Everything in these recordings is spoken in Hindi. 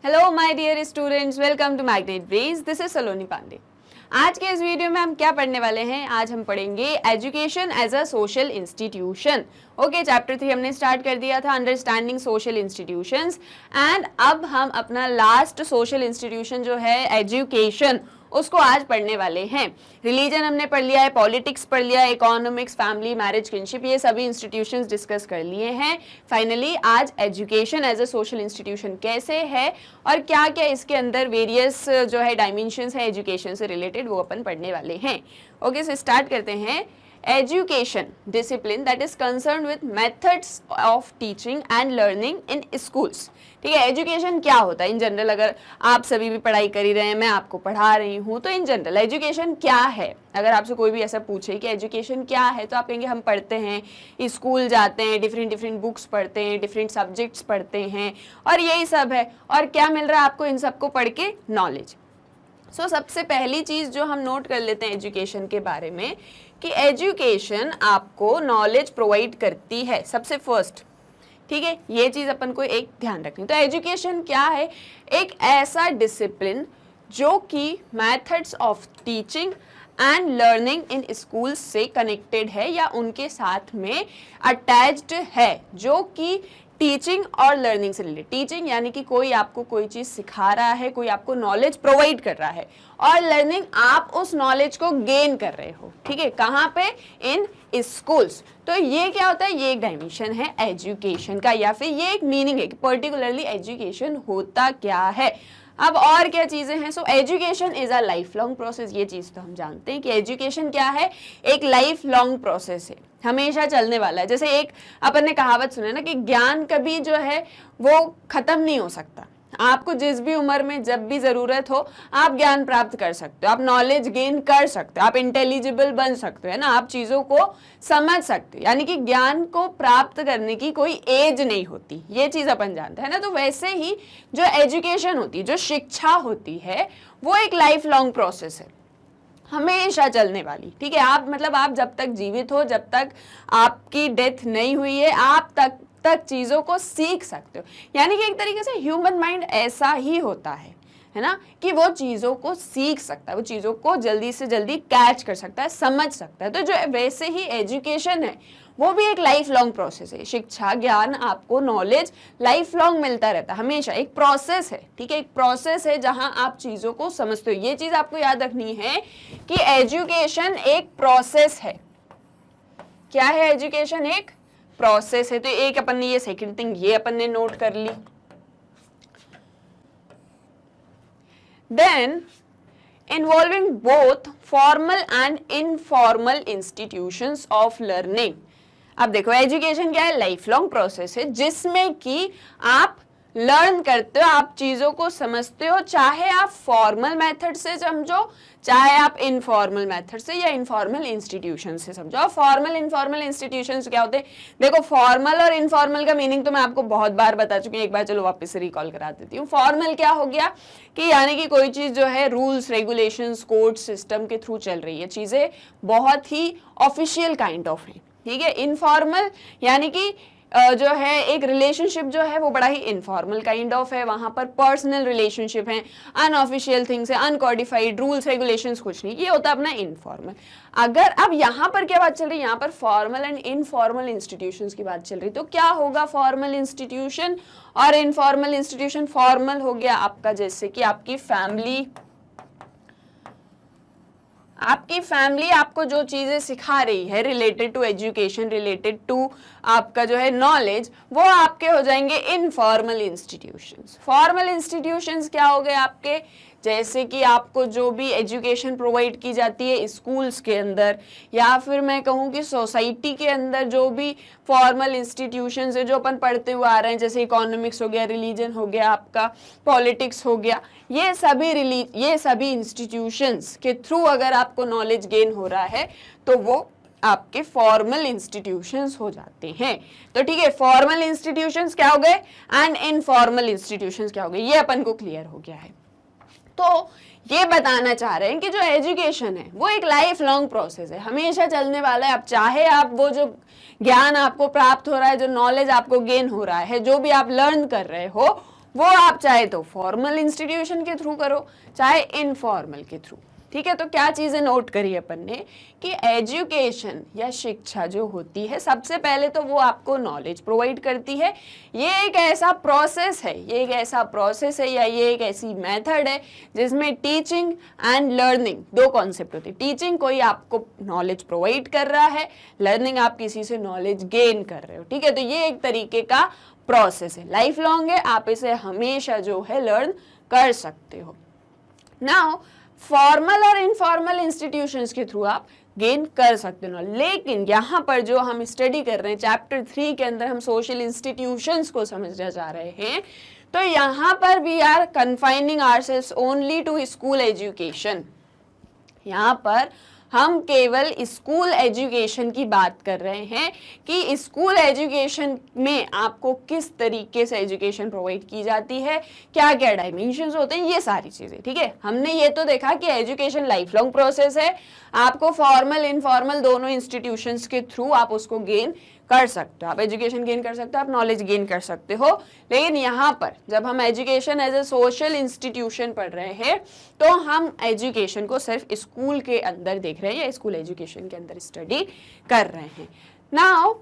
Hello my dear students, welcome to Magnet Brains. This is Saloni Pandey. आज के इस वीडियो में हम क्या पढ़ने वाले हैं? आज हम पढ़ेंगे education as a social institution. Okay, chapter 3 हमने स्टार्ट कर दिया था, अंडरस्टैंडिंग सोशल इंस्टीट्यूशंस। एंड अब हम अपना लास्ट सोशल इंस्टीट्यूशन जो है एजुकेशन, उसको आज पढ़ने वाले हैं। रिलीजन हमने पढ़ लिया है, पॉलिटिक्स पढ़ लिया है, इकोनॉमिक्स, फैमिली, मैरिज, किनशिप, ये सभी इंस्टीट्यूशंस डिस्कस कर लिए हैं। फाइनली आज education as a social institution कैसे है और क्या क्या इसके अंदर वेरियस जो है डायमेंशंस है एजुकेशन से रिलेटेड, वो अपन पढ़ने वाले हैं। ओके, सो स्टार्ट करते हैं। Education discipline that is concerned with methods of teaching and learning in schools। ठीक है, एजुकेशन क्या होता है इन जनरल? अगर आप सभी भी पढ़ाई कर ही रहे हैं, मैं आपको पढ़ा रही हूँ, तो इन जनरल एजुकेशन क्या है? अगर आपसे कोई भी ऐसा पूछे कि एजुकेशन क्या है, तो आप कहेंगे हम पढ़ते हैं, स्कूल जाते हैं, डिफरेंट बुक्स पढ़ते हैं, डिफरेंट सब्जेक्ट्स पढ़ते हैं, और यही सब है। और क्या मिल रहा है आपको इन सबको पढ़ के? नॉलेज। सो सबसे पहली चीज़ जो हम नोट कर लेते हैं एजुकेशन के बारे में, कि एजुकेशन आपको नॉलेज प्रोवाइड करती है, सबसे फर्स्ट। ठीक है, ये चीज़ अपन को एक ध्यान रखनी। तो एजुकेशन क्या है? एक ऐसा डिसिप्लिन जो कि methods of teaching and learning in school से कनेक्टेड है या उनके साथ में अटैच्ड है, जो कि टीचिंग और लर्निंग से रिलेटेड। टीचिंग यानी कि कोई आपको कोई चीज़ सिखा रहा है, कोई आपको नॉलेज प्रोवाइड कर रहा है, और लर्निंग आप उस नॉलेज को गेन कर रहे हो। ठीक है, कहाँ पे? इन स्कूल्स। तो ये क्या होता है? ये एक डायमेंशन है एजुकेशन का, या फिर ये एक मीनिंग है कि पर्टिकुलरली एजुकेशन होता क्या है। अब और क्या चीज़ें हैं? So education is a life long process. ये चीज़ तो हम जानते हैं कि एजुकेशन क्या है, एक लाइफ लॉन्ग प्रोसेस है, हमेशा चलने वाला है। जैसे एक अपन ने कहावत सुना ना कि ज्ञान कभी जो है वो खत्म नहीं हो सकता। आपको जिस भी उम्र में जब भी ज़रूरत हो, आप ज्ञान प्राप्त कर सकते हो, आप नॉलेज गेन कर सकते हो, आप इंटेलिजिबल बन सकते हो, है ना, आप चीज़ों को समझ सकते हो। यानी कि ज्ञान को प्राप्त करने की कोई एज नहीं होती, ये चीज़ अपन जानते हैं ना। तो वैसे ही जो एजुकेशन होती है, जो शिक्षा होती है, वो एक लाइफ लॉन्ग प्रोसेस है, हमेशा चलने वाली। ठीक है, आप मतलब आप जब तक जीवित हो, जब तक आपकी डेथ नहीं हुई है, आप तक चीज़ों को सीख सकते हो। यानी कि एक तरीके से ह्यूमन माइंड ऐसा ही होता है ना, कि वो चीज़ों को सीख सकता है, वो चीज़ों को जल्दी से जल्दी कैच कर सकता है, समझ सकता है। तो जो वैसे ही एजुकेशन है, वो भी एक लाइफ लॉन्ग प्रोसेस है। शिक्षा, ज्ञान, आपको नॉलेज लाइफ लॉन्ग मिलता रहता है, हमेशा एक प्रोसेस है। ठीक है, एक प्रोसेस है जहां आप चीज़ों को समझते हो। ये चीज़ आपको याद रखनी है कि एजुकेशन एक प्रोसेस है। क्या है? एजुकेशन एक प्रोसेस है। तो एक अपन ने ये सेकंड थिंग ये अपन ने नोट कर ली। Then involving both formal and informal institutions of learning. अब देखो, एजुकेशन क्या है? लाइफ लॉन्ग प्रोसेस है, जिसमें कि आप लर्न करते हो, आप चीज़ों को समझते हो, चाहे आप फॉर्मल मेथड से समझो, चाहे आप इनफॉर्मल मेथड से या इनफॉर्मल इंस्टीट्यूशन से समझो। फॉर्मल इनफॉर्मल इंस्टीट्यूशंस क्या होते हैं? देखो, फॉर्मल और इनफॉर्मल का मीनिंग तो मैं आपको बहुत बार बता चुकी हूँ, एक बार चलो वापस से रिकॉल करा देती हूँ। फॉर्मल क्या हो गया कि यानी कि कोई चीज़ जो है रूल्स, रेगुलेशंस, कोड सिस्टम के थ्रू चल रही है, चीज़ें बहुत ही ऑफिशियल काइंड ऑफ है। ठीक है, इनफॉर्मल यानी कि जो है एक रिलेशनशिप जो है वो बड़ा ही इनफॉर्मल काइंड ऑफ है, वहाँ पर पर्सनल रिलेशनशिप है, अनऑफिशियल थिंग्स है, अनकोडिफाइड रूल्स रेगुलेशंस कुछ नहीं, ये होता है अपना इनफॉर्मल। अगर अब यहाँ पर क्या बात चल रही है? यहाँ पर फॉर्मल एंड इनफॉर्मल इंस्टीट्यूशंस की बात चल रही। तो क्या होगा फॉर्मल इंस्टीट्यूशन और इनफॉर्मल इंस्टीट्यूशन? फॉर्मल हो गया आपका जैसे कि आपकी फैमिली आपको जो चीज़ें सिखा रही है related to education, related to आपका जो है नॉलेज, वो आपके हो जाएंगे इनफॉर्मल इंस्टीट्यूशंस। फॉर्मल इंस्टीट्यूशंस क्या हो गए आपके? जैसे कि आपको जो भी एजुकेशन प्रोवाइड की जाती है स्कूल्स के अंदर, या फिर मैं कहूँ कि सोसाइटी के अंदर जो भी फॉर्मल इंस्टीट्यूशंस है जो अपन पढ़ते हुए आ रहे हैं, जैसे इकोनॉमिक्स हो गया, रिलीजन हो गया, आपका पॉलिटिक्स हो गया, ये सभी इंस्टीट्यूशंस के थ्रू अगर आपको नॉलेज गेन हो रहा है तो वो आपके फॉर्मल इंस्टीट्यूशंस हो जाते हैं। तो ठीक है, फॉर्मल इंस्टीट्यूशंस क्या हो गए एंड इनफॉर्मल इंस्टीट्यूशंस क्या हो गए, ये अपन को क्लियर हो गया है। तो ये बताना चाह रहे हैं कि जो एजुकेशन है वो एक लाइफ लॉन्ग प्रोसेस है, हमेशा चलने वाला है। अब चाहे आप वो जो ज्ञान आपको प्राप्त हो रहा है, जो नॉलेज आपको गेन हो रहा है, जो भी आप लर्न कर रहे हो, वो आप चाहे तो फॉर्मल इंस्टीट्यूशन के थ्रू करो, चाहे इनफॉर्मल के थ्रू। ठीक है, तो क्या चीजें नोट करी अपन ने कि एजुकेशन या शिक्षा जो होती है, सबसे पहले तो वो आपको नॉलेज प्रोवाइड करती है। ये एक ऐसा प्रोसेस है, या ये एक ऐसी मेथड है जिसमें टीचिंग एंड लर्निंग दो कॉन्सेप्ट होते हैं। टीचिंग कोई आपको नॉलेज प्रोवाइड कर रहा है, लर्निंग आप किसी से नॉलेज गेन कर रहे हो। ठीक है, तो ये एक तरीके का प्रोसेस है, लाइफ लॉन्ग है, आप इसे हमेशा जो है लर्न कर सकते हो। नाउ फॉर्मल और इनफॉर्मल इंस्टीट्यूशंस के थ्रू आप गेन कर सकते हो, लेकिन यहाँ पर जो हम स्टडी कर रहे हैं चैप्टर 3 के अंदर हम सोशल इंस्टीट्यूशंस को समझने जा रहे हैं, तो यहाँ पर we are confining ourselves only to school education. यहाँ पर हम केवल स्कूल एजुकेशन की बात कर रहे हैं कि स्कूल एजुकेशन में आपको किस तरीके से एजुकेशन प्रोवाइड की जाती है, क्या क्या डायमेंशंस होते हैं, ये सारी चीजें। ठीक है, हमने ये तो देखा कि एजुकेशन लाइफ लॉन्ग प्रोसेस है, आपको फॉर्मल इनफॉर्मल दोनों इंस्टीट्यूशंस के थ्रू आप उसको गेन कर सकते हो, आप एजुकेशन गेन कर सकते हो, आप नॉलेज गेन कर सकते हो। लेकिन यहाँ पर जब हम education as a social institution पढ़ रहे हैं, तो हम एजुकेशन को सिर्फ स्कूल के अंदर देख रहे हैं या स्कूल एजुकेशन के अंदर स्टडी कर रहे हैं। नाउ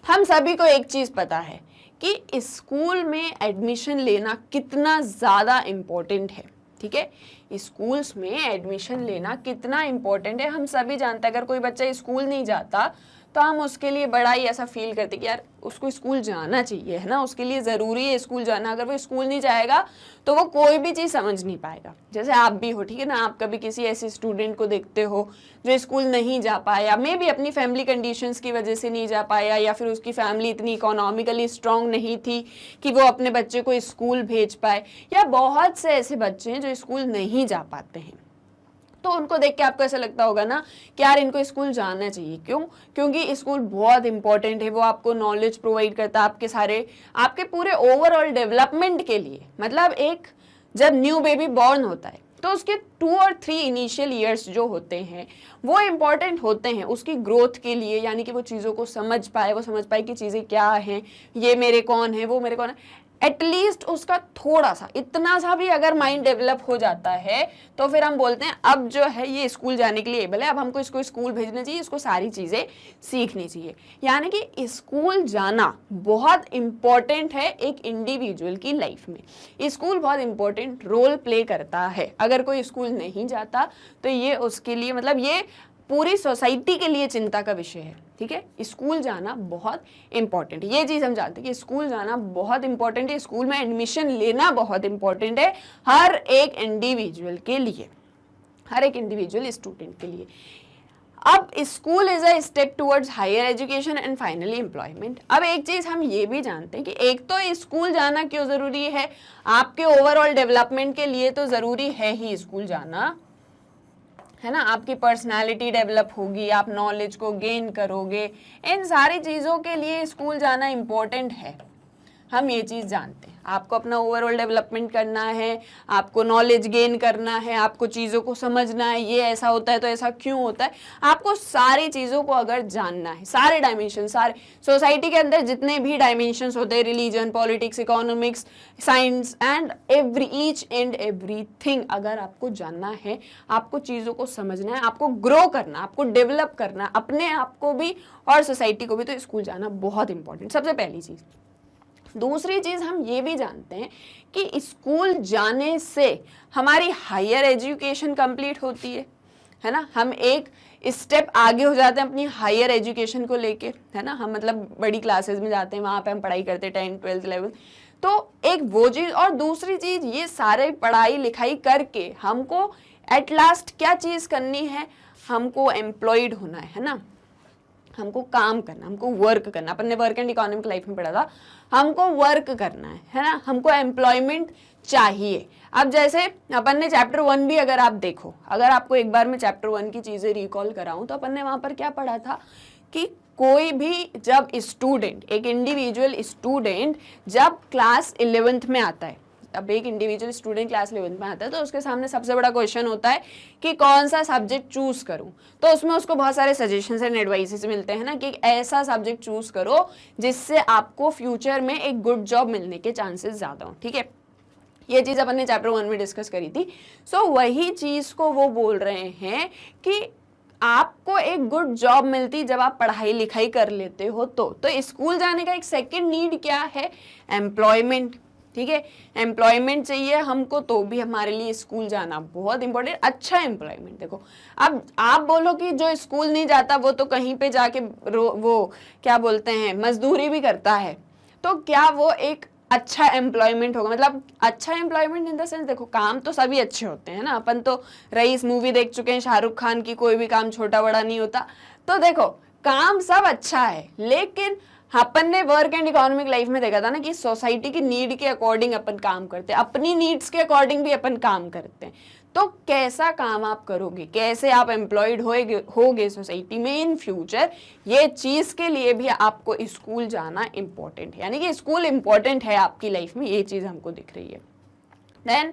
हम सभी को एक चीज पता है कि स्कूल में एडमिशन लेना कितना ज्यादा इम्पोर्टेंट है। ठीक है, स्कूल्स में एडमिशन लेना कितना इम्पोर्टेंट है हम सभी जानते हैं। अगर कोई बच्चा स्कूल नहीं जाता तो हम उसके लिए बड़ा ही ऐसा फील करते कि यार उसको स्कूल जाना चाहिए, है ना, उसके लिए ज़रूरी है स्कूल जाना। अगर वो स्कूल नहीं जाएगा तो वो कोई भी चीज़ समझ नहीं पाएगा। जैसे आप भी हो, ठीक है ना, आप कभी किसी ऐसे स्टूडेंट को देखते हो जो स्कूल नहीं जा पाया, मे बी अपनी फैमिली कंडीशंस की वजह से नहीं जा पाया, या फिर उसकी फैमिली इतनी इकोनॉमिकली स्ट्रांग नहीं थी कि वो अपने बच्चे को स्कूल भेज पाए, या बहुत से ऐसे बच्चे हैं जो स्कूल नहीं जा पाते हैं। तो उनको देख के आपको ऐसा लगता होगा ना कि यार इनको स्कूल जाना चाहिए। क्यों? क्योंकि स्कूल बहुत इंपॉर्टेंट है, वो आपको नॉलेज प्रोवाइड करता है आपके पूरे ओवरऑल डेवलपमेंट के लिए। मतलब एक जब न्यू बेबी बॉर्न होता है तो उसके 2 और 3 इनिशियल ईयर्स जो होते हैं वो इम्पॉर्टेंट होते हैं उसकी ग्रोथ के लिए, यानी कि वो चीज़ों को समझ पाए कि चीज़ें क्या हैं, ये मेरे कौन है, वो मेरे कौन है। एटलीस्ट उसका थोड़ा सा, इतना सा भी अगर माइंड डेवलप हो जाता है तो फिर हम बोलते हैं अब जो है ये स्कूल जाने के लिए एबल है, अब हमको इसको स्कूल भेजना चाहिए, इसको सारी चीज़ें सीखनी चाहिए। यानी कि स्कूल जाना बहुत इम्पॉर्टेंट है एक इंडिविजुअल की लाइफ में। स्कूल बहुत इम्पॉर्टेंट रोल प्ले करता है। अगर कोई स्कूल नहीं जाता तो ये उसके लिए, मतलब ये पूरी सोसाइटी के लिए चिंता का विषय है। ठीक है, स्कूल जाना बहुत इंपॉर्टेंट है, ये चीज़ हम जानते हैं कि स्कूल जाना बहुत इंपॉर्टेंट है, स्कूल में एडमिशन लेना बहुत इंपॉर्टेंट है हर एक इंडिविजुअल के लिए, हर एक इंडिविजुअल स्टूडेंट के लिए। अब school is a step towards higher education and finally employment. अब एक चीज़ हम ये भी जानते हैं कि एक तो स्कूल जाना क्यों ज़रूरी है, आपके ओवरऑल डेवलपमेंट के लिए तो ज़रूरी है ही स्कूल जाना, है ना, आपकी पर्सनालिटी डेवलप होगी, आप नॉलेज को गेन करोगे, इन सारी चीज़ों के लिए स्कूल जाना इम्पोर्टेंट है। हम ये चीज़ जानते हैं, आपको अपना ओवरऑल डेवलपमेंट करना है, आपको नॉलेज गेन करना है, आपको चीज़ों को समझना है, ये ऐसा होता है तो ऐसा क्यों होता है, आपको सारी चीज़ों को अगर जानना है, सारे डायमेंशन, सारे सोसाइटी के अंदर जितने भी डायमेंशंस होते हैं, religion, politics, economics, science and each and everything, अगर आपको जानना है, आपको चीज़ों को समझना है, आपको ग्रो करना, आपको डेवलप करना, अपने आप को भी और सोसाइटी को भी, तो स्कूल जाना बहुत इंपॉर्टेंट, सबसे पहली चीज़। दूसरी चीज़ हम ये भी जानते हैं कि स्कूल जाने से हमारी हायर एजुकेशन कंप्लीट होती है ना, हम एक स्टेप आगे हो जाते हैं अपनी हायर एजुकेशन को लेके, है ना, हम मतलब बड़ी क्लासेस में जाते हैं, वहाँ पे हम पढ़ाई करते हैं 10th 12th 11th, तो एक वो चीज़। और दूसरी चीज़, ये सारे पढ़ाई लिखाई करके हमको एट लास्ट क्या चीज़ करनी है, हमको एम्प्लॉयड होना है ना, हमको काम करना, हमको वर्क करना। अपन ने वर्क एंड इकोनॉमिक लाइफ में पढ़ा था, हमको वर्क करना है ना, हमको एम्प्लॉयमेंट चाहिए। अब जैसे अपन ने चैप्टर 1 भी अगर आप देखो, अगर आपको एक बार मैं चैप्टर 1 की चीज़ें रिकॉल कराऊं तो अपन ने वहाँ पर क्या पढ़ा था कि कोई भी जब स्टूडेंट, एक इंडिविजुअल स्टूडेंट जब क्लास 11th में आता है, अब एक इंडिविजुअल स्टूडेंट क्लास 11 में आता है तो उसके सामने सबसे बड़ा क्वेश्चन होता है कि कौन सा सब्जेक्ट चूज करूं, तो उसमें उसको बहुत सारे सजेशंस एंड एडवाइसेस मिलते हैं ना कि ऐसा सब्जेक्ट चूज करो जिससे आपको फ्यूचर में एक गुड जॉब मिलने के चांसेस ज्यादा हो। ठीक है, ये चीज अपन ने चैप्टर 1 में डिस्कस करी थी। सो वही चीज को वो बोल रहे हैं कि आपको एक गुड जॉब मिलती जब आप पढ़ाई लिखाई कर लेते हो तो स्कूल जाने का एक सेकंड नीड क्या है, एम्प्लॉयमेंट। ठीक है, एम्प्लॉयमेंट चाहिए हमको तो भी हमारे लिए स्कूल जाना बहुत इंपॉर्टेंट, अच्छा एम्प्लॉयमेंट। देखो अब आप बोलो कि जो स्कूल नहीं जाता वो तो कहीं पे जाके वो क्या बोलते हैं मजदूरी भी करता है, तो क्या वो एक अच्छा एम्प्लॉयमेंट होगा? मतलब अच्छा एम्प्लॉयमेंट इन द सेंस, देखो काम तो सभी अच्छे होते हैं ना, अपन तो रईस मूवी देख चुके हैं शाहरुख खान की, कोई भी काम छोटा बड़ा नहीं होता। तो देखो काम सब अच्छा है, लेकिन अपन ने वर्क एंड इकोनॉमिक लाइफ में देखा था ना कि सोसाइटी की नीड के अकॉर्डिंग अपन काम करते हैं, अपनी नीड्स के अकॉर्डिंग भी अपन काम करते हैं। तो कैसा काम आप करोगे, कैसे आप एम्प्लॉयड होगे सोसाइटी में इन फ्यूचर, ये चीज के लिए भी आपको स्कूल जाना इंपॉर्टेंट है। यानी कि स्कूल इंपॉर्टेंट है आपकी लाइफ में, ये चीज हमको दिख रही है। Then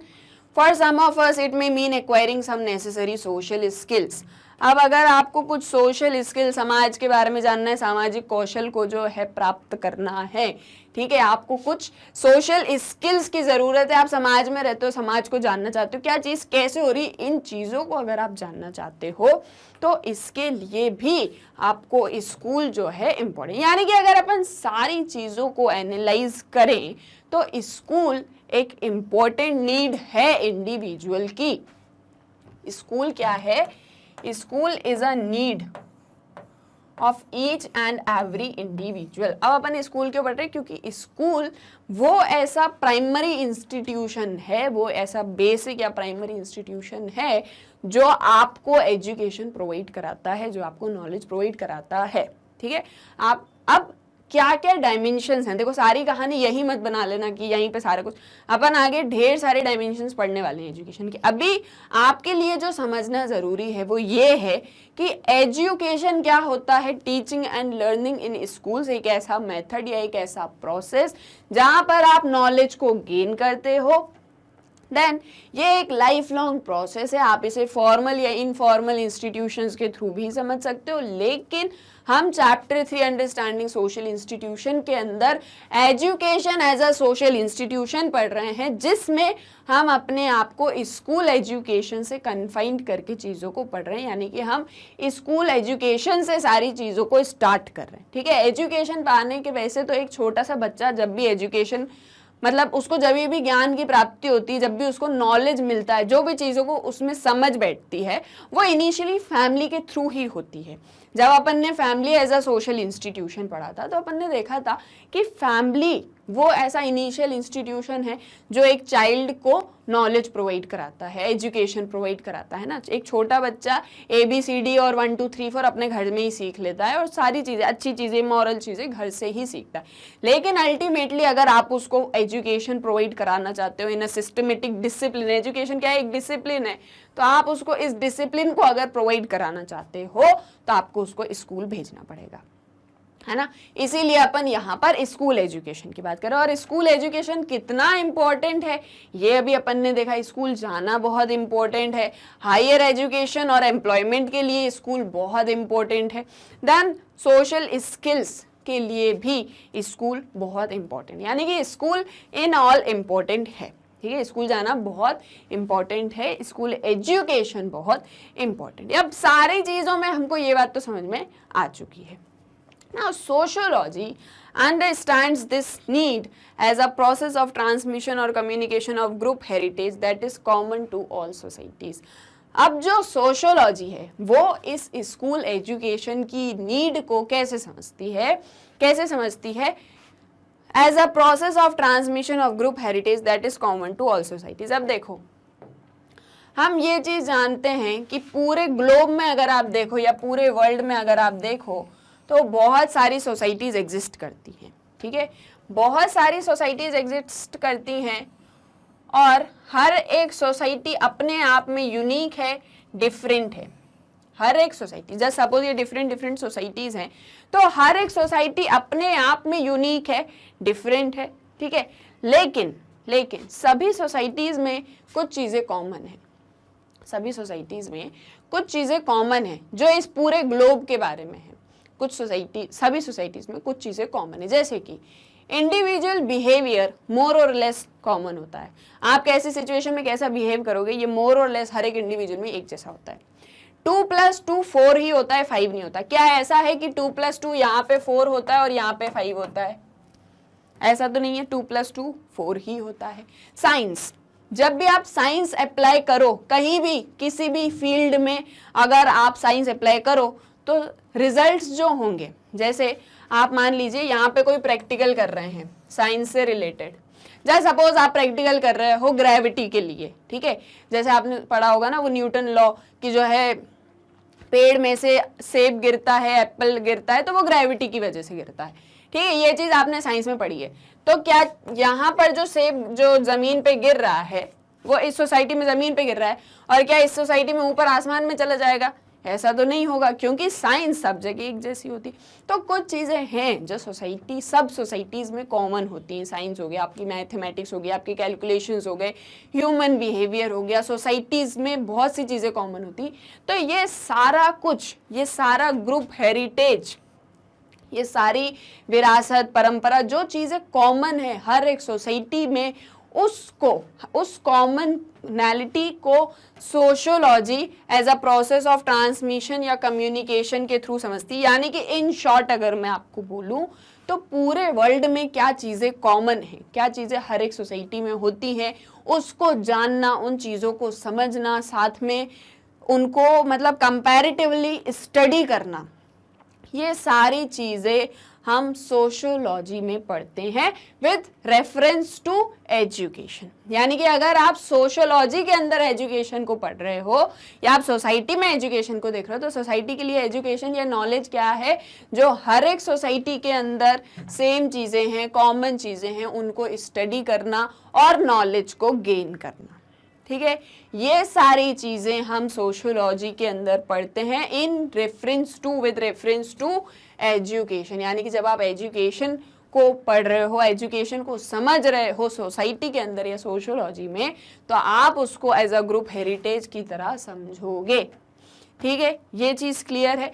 for some of us it may mean acquiring some necessary social skills. अब अगर आपको कुछ सोशल स्किल, समाज के बारे में जानना है, सामाजिक कौशल को जो है प्राप्त करना है, ठीक है, आपको कुछ सोशल स्किल्स की जरूरत है, आप समाज में रहते हो, समाज को जानना चाहते हो, क्या चीज कैसे हो रही, इन चीजों को अगर आप जानना चाहते हो तो इसके लिए भी आपको स्कूल जो है इम्पोर्टेंट। यानी कि अगर अपन सारी चीजों को एनालाइज करें तो स्कूल एक इम्पोर्टेंट नीड है इंडिविजुअल की। स्कूल क्या है? School is a need of each and every individual. अब अपन स्कूल क्यों पढ़ रहे हैं? क्योंकि स्कूल वो ऐसा प्राइमरी इंस्टीट्यूशन है, वो ऐसा बेसिक या प्राइमरी इंस्टीट्यूशन है जो आपको एजुकेशन प्रोवाइड कराता है, जो आपको नॉलेज प्रोवाइड कराता है। ठीक है, आप अब क्या क्या डायमेंशंस हैं, देखो सारी कहानी यही मत बना लेना कि यहीं पे सारा कुछ, अपन आगे ढेर सारे डायमेंशंस पढ़ने वाले हैं एजुकेशन के। अभी आपके लिए जो समझना जरूरी है वो ये है कि एजुकेशन क्या होता है। Teaching and learning in schools एक ऐसा मेथड या एक ऐसा प्रोसेस जहां पर आप नॉलेज को गेन करते हो। देन ये एक लाइफ लॉन्ग प्रोसेस है, आप इसे फॉर्मल या इनफॉर्मल इंस्टीट्यूशंस के थ्रू भी समझ सकते हो, लेकिन हम चैप्टर 3 अंडरस्टैंडिंग सोशल इंस्टीट्यूशन के अंदर education as a social institution पढ़ रहे हैं, जिसमें हम अपने आप को स्कूल एजुकेशन से कन्फाइंड करके चीज़ों को पढ़ रहे हैं। यानी कि हम स्कूल एजुकेशन से सारी चीज़ों को स्टार्ट कर रहे हैं। ठीक है, एजुकेशन पाने के वैसे तो एक छोटा सा बच्चा जब भी एजुकेशन मतलब उसको जब भी ज्ञान की प्राप्ति होती है, जब भी उसको नॉलेज मिलता है, जो भी चीज़ों को उसमें समझ बैठती है, वो इनिशियली फैमिली के थ्रू ही होती है। जब अपन ने family as a social institution पढ़ा था तो अपन ने देखा था कि फैमिली वो ऐसा इनिशियल इंस्टीट्यूशन है जो एक चाइल्ड को नॉलेज प्रोवाइड कराता है, एजुकेशन प्रोवाइड कराता है ना। एक छोटा बच्चा ABCD और 1 2 3 4 अपने घर में ही सीख लेता है और सारी चीज़ें, अच्छी चीज़ें, मॉरल चीज़ें घर से ही सीखता है। लेकिन अल्टीमेटली अगर आप उसको एजुकेशन प्रोवाइड कराना चाहते हो इन अ सिस्टमेटिक डिसिप्लिन, एजुकेशन क्या है? एक डिसिप्लिन है, तो आप उसको इस डिसिप्लिन को अगर प्रोवाइड कराना चाहते हो तो आपको उसको स्कूल भेजना पड़ेगा, है ना। इसीलिए अपन यहाँ पर स्कूल एजुकेशन की बात करें। और स्कूल एजुकेशन कितना इंपॉर्टेंट है ये अभी अपन ने देखा, स्कूल जाना बहुत इंपॉर्टेंट है। हायर एजुकेशन और एम्प्लॉयमेंट के लिए स्कूल बहुत इंपॉर्टेंट है। देन सोशल स्किल्स के लिए भी स्कूल बहुत इंपॉर्टेंट, यानी कि स्कूल इन ऑल इम्पोर्टेंट है। ठीक है, स्कूल जाना बहुत इंपॉर्टेंट है, स्कूल एजुकेशन बहुत इंपॉर्टेंट है। अब सारी चीज़ों में हमको ये बात तो समझ में आ चुकी है। Now, sociology understands this need as a process of transmission or communication of group heritage that is common to all societies. अब जो सोशोलॉजी है वो इस स्कूल एजुकेशन की नीड को कैसे समझती है? As a process of transmission of group heritage that is common to all societies. अब देखो, हम ये चीज़ जानते हैं कि पूरे ग्लोब में अगर आप देखो या पूरे वर्ल्ड में अगर आप देखो तो बहुत सारी सोसाइटीज़ एग्जिस्ट करती हैं। ठीक है, बहुत सारी सोसाइटीज़ एग्जिस्ट करती हैं और हर एक सोसाइटी अपने आप में यूनिक है, डिफरेंट है। हर एक सोसाइटी, जैसे सपोज ये डिफरेंट सोसाइटीज़ हैं, तो हर एक सोसाइटी अपने आप में यूनिक है, डिफरेंट है। ठीक है, लेकिन सभी सोसाइटीज में कुछ चीजें कॉमन है, सभी सोसाइटीज में कुछ चीजें कॉमन है जो इस पूरे ग्लोब के बारे में है। कुछ सोसाइटी, सभी सोसाइटीज में कुछ चीजें कॉमन है, जैसे कि इंडिविजुअल बिहेवियर मोर और लेस कॉमन होता है। आप कैसी सिचुएशन में कैसा बिहेव करोगे ये मोर और लेस हर एक इंडिविजुअल में एक जैसा होता है। 2 + 2 4 ही होता है, 5 नहीं होता। क्या ऐसा है कि 2 + 2 यहाँ पे 4 होता है और यहाँ पे 5 होता है? ऐसा तो नहीं है, 2 + 2 4 ही होता है। साइंस, जब भी आप साइंस अप्लाई करो कहीं भी किसी भी फील्ड में, अगर आप साइंस अप्लाई करो तो रिजल्ट्स जो होंगे, जैसे आप मान लीजिए यहाँ पे कोई प्रैक्टिकल कर रहे हैं साइंस से रिलेटेड, जैसे सपोज आप प्रैक्टिकल कर रहे हो ग्रेविटी के लिए, ठीक है, जैसे आपने पढ़ा होगा ना वो न्यूटन लॉ कि जो है पेड़ में से सेब गिरता है, एप्पल गिरता है, तो वो ग्रेविटी की वजह से गिरता है, ठीक है, ये चीज आपने साइंस में पढ़ी है। तो क्या यहाँ पर जो सेब जो जमीन पे गिर रहा है वो इस सोसाइटी में जमीन पे गिर रहा है और क्या इस सोसाइटी में ऊपर आसमान में चला जाएगा? ऐसा तो नहीं होगा, क्योंकि साइंस सब जगह एक जैसी होती। तो कुछ चीजें हैं जो सोसाइटी, सब सोसाइटीज में कॉमन होती हैं। साइंस हो गया, आपकी मैथमेटिक्स हो गया, आपकी कैलकुलेशंस हो गए, ह्यूमन बिहेवियर हो गया, सोसाइटीज में बहुत सी चीजें कॉमन होती। तो ये सारा कुछ, ये सारा ग्रुप हेरिटेज, ये सारी विरासत, परंपरा, जो चीजें कॉमन है हर एक सोसाइटी में, उसको, उस कॉमनैलिटी को sociology as a process of transmission या कम्युनिकेशन के थ्रू समझती है। यानी कि इन शॉर्ट अगर मैं आपको बोलूं तो पूरे वर्ल्ड में क्या चीजें कॉमन है, क्या चीजें हर एक सोसाइटी में होती हैं, उसको जानना, उन चीजों को समझना, साथ में उनको मतलब कंपैरेटिवली स्टडी करना, ये सारी चीजें हम सोशियोलॉजी में पढ़ते हैं विद रेफरेंस टू एजुकेशन। यानी कि अगर आप सोशियोलॉजी के अंदर एजुकेशन को पढ़ रहे हो या आप सोसाइटी में एजुकेशन को देख रहे हो, तो सोसाइटी के लिए एजुकेशन या नॉलेज क्या है? जो हर एक सोसाइटी के अंदर सेम चीजें हैं, कॉमन चीजें हैं, उनको स्टडी करना और नॉलेज को गेन करना, ठीक है। ये सारी चीजें हम सोशियोलॉजी के अंदर पढ़ते हैं in reference to, with reference to education. यानी कि जब आप एजुकेशन को पढ़ रहे हो, एजुकेशन को समझ रहे हो सोसाइटी के अंदर या सोशियोलॉजी में, तो आप उसको एज अ ग्रुप हेरिटेज की तरह समझोगे, ठीक है। ये चीज क्लियर है।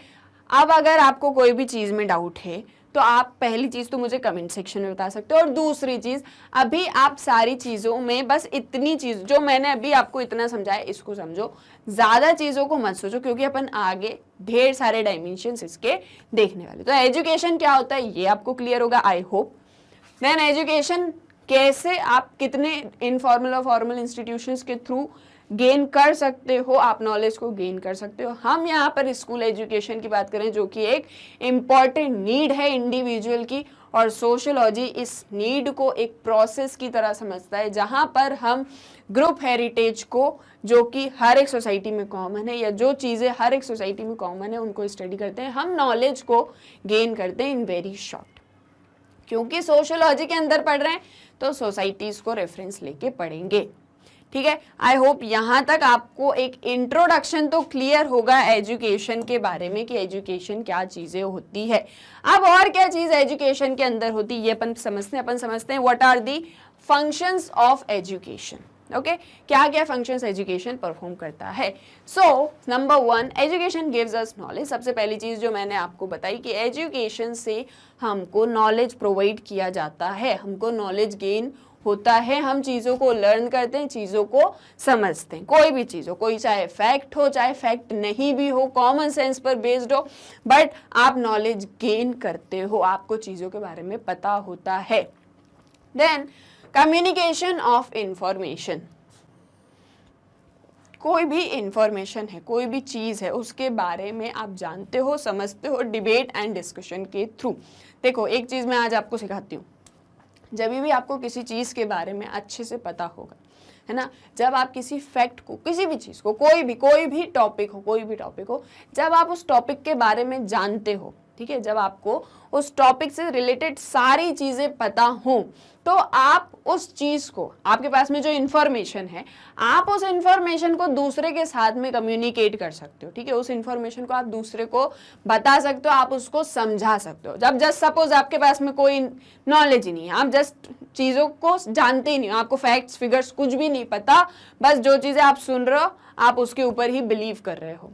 अब अगर आपको कोई भी चीज में डाउट है तो आप पहली चीज तो मुझे कमेंट सेक्शन में बता सकते हो, और दूसरी चीज, अभी आप सारी चीजों में बस इतनी चीज जो मैंने अभी आपको इतना समझाया इसको समझो, ज्यादा चीजों को मत सोचो, क्योंकि अपन आगे ढेर सारे डायमेंशंस इसके देखने वाले। तो एजुकेशन क्या होता है ये आपको क्लियर होगा, आई होप। देन एजुकेशन कैसे आप कितने इनफॉर्मल और फॉर्मल इंस्टीट्यूशंस के थ्रू गेन कर सकते हो, आप नॉलेज को गेन कर सकते हो। हम यहाँ पर स्कूल एजुकेशन की बात करें जो कि एक इम्पॉर्टेंट नीड है इंडिविजुअल की, और सोशियोलॉजी इस नीड को एक प्रोसेस की तरह समझता है, जहाँ पर हम ग्रुप हेरिटेज को, जो कि हर एक सोसाइटी में कॉमन है, या जो चीज़ें हर एक सोसाइटी में कॉमन है, उनको स्टडी करते हैं, हम नॉलेज को गेन करते हैं इन वेरी शॉर्ट। क्योंकि सोशियोलॉजी के अंदर पढ़ रहे हैं तो सोसाइटीज़ को रेफरेंस लेके पढ़ेंगे, ठीक है। आई होप यहाँ तक आपको एक इंट्रोडक्शन तो क्लियर होगा एजुकेशन के बारे में, कि एजुकेशन क्या चीजें होती है। अब और क्या चीज एजुकेशन के अंदर होती है ये अपन समझते हैं what are the functions of education. Okay, क्या क्या फंक्शंस एजुकेशन परफॉर्म करता है। So number 1, education gives us knowledge. सबसे पहली चीज जो मैंने आपको बताई कि एजुकेशन से हमको नॉलेज प्रोवाइड किया जाता है, हमको नॉलेज गेन होता है, हम चीज़ों को लर्न करते हैं, चीज़ों को समझते हैं, कोई भी चीज़ हो, कोई चाहे फैक्ट हो चाहे फैक्ट नहीं भी हो, कॉमन सेंस पर बेस्ड हो, बट आप नॉलेज गेन करते हो, आपको चीज़ों के बारे में पता होता है। देन कम्युनिकेशन ऑफ इंफॉर्मेशन, कोई भी इंफॉर्मेशन है, कोई भी चीज़ है, उसके बारे में आप जानते हो, समझते हो डिबेट एंड डिस्कशन के थ्रू। देखो एक चीज़ मैं आज आपको सिखाती हूँ, जब भी आपको किसी चीज़ के बारे में अच्छे से पता होगा, है ना, जब आप किसी फैक्ट को, किसी भी चीज़ को, कोई भी टॉपिक हो, जब आप उस टॉपिक के बारे में जानते हो, ठीक है, जब आपको उस टॉपिक से रिलेटेड सारी चीजें पता हो तो आप उस चीज को, आपके पास में जो इंफॉर्मेशन है, आप उस इंफॉर्मेशन को दूसरे के साथ में कम्युनिकेट कर सकते हो। ठीक है, उस इंफॉर्मेशन को आप दूसरे को बता सकते हो, आप उसको समझा सकते हो। जब जस्ट सपोज आपके पास में कोई नॉलेज ही नहीं है, आप जस्ट चीजों को जानते ही नहीं हो, आपको फैक्ट्स फिगर्स कुछ भी नहीं पता, बस जो चीजें आप सुन रहे हो आप उसके ऊपर ही बिलीव कर रहे हो,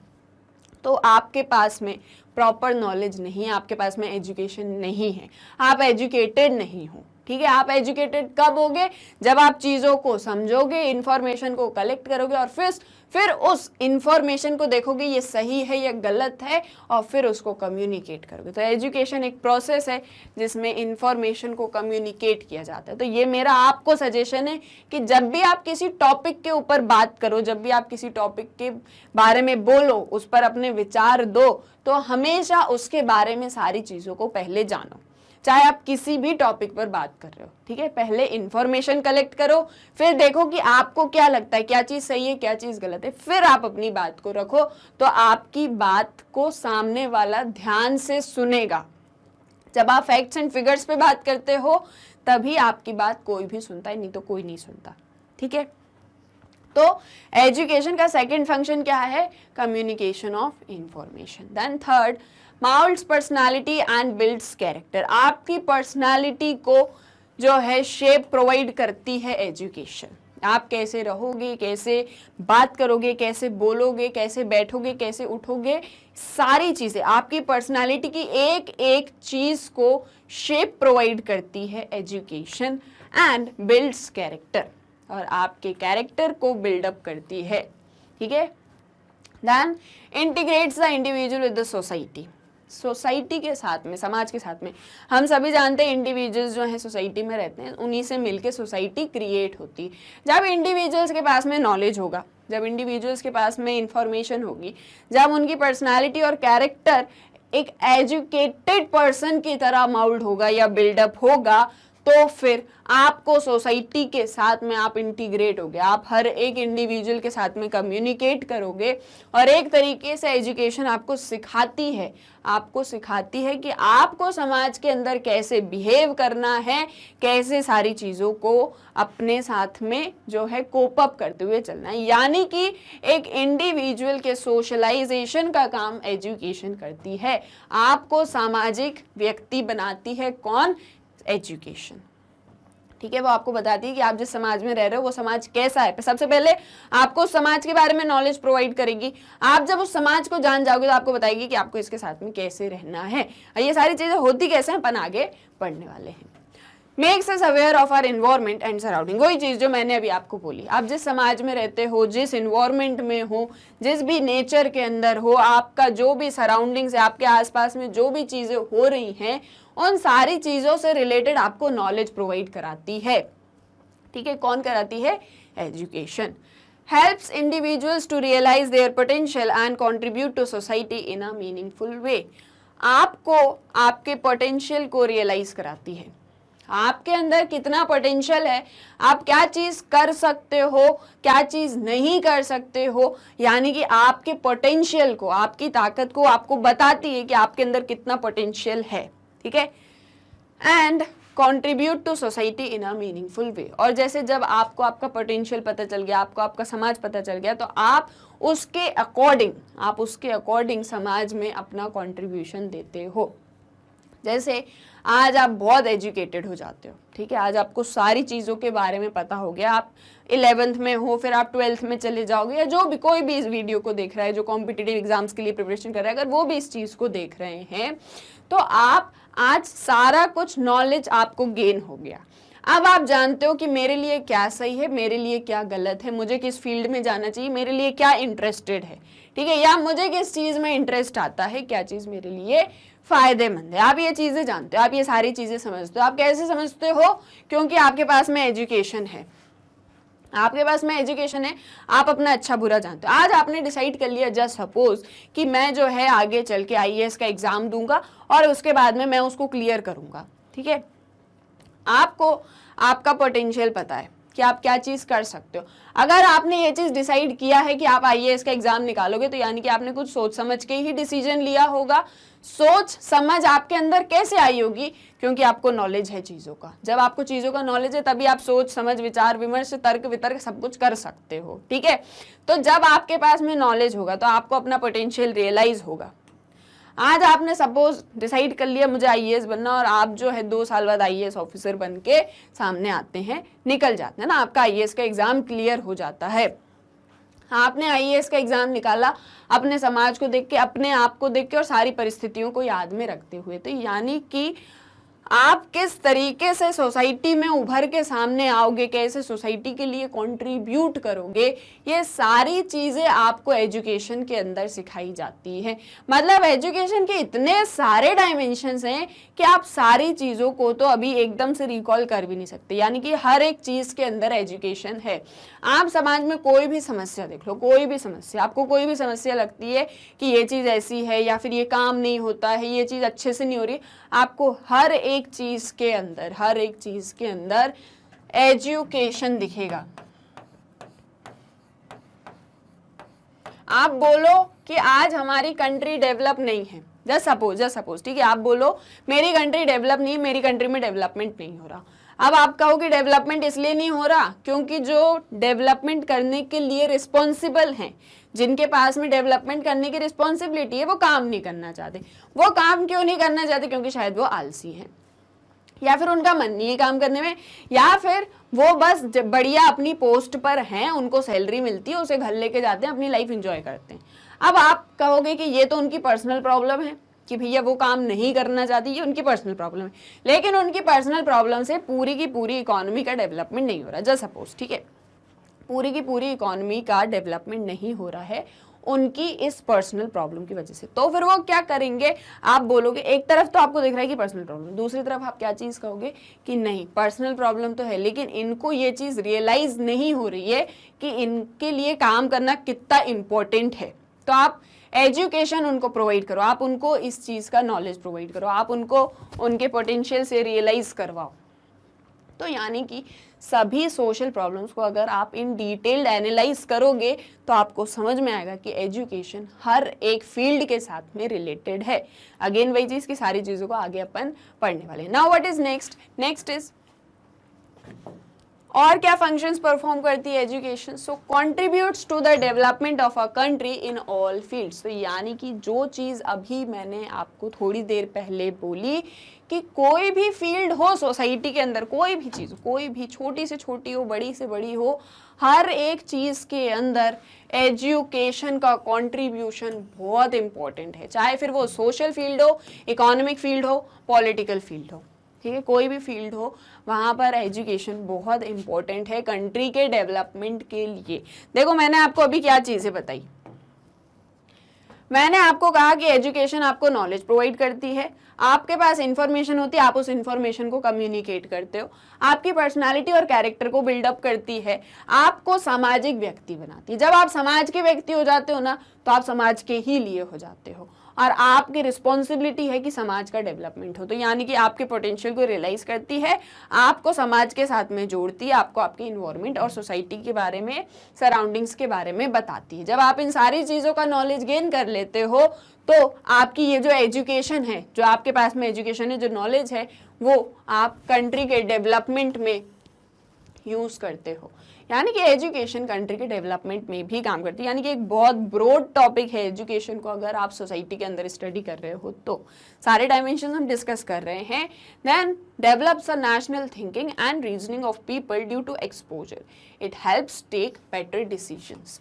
तो आपके पास में प्रॉपर नॉलेज नहीं है, आपके पास में एजुकेशन नहीं है, आप एजुकेटेड नहीं हो। ठीक है, आप एजुकेटेड कब होगे? जब आप चीज़ों को समझोगे, इंफॉर्मेशन को कलेक्ट करोगे और फिर उस इंफॉर्मेशन को देखोगे ये सही है या गलत है, और फिर उसको कम्युनिकेट करोगे। तो एजुकेशन एक प्रोसेस है जिसमें इंफॉर्मेशन को कम्युनिकेट किया जाता है। तो ये मेरा आपको सजेशन है कि जब भी आप किसी टॉपिक के ऊपर बात करो, जब भी आप किसी टॉपिक के बारे में बोलो, उस पर अपने विचार दो, तो हमेशा उसके बारे में सारी चीज़ों को पहले जानो। चाहे आप किसी भी टॉपिक पर बात कर रहे हो, ठीक है, पहले इंफॉर्मेशन कलेक्ट करो, फिर देखो कि आपको क्या लगता है, क्या चीज़ सही है, क्या चीज़ गलत है, फिर आप अपनी बात को रखो, तो आपकी बात को सामने वाला ध्यान से सुनेगा। जब आप फैक्ट्स एंड फिगर्स पे बात करते हो तभी आपकी बात कोई भी सुनता है, नहीं तो कोई नहीं सुनता। ठीक है, तो एजुकेशन का सेकंड फंक्शन क्या है? Communication of information. Then third, moulds personality and builds character. आपकी पर्सनालिटी को जो है शेप प्रोवाइड करती है एजुकेशन। आप कैसे रहोगे, कैसे बात करोगे, कैसे बोलोगे, कैसे बैठोगे, कैसे उठोगे, सारी चीज़ें आपकी पर्सनालिटी की एक एक चीज़ को शेप प्रोवाइड करती है एजुकेशन। एंड बिल्ड्स कैरेक्टर, और आपके कैरेक्टर को बिल्डअप करती है। ठीक है, then integrates the individual with the society. Society के साथ में, समाज के साथ में, हम सभी जानते हैं इंडिविजुअल्स जो हैं सोसाइटी में रहते हैं, उन्हीं से मिलके सोसाइटी क्रिएट होती है। जब इंडिविजुअल्स के पास में नॉलेज होगा, जब इंडिविजुअल्स के पास में इंफॉर्मेशन होगी, जब उनकी पर्सनालिटी और कैरेक्टर एक एजुकेटेड पर्सन की तरह माउल्ड होगा या बिल्डअप होगा, तो फिर आपको सोसाइटी के साथ में आप इंटीग्रेट होगे, आप हर एक इंडिविजुअल के साथ में कम्युनिकेट करोगे। और एक तरीके से एजुकेशन आपको सिखाती है कि आपको समाज के अंदर कैसे बिहेव करना है, कैसे सारी चीज़ों को अपने साथ में जो है कोप अप करते हुए चलना है। यानी कि एक इंडिविजुअल के सोशलाइजेशन का काम एजुकेशन करती है, आपको सामाजिक व्यक्ति बनाती है। कौन? एजुकेशन। ठीक है, वो आपको बताती है कि आप जिस समाज में रह रहे हो वो समाज कैसा है। सबसे पहले आपको समाज के बारे में नॉलेज प्रोवाइड करेगी। आप जब उस समाज को जान जाओगे तो आपको बताएगी कि आपको इसके साथ में कैसे रहना है। ये सारी चीजें होती कैसे हैं, अपन आगे पढ़ने वाले हैं। Makes us aware of our environment and surrounding. वही चीज़ जो मैंने अभी आपको बोली, आप जिस समाज में रहते हो, जिस इन्वायरमेंट में हो, जिस भी नेचर के अंदर हो, आपका जो भी सराउंडिंग्स है, आपके आसपास में जो भी चीज़ें हो रही हैं, उन सारी चीज़ों से रिलेटेड आपको नॉलेज प्रोवाइड कराती है। ठीक है, कौन कराती है? Education. Helps individuals to realise their potential and contribute to society in a meaningful way. आपको आपके पोटेंशियल को रियलाइज कराती है, आपके अंदर कितना पोटेंशियल है, आप क्या चीज़ कर सकते हो, क्या चीज़ नहीं कर सकते हो, यानी कि आपके पोटेंशियल को, आपकी ताकत को आपको बताती है कि आपके अंदर कितना पोटेंशियल है। ठीक है, and contribute to society in a meaningful way. और जैसे जब आपको आपका पोटेंशियल पता चल गया, आपको आपका समाज पता चल गया, तो आप उसके अकॉर्डिंग समाज में अपना कॉन्ट्रीब्यूशन देते हो। जैसे आज आप बहुत एजुकेटेड हो जाते हो, ठीक है, आज आपको सारी चीज़ों के बारे में पता हो गया, आप 11th में हो, फिर आप 12th में चले जाओगे, या जो भी कोई भी इस वीडियो को देख रहा है, जो कॉम्पिटिटिव एग्जाम्स के लिए प्रिपरेशन कर रहा है, अगर वो भी इस चीज़ को देख रहे हैं, तो आप आज सारा कुछ नॉलेज आपको गेन हो गया। अब आप जानते हो कि मेरे लिए क्या सही है, मेरे लिए क्या गलत है, मुझे किस फील्ड में जाना चाहिए, मेरे लिए क्या इंटरेस्टेड है, ठीक है, या मुझे किस चीज़ में इंटरेस्ट आता है, क्या चीज़ मेरे लिए फायदेमंद है। आप ये चीज़ें जानते हो, आप ये सारी चीज़ें समझते हो। आप कैसे समझते हो? क्योंकि आपके पास में एजुकेशन है, आपके पास में एजुकेशन है, आप अपना अच्छा बुरा जानते हो। आज आपने डिसाइड कर लिया, जस्ट सपोज, कि मैं जो है आगे चल के IAS का एग्ज़ाम दूंगा और उसके बाद में मैं उसको क्लियर करूंगा। ठीक है, आपको आपका पोटेंशियल पता है कि आप क्या चीज़ कर सकते हो। अगर आपने ये चीज़ डिसाइड किया है कि आप आईएएस का एग्जाम निकालोगे तो यानी कि आपने कुछ सोच समझ के ही डिसीजन लिया होगा। सोच समझ आपके अंदर कैसे आई होगी? क्योंकि आपको नॉलेज है चीज़ों का। जब आपको चीज़ों का नॉलेज है तभी आप सोच समझ विचार विमर्श तर्क वितर्क सब कुछ कर सकते हो, ठीक है। तो जब आपके पास में नॉलेज होगा तो आपको अपना पोटेंशियल रियलाइज होगा। आज आपने सपोज डिसाइड कर लिया मुझे आईएएस बनना, और आप जो है 2 साल बाद आईएएस ऑफिसर बन के सामने आते हैं, निकल जाते हैं ना, आपका आईएएस का एग्जाम क्लियर हो जाता है। आपने आईएएस का एग्जाम निकाला अपने समाज को देख के, अपने आप को देख के और सारी परिस्थितियों को याद में रखते हुए। तो यानी कि आप किस तरीके से सोसाइटी में उभर के सामने आओगे, कैसे सोसाइटी के लिए कंट्रीब्यूट करोगे, ये सारी चीजें आपको एजुकेशन के अंदर सिखाई जाती है। मतलब एजुकेशन के इतने सारे डायमेंशंस हैं कि आप सारी चीजों को तो अभी एकदम से रिकॉल कर भी नहीं सकते। यानी कि हर एक चीज के अंदर एजुकेशन है। आप समाज में कोई भी समस्या देख लो, कोई भी समस्या, आपको कोई भी समस्या लगती है कि ये चीज ऐसी है या फिर ये काम नहीं होता है, ये चीज अच्छे से नहीं हो रही, आपको हर एक चीज के अंदर एजुकेशन दिखेगा। आप बोलो कि आज हमारी कंट्री डेवलप नहीं है, जस्ट सपोज, ठीक है, आप बोलो मेरी कंट्री डेवलप नहीं, मेरी कंट्री में डेवलपमेंट नहीं हो रहा। अब आप कहो कि डेवलपमेंट इसलिए नहीं हो रहा क्योंकि जो डेवलपमेंट करने के लिए रिस्पॉन्सिबल हैं, जिनके पास में डेवलपमेंट करने की रिस्पॉन्सिबिलिटी है, वो काम नहीं करना चाहते। वो काम क्यों नहीं करना चाहते? क्योंकि शायद वो आलसी हैं, या फिर उनका मन नहीं है काम करने में, या फिर वो बस बढ़िया अपनी पोस्ट पर हैं, उनको सैलरी मिलती है, उसे घर लेके जाते हैं, अपनी लाइफ एंजॉय करते हैं। अब आप कहोगे कि ये तो उनकी पर्सनल प्रॉब्लम है कि भैया वो काम नहीं करना चाहती, ये उनकी पर्सनल प्रॉब्लम है। लेकिन उनकी पर्सनल प्रॉब्लम से पूरी की पूरी इकोनॉमी का डेवलपमेंट नहीं हो रहा। जस्ट सपोज, ठीक है, पूरी की पूरी इकोनॉमी का डेवलपमेंट नहीं हो रहा है उनकी इस पर्सनल प्रॉब्लम की वजह से। तो फिर वो क्या करेंगे? आप बोलोगे, एक तरफ तो आपको दिख रहा है कि पर्सनल प्रॉब्लम, दूसरी तरफ आप क्या चीज़ कहोगे कि नहीं पर्सनल प्रॉब्लम तो है, लेकिन इनको ये चीज़ रियलाइज नहीं हो रही है कि इनके लिए काम करना कितना इम्पोर्टेंट है। तो आप एजुकेशन उनको प्रोवाइड करो, आप उनको इस चीज़ का नॉलेज प्रोवाइड करो, आप उनको उनके पोटेंशियल से रियलाइज करवाओ। तो यानी कि सभी सोशल प्रॉब्लम्स को अगर आप इन डिटेल्ड एनालाइज करोगे तो आपको समझ में आएगा कि एजुकेशन हर एक फील्ड के साथ में रिलेटेड है। अगेन वही चीज़ की सारी चीज़ों को आगे अपन पढ़ने वाले हैं। Now what is next is और क्या फंक्शंस परफॉर्म करती है education? So contributes to the development of a country in all fields. तो यानी कि जो चीज़ अभी मैंने आपको थोड़ी देर पहले बोली कि कोई भी फील्ड हो सोसाइटी के अंदर, कोई भी चीज़, कोई भी छोटी से छोटी हो, बड़ी से बड़ी हो, हर एक चीज़ के अंदर एजुकेशन का कंट्रीब्यूशन बहुत इंपॉर्टेंट है। चाहे फिर वो सोशल फील्ड हो, इकोनॉमिक फील्ड हो, पॉलिटिकल फील्ड हो, ठीक है, कोई भी फील्ड हो, वहाँ पर एजुकेशन बहुत इंपॉर्टेंट है कंट्री के डेवलपमेंट के लिए। देखो मैंने आपको अभी क्या चीज़ें बताई, मैंने आपको कहा कि एजुकेशन आपको नॉलेज प्रोवाइड करती है, आपके पास इंफॉर्मेशन होती है, आप उस इंफॉर्मेशन को कम्युनिकेट करते हो, आपकी पर्सनालिटी और कैरेक्टर को बिल्डअप करती है, आपको सामाजिक व्यक्ति बनाती है। जब आप समाज के व्यक्ति हो जाते हो ना तो आप समाज के ही लिए हो जाते हो, और आपकी रिस्पॉन्सिबिलिटी है कि समाज का डेवलपमेंट हो। तो यानी कि आपके पोटेंशियल को रियलाइज करती है, आपको समाज के साथ में जोड़ती है, आपको आपके इन्वायरमेंट और सोसाइटी के बारे में, सराउंडिंग्स के बारे में बताती है। जब आप इन सारी चीज़ों का नॉलेज गेन कर लेते हो तो आपकी ये जो एजुकेशन है, जो आपके पास में एजुकेशन है, जो नॉलेज है, वो आप कंट्री के डेवलपमेंट में यूज़ करते हो। यानी कि एजुकेशन कंट्री के डेवलपमेंट में भी काम करती है। यानी कि एक बहुत ब्रॉड टॉपिक है एजुकेशन को अगर आप सोसाइटी के अंदर स्टडी कर रहे हो तो सारे डायमेंशन हम डिस्कस कर रहे हैं। Then develops a national thinking and reasoning of people due to exposure, it helps take better decisions.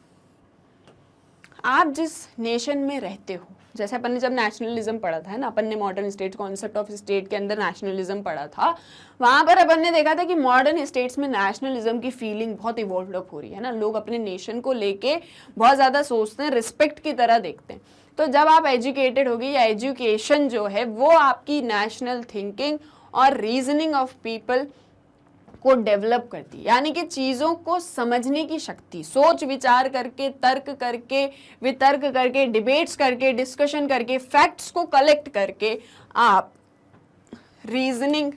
आप जिस नेशन में रहते हो, जैसे अपन ने जब नेशनलिज्म पढ़ा था ना, अपन ने modern state, concept of state के अंदर नेशनलिज्म पढ़ा था, वहाँ पर अपन ने देखा था कि मॉडर्न स्टेट्स में नेशनलिज्म की फीलिंग बहुत इवॉल्व अप हो रही है ना। लोग अपने नेशन को लेके बहुत ज़्यादा सोचते हैं, रिस्पेक्ट की तरह देखते हैं। तो जब आप एजुकेटेड होगी, या एजुकेशन जो है वो आपकी नेशनल थिंकिंग और रीजनिंग ऑफ पीपल को डेवलप करती है। यानी कि चीज़ों को समझने की शक्ति, सोच विचार करके, तर्क करके, वितर्क करके, डिबेट्स करके, डिस्कशन करके, फैक्ट्स को कलेक्ट करके आप रीजनिंग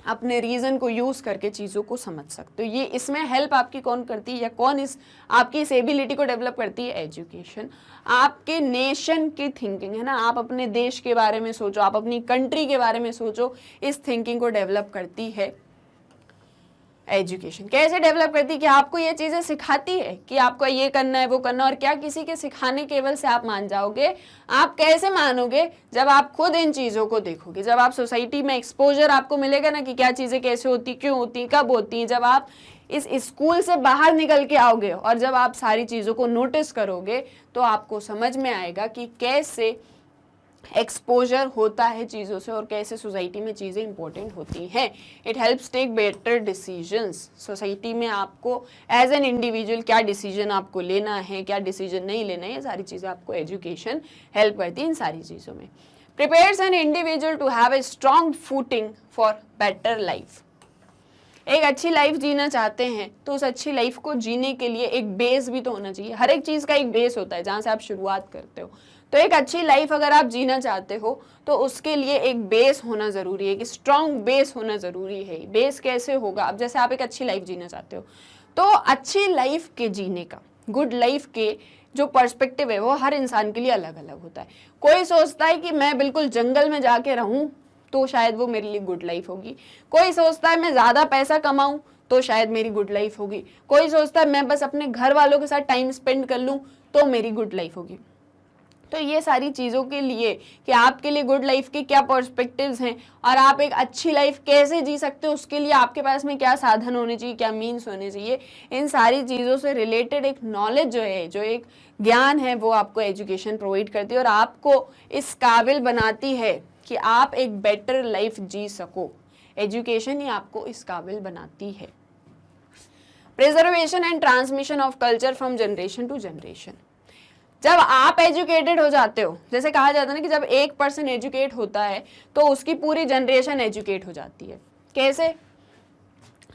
अपने रीजन को यूज करके चीजों को समझ सकते हो। ये इसमें हेल्प आपकी कौन करती है या कौन इस आपकी इस एबिलिटी को डेवलप करती है? एजुकेशन। आपके नेशन की थिंकिंग है ना, आप अपने देश के बारे में सोचो, आप अपनी कंट्री के बारे में सोचो, इस थिंकिंग को डेवलप करती है एजुकेशन। कैसे डेवलप करती है? कि आपको ये चीजें सिखाती है कि आपको ये करना है वो करना, और क्या किसी के सिखाने केवल से आप मान जाओगे? आप कैसे मानोगे? जब आप खुद इन चीजों को देखोगे, जब आप सोसाइटी में एक्सपोजर आपको मिलेगा ना कि क्या चीजें कैसे होती, क्यों होती, कब होती, जब आप इस स्कूल से बाहर निकल के आओगे और जब आप सारी चीजों को नोटिस करोगे तो आपको समझ में आएगा कि कैसे एक्सपोजर होता है चीज़ों से और कैसे सोसाइटी में चीज़ें इंपॉर्टेंट होती हैं। It helps take better decisions. Society में आपको एज एन इंडिविजुअल क्या डिसीजन आपको लेना है, क्या डिसीजन नहीं लेना है, ये सारी चीज़ें आपको एजुकेशन हेल्प करती है इन सारी चीज़ों में। Prepares an individual to have a strong footing for better life. एक अच्छी लाइफ जीना चाहते हैं तो उस अच्छी लाइफ को जीने के लिए एक बेस भी तो होना चाहिए। हर एक चीज़ का एक बेस होता है जहाँ से आप शुरुआत करते हो। तो एक अच्छी लाइफ अगर आप जीना चाहते हो तो उसके लिए एक बेस होना ज़रूरी है, कि स्ट्रॉन्ग बेस होना ज़रूरी है। बेस कैसे होगा? अब जैसे आप एक अच्छी लाइफ जीना चाहते हो तो अच्छी लाइफ के जीने का, गुड लाइफ के जो पर्सपेक्टिव है वो हर इंसान के लिए अलग अलग होता है। कोई सोचता है कि मैं बिल्कुल जंगल में जाके रहूं तो शायद वो मेरे लिए गुड लाइफ होगी। कोई सोचता है मैं ज़्यादा पैसा कमाऊं तो शायद मेरी गुड लाइफ होगी। कोई सोचता है मैं बस अपने घर वालों के साथ टाइम स्पेंड कर लूं तो मेरी गुड लाइफ होगी। तो ये सारी चीज़ों के लिए कि आपके लिए गुड लाइफ के क्या पर्सपेक्टिव्स हैं और आप एक अच्छी लाइफ कैसे जी सकते हो, उसके लिए आपके पास में क्या साधन होने चाहिए, क्या मीन्स होने चाहिए, इन सारी चीज़ों से रिलेटेड एक नॉलेज जो है, जो एक ज्ञान है, वो आपको एजुकेशन प्रोवाइड करती है और आपको इस काबिल बनाती है कि आप एक बेटर लाइफ जी सको। एजुकेशन ही आपको इस काबिल बनाती है। Preservation and transmission of culture from generation to generation. जब आप एजुकेटेड हो जाते हो, जैसे कहा जाता है ना कि जब एक पर्सन एजुकेट होता है तो उसकी पूरी जनरेशन एजुकेट हो जाती है। कैसे?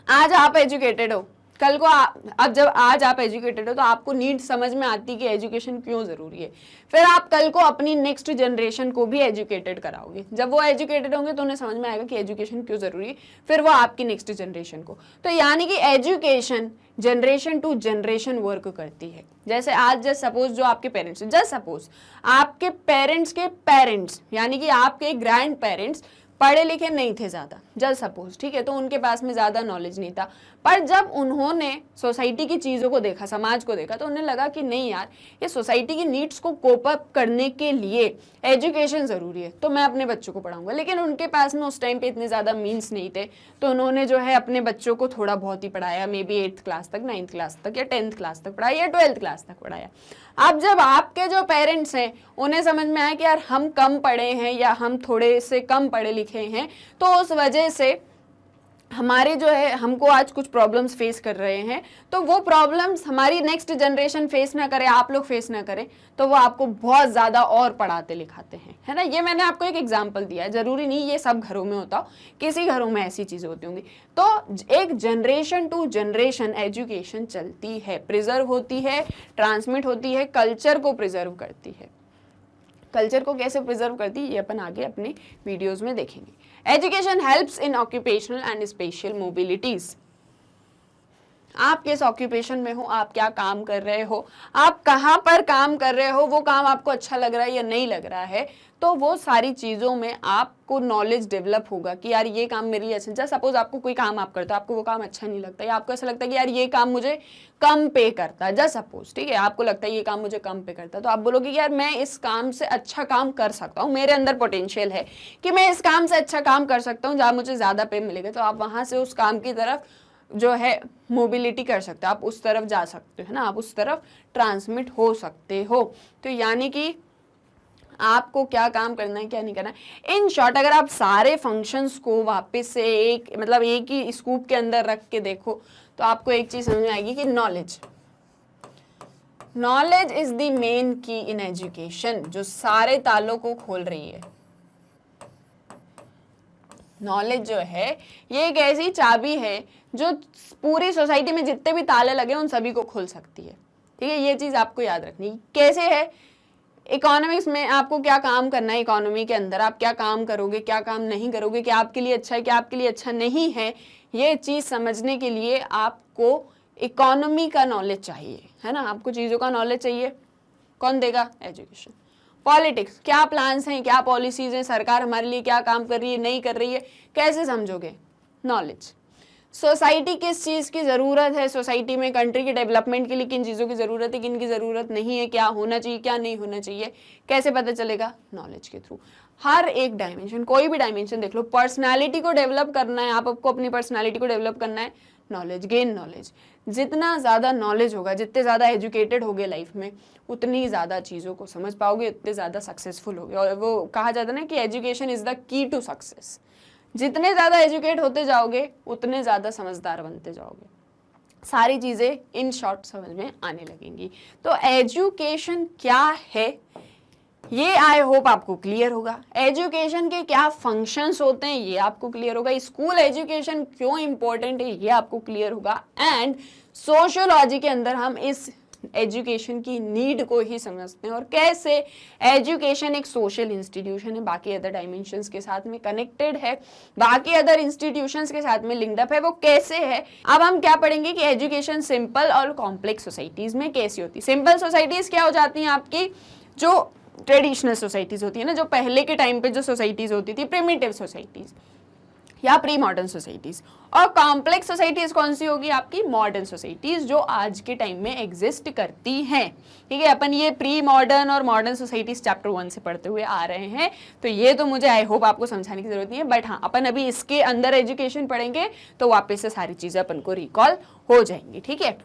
आज आप एजुकेटेड हो, कल को अब जब आज आप एजुकेटेड हो तो आपको नीड समझ में आती कि एजुकेशन क्यों ज़रूरी है। फिर आप कल को अपनी नेक्स्ट जनरेशन को भी एजुकेटेड कराओगे। जब वो एजुकेटेड होंगे तो उन्हें समझ में आएगा कि एजुकेशन क्यों ज़रूरी है, फिर वो आपकी नेक्स्ट जनरेशन को। तो यानी कि education generation to generation work करती है। जैसे आज जस्ट सपोज जो आपके पेरेंट्स, जस्ट सपोज आपके पेरेंट्स के पेरेंट्स यानी कि आपके ग्रैंड पेरेंट्स पढ़े लिखे नहीं थे ज़्यादा, जस्ट सपोज, ठीक है, तो उनके पास में ज़्यादा नॉलेज नहीं था। पर जब उन्होंने सोसाइटी की चीज़ों को देखा, समाज को देखा, तो उन्हें लगा कि नहीं यार, ये सोसाइटी की नीड्स को कोप अप करने के लिए एजुकेशन ज़रूरी है, तो मैं अपने बच्चों को पढ़ाऊंगा। लेकिन उनके पास में उस टाइम पे इतने ज़्यादा मीन्स नहीं थे, तो उन्होंने जो है अपने बच्चों को थोड़ा बहुत ही पढ़ाया, मे बी 8th क्लास तक, 9th क्लास तक या 10th क्लास तक पढ़ाया या 12th क्लास तक पढ़ाया। अब जब आपके जो पेरेंट्स हैं उन्हें समझ में आया कि यार हम कम पढ़े हैं या हम थोड़े से कम पढ़े लिखे हैं, तो उस वजह से हमारे जो है हमको आज कुछ प्रॉब्लम्स फेस कर रहे हैं, तो वो प्रॉब्लम्स हमारी नेक्स्ट जनरेशन फेस ना करे, आप लोग फेस ना करें, तो वो आपको बहुत ज़्यादा और पढ़ाते लिखाते हैं, है ना। ये मैंने आपको एक एग्जांपल दिया है, ज़रूरी नहीं ये सब घरों में होता, किसी घरों में ऐसी चीज़ें होती होंगी। तो एक जनरेशन टू जनरेशन एजुकेशन चलती है, प्रिजर्व होती है, ट्रांसमिट होती है, कल्चर को प्रिजर्व करती है। कल्चर को कैसे प्रिजर्व करती है ये अपन आगे अपने वीडियोस में देखेंगे। Education helps in occupational and special mobilities. आप किस ऑक्यूपेशन में हो, आप क्या काम कर रहे हो, आप कहाँ पर काम कर रहे हो, वो काम आपको अच्छा लग रहा है या नहीं लग रहा है, तो वो सारी चीज़ों में आपको नॉलेज डेवलप होगा कि यार ये काम मेरे लिए अच्छा। जैसे सपोज आपको कोई काम आप करते हो, आपको वो काम अच्छा नहीं लगता या आपको ऐसा लगता है कि यार ये काम मुझे कम पे करता है, जैसे सपोज, ठीक है, आपको लगता है ये काम मुझे कम पे करता है, तो आप बोलोगे यार मैं इस काम से अच्छा काम कर सकता हूँ, मेरे अंदर पोटेंशियल है कि मैं इस काम से अच्छा काम कर सकता हूँ जहाँ मुझे ज़्यादा पे मिलेगा, तो आप वहाँ से उस काम की तरफ जो है मोबिलिटी कर सकते हो, आप उस तरफ जा सकते हो, है ना, आप उस तरफ ट्रांसमिट हो सकते हो। तो यानी कि आपको क्या काम करना है, क्या नहीं करना है। इन शॉर्ट अगर आप सारे फंक्शंस को वापस से एक ही स्कूप के अंदर रख के देखो तो आपको एक चीज समझ में आएगी कि नॉलेज इज द मेन की इन एजुकेशन, जो सारे तालों को खोल रही है। नॉलेज जो है ये एक ऐसी चाबी है जो पूरी सोसाइटी में जितने भी ताले लगे उन सभी को खोल सकती है, ठीक है। ये चीज आपको याद रखनी। कैसे है? इकोनॉमिक्स में आपको क्या काम करना है, इकोनॉमी के अंदर आप क्या काम करोगे, क्या काम नहीं करोगे, क्या आपके लिए अच्छा है, क्या आपके लिए अच्छा नहीं है, ये चीज़ समझने के लिए आपको इकोनॉमी का नॉलेज चाहिए, है ना। आपको चीज़ों का नॉलेज चाहिए, कौन देगा, एजुकेशन। पॉलिटिक्स, क्या प्लान्स हैं, क्या पॉलिसीज हैं, सरकार हमारे लिए क्या काम कर रही है, नहीं कर रही है, कैसे समझोगे, नॉलेज। सोसाइटी किस चीज़ की ज़रूरत है, सोसाइटी में कंट्री के डेवलपमेंट के लिए किन चीज़ों की ज़रूरत है, किन की ज़रूरत नहीं है, क्या होना चाहिए, क्या नहीं होना चाहिए, कैसे पता चलेगा, नॉलेज के थ्रू। हर एक डायमेंशन, कोई भी डायमेंशन देख लो, पर्सनालिटी को डेवलप करना है, आपको अपनी पर्सनालिटी को डेवलप करना है, नॉलेज, गेन नॉलेज। जितना ज़्यादा नॉलेज होगा, जितने ज़्यादा एजुकेटेड होगे लाइफ में, उतनी ज़्यादा चीज़ों को समझ पाओगे, उतने ज़्यादा सक्सेसफुल होगे। और वो कहा जाता है ना कि education is the key to success. जितने ज़्यादा एजुकेट होते जाओगे उतने ज़्यादा समझदार बनते जाओगे, सारी चीज़ें इन शॉर्ट समझ में आने लगेंगी। तो एजुकेशन क्या है ये आई होप आपको क्लियर होगा। एजुकेशन के क्या फंक्शंस होते हैं ये आपको क्लियर होगा। स्कूल एजुकेशन क्यों इंपॉर्टेंट है ये आपको क्लियर होगा। एंड सोशियोलॉजी के अंदर हम इस एजुकेशन की नीड को ही समझते हैं और कैसे एजुकेशन एक सोशल इंस्टीट्यूशन है, बाकी अदर डायमेंशंस के साथ में कनेक्टेड है, बाकी अदर इंस्टीट्यूशंस के साथ में लिंक्ड अप है, वो कैसे है। अब हम क्या पढ़ेंगे कि एजुकेशन सिंपल और कॉम्प्लेक्स सोसाइटीज में कैसी होती है। सिंपल सोसाइटीज क्या हो जाती हैं आपकी, जो ट्रेडिशनल सोसाइटीज होती है ना, जो पहले के टाइम पे जो सोसाइटीज होती थी, प्रिमिटिव सोसाइटीज या प्री मॉडर्न सोसाइटीज। और कॉम्प्लेक्स सोसाइटीज कौन सी होगी आपकी, मॉडर्न सोसाइटीज, जो आज के टाइम में एग्जिस्ट करती हैं। ठीक है, अपन ये प्री मॉडर्न और मॉडर्न सोसाइटीज चैप्टर 1 से पढ़ते हुए आ रहे हैं, तो ये तो मुझे आई होप आपको समझाने की जरूरत नहीं है। बट हाँ, अपन अभी इसके अंदर एजुकेशन पढ़ेंगे तो वापस से सारी चीजें अपन को रिकॉल हो जाएंगी। ठीक है,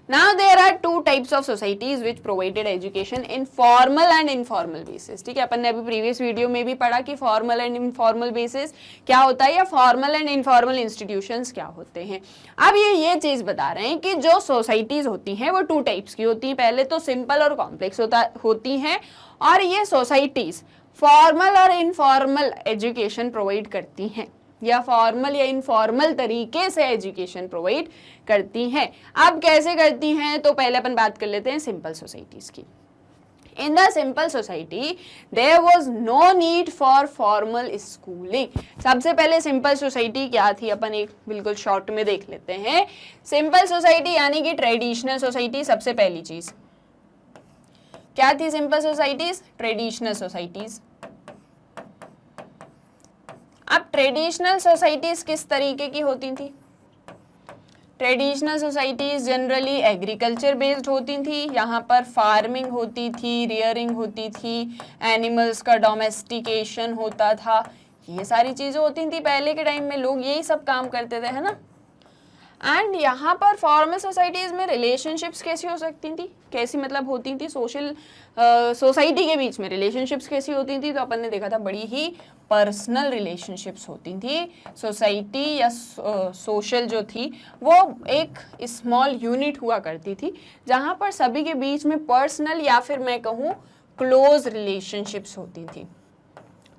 now there are two types of societies which provided education in formal and informal basis। ठीक है, अपन ने अभी प्रीवियस वीडियो में भी पढ़ा कि फॉर्मल एंड इनफॉर्मल बेसिस क्या होता है या फॉर्मल एंड इनफॉर्मल इंस्टीट्यूशंस क्या होते हैं। अब ये चीज बता रहे हैं कि जो सोसाइटीज होती हैं वो टू टाइप्स की होती हैं। पहले तो सिंपल और कॉम्प्लेक्स होती हैं, और ये सोसाइटीज फॉर्मल और इनफॉर्मल एजुकेशन प्रोवाइड करती हैं, या फॉर्मल या इनफॉर्मल तरीके से एजुकेशन प्रोवाइड करती हैं। अब कैसे करती हैं, तो पहले अपन बात कर लेते हैं सिंपल सोसाइटीज की। In the simple society there was no need for formal schooling. सबसे पहले सिंपल सोसाइटी क्या थी, अपन एक बिल्कुल शॉर्ट में देख लेते हैं। सिंपल सोसाइटी यानी कि ट्रेडिशनल सोसाइटी, सबसे पहली चीज क्या थी, सिंपल सोसाइटीज, ट्रेडिशनल सोसाइटीज। अब ट्रेडिशनल सोसाइटीज किस तरीके की होती थी, traditional societies generally agriculture based होती थी। यहाँ पर फार्मिंग होती थी, रियरिंग होती थी, एनिमल्स का डोमेस्टिकेशन होता था, ये सारी चीजें होती थी पहले के टाइम में, लोग यही सब काम करते थे, है ना। एंड यहाँ पर फॉर्मल सोसाइटीज में रिलेशनशिप्स कैसी हो सकती थी, कैसी मतलब होती थी, सोसाइटी के बीच में रिलेशनशिप्स कैसी होती थी, तो अपन ने देखा था बड़ी ही पर्सनल रिलेशनशिप्स होती थी। सोसाइटी या सोशल जो थी वो एक स्मॉल यूनिट हुआ करती थी, जहाँ पर सभी के बीच में पर्सनल या फिर मैं कहूँ क्लोज रिलेशनशिप्स होती थी।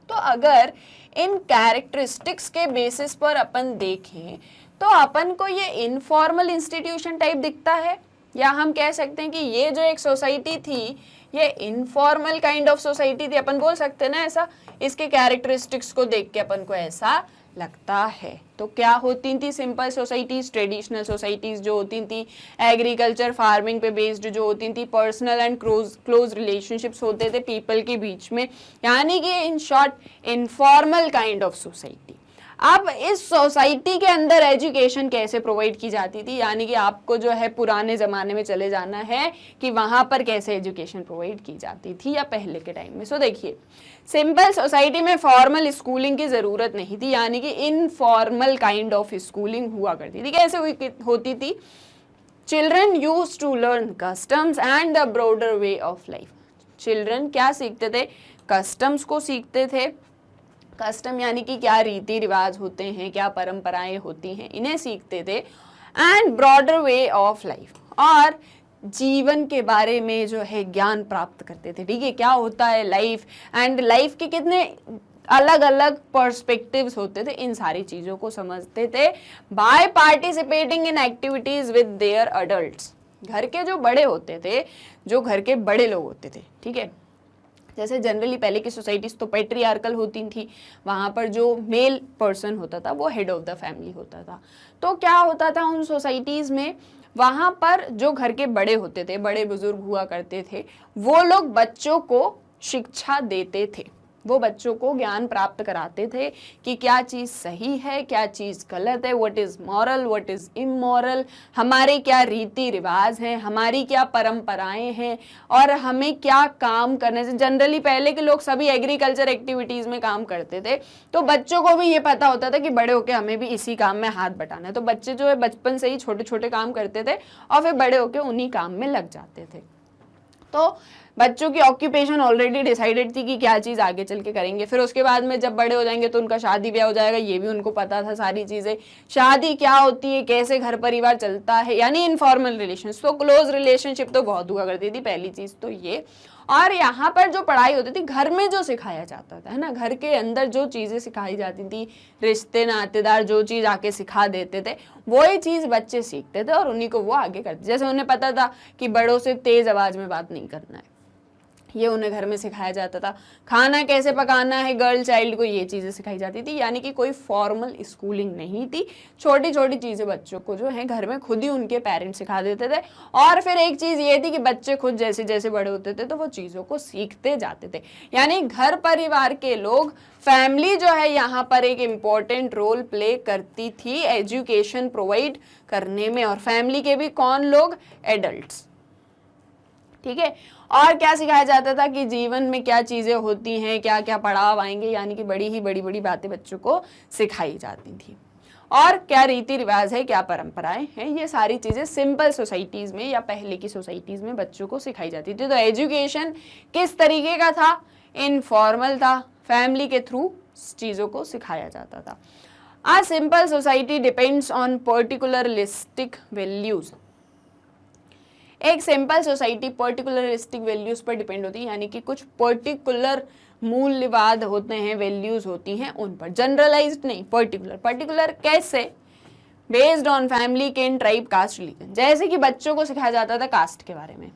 तो अगर इन कैरेक्टरिस्टिक्स के बेसिस पर अपन देखें तो अपन को ये इनफॉर्मल इंस्टीट्यूशन टाइप दिखता है, या हम कह सकते हैं कि ये जो एक सोसाइटी थी ये इनफॉर्मल काइंड ऑफ सोसाइटी थी, अपन बोल सकते हैं ना ऐसा। इसके कैरेक्टरिस्टिक्स को देख के अपन को ऐसा लगता है। तो क्या होती थी सिंपल सोसाइटीज, ट्रेडिशनल सोसाइटीज जो होती थी एग्रीकल्चर फार्मिंग पे बेस्ड जो होती थी, पर्सनल एंड क्लोज रिलेशनशिप्स होते थे पीपल के बीच में, यानी कि in short informal kind of society. अब इस सोसाइटी के अंदर एजुकेशन कैसे प्रोवाइड की जाती थी, यानी कि आपको जो है पुराने ज़माने में चले जाना है कि वहाँ पर कैसे एजुकेशन प्रोवाइड की जाती थी या पहले के टाइम में। सो देखिए, सिंपल सोसाइटी में फॉर्मल स्कूलिंग की ज़रूरत नहीं थी, यानी कि इनफॉर्मल काइंड ऑफ स्कूलिंग हुआ करती थी। कैसे होती थी, children use to learn customs and the broader way of life. Children क्या सीखते थे, कस्टम्स को सीखते थे। कस्टम यानी कि क्या रीति रिवाज होते हैं, क्या परंपराएं होती हैं, इन्हें सीखते थे। And broader way of life, और जीवन के बारे में जो है ज्ञान प्राप्त करते थे। ठीक है, क्या होता है लाइफ, एंड लाइफ के कितने अलग अलग पर्सपेक्टिव्स होते थे, इन सारी चीज़ों को समझते थे by participating in activities with their adults. घर के जो बड़े होते थे, जो घर के बड़े लोग होते थे, ठीक है, जैसे जनरली पहले की सोसाइटीज तो पेट्रियार्कल होती थी, वहाँ पर जो मेल पर्सन होता था वो हेड ऑफ द फैमिली होता था। तो क्या होता था उन सोसाइटीज़ में, वहाँ पर जो घर के बड़े होते थे, बड़े बुजुर्ग हुआ करते थे, वो लोग बच्चों को शिक्षा देते थे, वो बच्चों को ज्ञान प्राप्त कराते थे कि क्या चीज़ सही है, क्या चीज़ गलत है, what is moral, what is immoral, हमारे क्या रीति रिवाज हैं, हमारी क्या परंपराएं हैं, और हमें क्या काम करने से। जनरली पहले के लोग सभी एग्रीकल्चर एक्टिविटीज़ में काम करते थे, तो बच्चों को भी ये पता होता था कि बड़े होकर हमें भी इसी काम में हाथ बटाना है। तो बच्चे जो है बचपन से ही छोटे छोटे काम करते थे और फिर बड़े होकर उन्हीं काम में लग जाते थे। तो बच्चों की ऑक्यूपेशन ऑलरेडी डिसाइडेड थी कि क्या चीज़ आगे चल के करेंगे। फिर उसके बाद में जब बड़े हो जाएंगे तो उनका शादी ब्याह हो जाएगा, ये भी उनको पता था सारी चीज़ें, शादी क्या होती है, कैसे घर परिवार चलता है, यानी इनफॉर्मल रिलेशन। तो क्लोज रिलेशनशिप तो बहुत हुआ करती थी, पहली चीज़ तो ये। और यहाँ पर जो पढ़ाई होती थी, घर में जो सिखाया जाता था, है ना, घर के अंदर जो चीज़ें सिखाई जाती थी, रिश्ते नातेदार जो चीज़ आके सिखा देते थे, वही चीज़ बच्चे सीखते थे और उन्हीं को वो आगे करते। जैसे उन्हें पता था कि बड़ों से तेज़ आवाज़ में बात नहीं करना है, ये उन्हें घर में सिखाया जाता था। खाना कैसे पकाना है, गर्ल चाइल्ड को ये चीज़ें सिखाई जाती थी। यानी कि कोई फॉर्मल स्कूलिंग नहीं थी, छोटी छोटी चीज़ें बच्चों को जो है घर में खुद ही उनके पेरेंट्स सिखा देते थे। और फिर एक चीज़ ये थी कि बच्चे खुद जैसे जैसे बड़े होते थे तो वो चीज़ों को सीखते जाते थे। यानी घर परिवार के लोग, फैमिली जो है यहाँ पर एक इम्पॉर्टेंट रोल प्ले करती थी एजुकेशन प्रोवाइड करने में। और फैमिली के भी कौन लोग, एडल्ट्स, ठीक है। और क्या सिखाया जाता था कि जीवन में क्या चीज़ें होती हैं, क्या क्या पड़ाव आएंगे, यानी कि बड़ी बड़ी बातें बच्चों को सिखाई जाती थी। और क्या रीति रिवाज है, क्या परंपराएं हैं, ये सारी चीज़ें सिंपल सोसाइटीज़ में या पहले की सोसाइटीज़ में बच्चों को सिखाई जाती थी। तो एजुकेशन किस तरीके का था, इनफॉर्मल था, फैमिली के थ्रू चीज़ों को सिखाया जाता था। A simple society depends on particularistic values. एक सिंपल सोसाइटी पर्टिकुलरिस्टिक वैल्यूज पर डिपेंड होती है, यानी कि कुछ पर्टिकुलर मूल्यवाद होते हैं, वैल्यूज होती हैं उन पर, जनरलाइज्ड नहीं, पर्टिकुलर। पर्टिकुलर कैसे, बेस्ड ऑन फैमिली, किन, ट्राइब, कास्ट, रिलीजन। जैसे कि बच्चों को सिखाया जाता था कास्ट के बारे में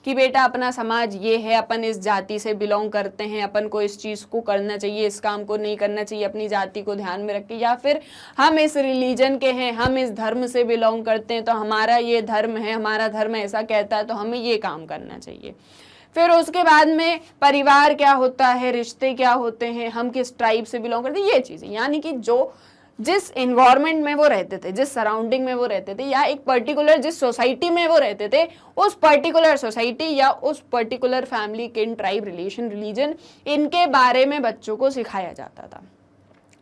कि बेटा अपना समाज ये है, अपन इस जाति से बिलोंग करते हैं, अपन को इस चीज़ को करना चाहिए, इस काम को नहीं करना चाहिए, अपनी जाति को ध्यान में रख के, या फिर हम इस रिलीजन के हैं, हम इस धर्म से बिलोंग करते हैं तो हमारा ये धर्म है, हमारा धर्म ऐसा कहता है तो हमें ये काम करना चाहिए। फिर उसके बाद में परिवार क्या होता है, रिश्ते क्या होते हैं, हम किस ट्राइब से बिलोंग करते हैं, ये चीज़ें। यानी कि जो जिस इन्वायरमेंट में वो रहते थे, जिस सराउंडिंग में वो रहते थे, या एक पर्टिकुलर जिस सोसाइटी में वो रहते थे, उस पर्टिकुलर सोसाइटी या उस पर्टिकुलर फैमिली, किन, ट्राइब, रिलेशन, रिलीजन, इनके बारे में बच्चों को सिखाया जाता था।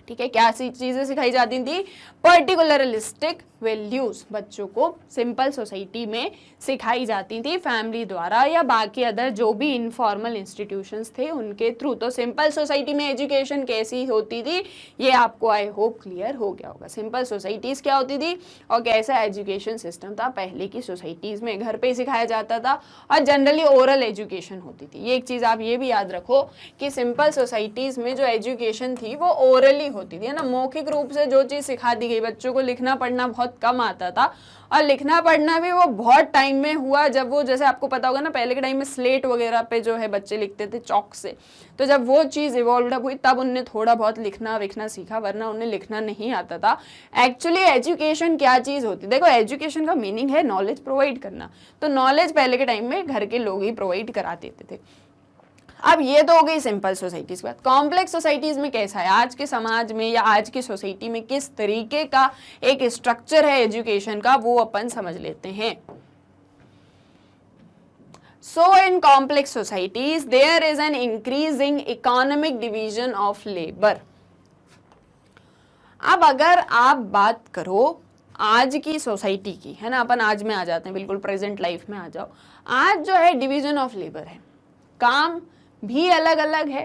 ठीक है, क्या सी चीज़ें सिखाई जाती थी, पर्टिकुलरिस्टिक वैल्यूज बच्चों को सिंपल सोसाइटी में सिखाई जाती थी फैमिली द्वारा या बाकी अदर जो भी इनफॉर्मल इंस्टीट्यूशंस थे उनके थ्रू। तो सिंपल सोसाइटी में एजुकेशन कैसी होती थी, ये आपको आई होप क्लियर हो गया होगा। सिंपल सोसाइटीज क्या होती थी और कैसा एजुकेशन सिस्टम था पहले की सोसाइटीज में, घर पे ही सिखाया जाता था और जनरली ओरल एजुकेशन होती थी। ये एक चीज़ आप ये भी याद रखो कि सिंपल सोसाइटीज में जो एजुकेशन थी वो ओरली होती थी, है ना, मौखिक रूप से जो चीज़ सिखा दी गई। बच्चों को लिखना पढ़ना बहुत कम आता था और लिखना पढ़ना भी वो बहुत टाइम में हुआ जब वो, जैसे आपको पता होगा ना, पहले के टाइम में स्लेट वगैरह पे जो है बच्चे लिखते थे चौक से, तो जब वो चीज़ इवॉल्व हुई तब उन्हें थोड़ा बहुत लिखना विखना सीखा, वरना उन्हें लिखना नहीं आता था। एक्चुअली एजुकेशन क्या चीज़ होती है, देखो एजुकेशन का मीनिंग है नॉलेज प्रोवाइड करना, तो नॉलेज पहले के टाइम में घर के लोग ही प्रोवाइड करा देते थे। अब ये तो हो गई सिंपल सोसाइटीज की बात। कॉम्प्लेक्स सोसाइटीज में कैसा है, आज के समाज में या आज की सोसाइटी में किस तरीके का एक स्ट्रक्चर है एजुकेशन का, वो अपन समझ लेते हैं। So in complex societies there is an increasing economic division of labor। अब अगर आप बात करो आज की सोसाइटी की, है ना, अपन आज में आ जाते हैं, बिल्कुल प्रेजेंट लाइफ में आ जाओ। आज जो है डिवीजन ऑफ लेबर है, काम भी अलग अलग है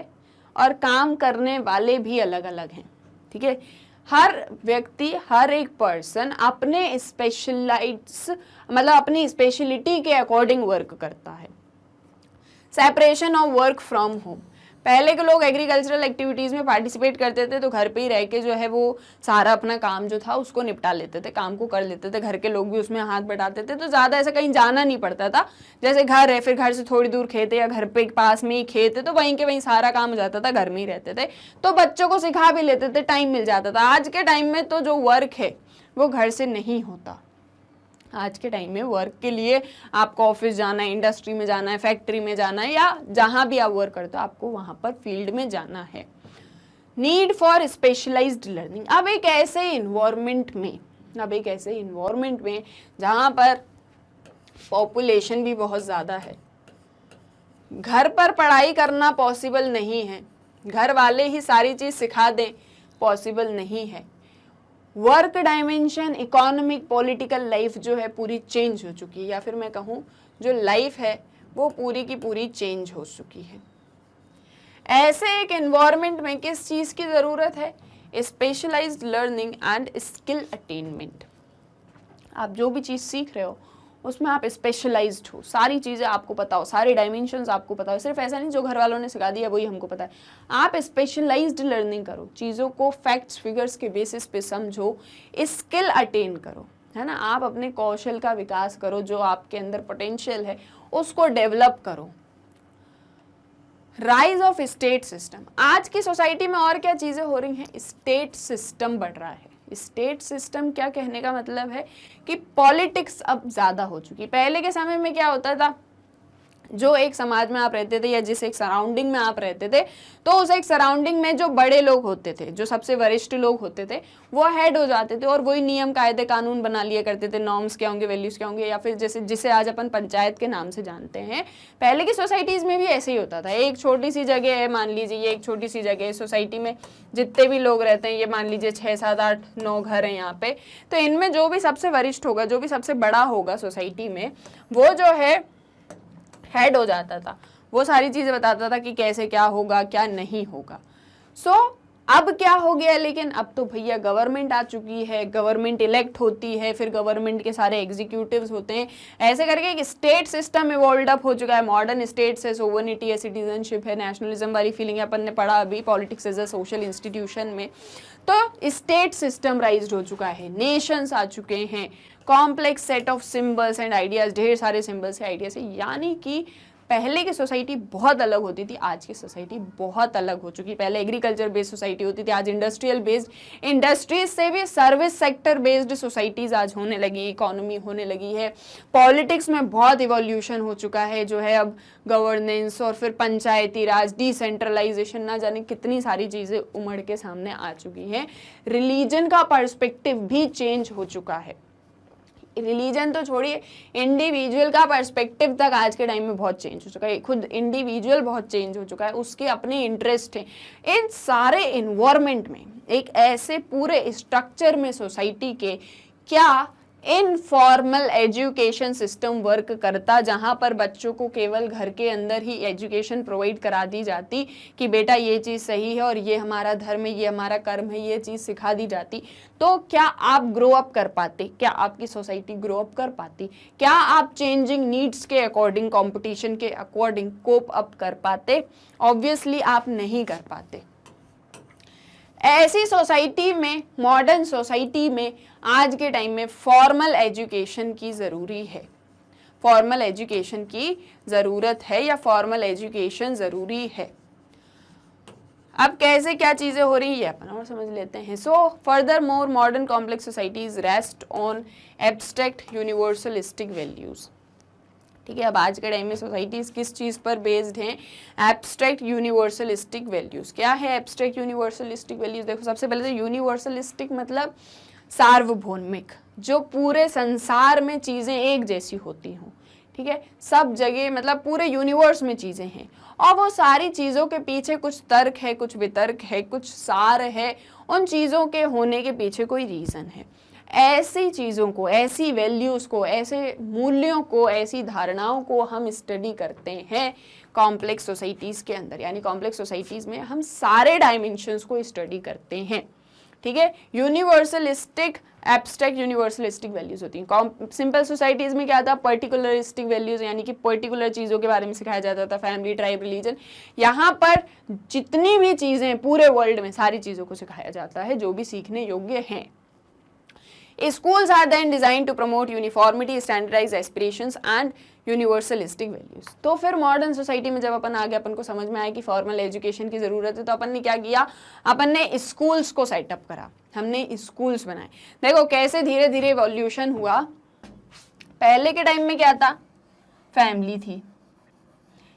और काम करने वाले भी अलग अलग हैं। ठीक है, हर व्यक्ति, हर एक पर्सन अपने स्पेशलाइट्स, मतलब अपनी स्पेशलिटी के अकॉर्डिंग वर्क करता है। Separation of work from home, पहले के लोग एग्रीकल्चरल एक्टिविटीज़ में पार्टिसिपेट करते थे तो घर पे ही रह के जो है वो सारा अपना काम जो था उसको निपटा लेते थे, काम को कर लेते थे, घर के लोग भी उसमें हाथ बटाते थे, तो ज़्यादा ऐसा कहीं जाना नहीं पड़ता था। जैसे घर है, फिर घर से थोड़ी दूर खेत है या घर पे पास में ही खेत है, तो वहीं के वहीं सारा काम हो जाता था, घर में ही रहते थे, तो बच्चों को सिखा भी लेते थे, टाइम मिल जाता था। आज के टाइम में तो जो वर्क है वो घर से नहीं होता। आज के टाइम में वर्क के लिए आपको ऑफिस जाना है, इंडस्ट्री में जाना है, फैक्ट्री में जाना है, या जहां भी आप वर्क करते हो आपको वहां पर फील्ड में जाना है। Need for specialised learning. अब एक ऐसे इन्वायरमेंट में जहां पर पॉपुलेशन भी बहुत ज़्यादा है, घर पर पढ़ाई करना पॉसिबल नहीं है, घर वाले ही सारी चीज़ सिखा दें, पॉसिबल नहीं है। Work dimension, economic, political life जो है पूरी चेंज हो चुकी है, या फिर मैं कहूँ जो लाइफ है वो पूरी की पूरी चेंज हो चुकी है। ऐसे एक एनवायरनमेंट में किस चीज़ की ज़रूरत है? Specialised learning and skill attainment. आप जो भी चीज़ सीख रहे हो उसमें आप स्पेशलाइज्ड हो, सारी चीज़ें आपको पता हो, सारे डायमेंशंस आपको पता हो, सिर्फ ऐसा नहीं जो घर वालों ने सिखा दिया वही हमको पता है। आप स्पेशलाइज्ड लर्निंग करो, चीज़ों को फैक्ट्स फिगर्स के बेसिस पे समझो, स्किल अटेन करो, है ना। आप अपने कौशल का विकास करो, जो आपके अंदर पोटेंशियल है उसको डेवलप करो। Rise of state system. आज की सोसाइटी में और क्या चीज़ें हो रही हैं? स्टेट सिस्टम बढ़ रहा है। स्टेट सिस्टम क्या कहने का मतलब है कि पॉलिटिक्स अब ज़्यादा हो चुकी। पहले के समय में क्या होता था, जो एक समाज में आप रहते थे या जिस एक सराउंडिंग में आप रहते थे, तो उस एक सराउंडिंग में जो बड़े लोग होते थे, जो सबसे वरिष्ठ लोग होते थे, वो हेड हो जाते थे और वही नियम कायदे कानून बना लिया करते थे। नॉर्म्स क्या होंगे, वैल्यूज़ क्या होंगे, या फिर जैसे जिसे आज अपन पंचायत के नाम से जानते हैं, पहले की सोसाइटीज़ में भी ऐसे ही होता था। एक छोटी सी जगह है, मान लीजिए ये एक छोटी सी जगह है, सोसाइटी में जितने भी लोग रहते हैं, ये मान लीजिए 6, 7, 8, 9 घर हैं यहाँ पे, तो इनमें जो भी सबसे वरिष्ठ होगा, जो भी सबसे बड़ा होगा सोसाइटी में, वो जो है हेड हो जाता था, वो सारी चीज़ें बताता था कि कैसे क्या होगा क्या नहीं होगा। सो अब क्या हो गया, लेकिन अब तो भैया गवर्नमेंट आ चुकी है, गवर्नमेंट इलेक्ट होती है, फिर गवर्नमेंट के सारे एग्जीक्यूटिव्स होते हैं, ऐसे करके एक स्टेट सिस्टम इवॉल्व अप हो चुका है। मॉडर्न स्टेट्स है, सोवर्निटी है, सिटीजनशिप है, नेशनलिज्म वाली फीलिंग अपन ने पढ़ा अभी politics as a social institution में। तो स्टेट सिस्टम राइज्ड हो चुका है, नेशंस आ चुके हैं, complex set of symbols and ideas, ढेर सारे सिंबल्स है, आइडियाज है। यानी कि पहले की सोसाइटी बहुत अलग होती थी, आज की सोसाइटी बहुत अलग हो चुकी। पहले एग्रीकल्चर बेस्ड सोसाइटी होती थी, आज इंडस्ट्रियल बेस्ड, इंडस्ट्रीज से भी सर्विस सेक्टर बेस्ड सोसाइटीज आज होने लगी, इकोनॉमी होने लगी है। पॉलिटिक्स में बहुत इवोल्यूशन हो चुका है, जो है अब गवर्नेंस और फिर पंचायती राज, डिसेंट्रलाइजेशन, ना जाने कितनी सारी चीज़ें उमड़ के सामने आ चुकी हैं। रिलीजन का पर्सपेक्टिव भी चेंज हो चुका है। रिलीजन तो छोड़िए, इंडिविजुअल का पर्सपेक्टिव तक आज के टाइम में बहुत चेंज हो चुका है। खुद इंडिविजुअल बहुत चेंज हो चुका है, उसके अपने इंटरेस्ट हैं। इन सारे इन्वायरमेंट में, एक ऐसे पूरे स्ट्रक्चर में सोसाइटी के, क्या इनफॉर्मल एजुकेशन सिस्टम वर्क करता, जहां पर बच्चों को केवल घर के अंदर ही एजुकेशन प्रोवाइड करा दी जाती कि बेटा ये चीज़ सही है और ये हमारा धर्म है, ये हमारा कर्म है, ये चीज़ सिखा दी जाती, तो क्या आप ग्रो अप कर पाते? क्या आपकी सोसाइटी ग्रो अप कर पाती? क्या आप चेंजिंग नीड्स के अकॉर्डिंग, कंपटीशन के अकॉर्डिंग कोप अप कर पाते? ऑब्वियसली आप नहीं कर पाते। ऐसी सोसाइटी में, मॉडर्न सोसाइटी में आज के टाइम में फॉर्मल एजुकेशन की ज़रूरी है, फॉर्मल एजुकेशन की ज़रूरत है, या फॉर्मल एजुकेशन ज़रूरी है। अब कैसे क्या चीज़ें हो रही है अपन और समझ लेते हैं। So further more modern complex societies rest on abstract universalistic values. ठीक है, अब आज के टाइम में सोसाइटीज़ किस चीज़ पर बेस्ड हैं? Abstract universalistic values. क्या है एब्स्ट्रैक्ट यूनिवर्सलिस्टिक वैल्यूज़? देखो, सबसे पहले तो यूनिवर्सलिस्टिक मतलब सार्वभौमिक, जो पूरे संसार में चीज़ें एक जैसी होती हों। ठीक है, सब जगह, मतलब पूरे यूनिवर्स में चीज़ें हैं, और वो सारी चीज़ों के पीछे कुछ तर्क है, कुछ वितर्क है, कुछ सार है, उन चीज़ों के होने के पीछे कोई रीज़न है। ऐसी चीज़ों को, ऐसी वैल्यूज़ को, ऐसे मूल्यों को, ऐसी धारणाओं को हम स्टडी करते हैं कॉम्प्लेक्स सोसाइटीज़ के अंदर। यानी कॉम्प्लेक्स सोसाइटीज़ में हम सारे डायमेंशंस को स्टडी करते हैं। ठीक है। यूनिवर्सलिस्टिक, एब्स्ट्रैक्ट यूनिवर्सलिस्टिक वैल्यूज होती हैं। सिंपल सोसाइटीज में क्या था, पर्टिकुलरिस्टिक वैल्यूज, यानी कि पर्टिकुलर चीज़ों के बारे में सिखाया जाता था, फैमिली, ट्राइब, रिलीजन। यहाँ पर जितनी भी चीज़ें पूरे वर्ल्ड में सारी चीज़ों को सिखाया जाता है जो भी सीखने योग्य हैं। Schools are then designed to promote uniformity, standardized aspirations and universalistic values. तो फिर मॉडर्न सोसाइटी में जब अपन आ गए, अपन को समझ में आया कि फॉर्मल एजुकेशन की ज़रूरत है, तो अपन ने क्या किया, अपन ने स्कूल्स को सेटअप करा, हमने स्कूल्स बनाए। देखो कैसे धीरे धीरे इवोल्यूशन हुआ। पहले के टाइम में क्या था, फैमिली थी,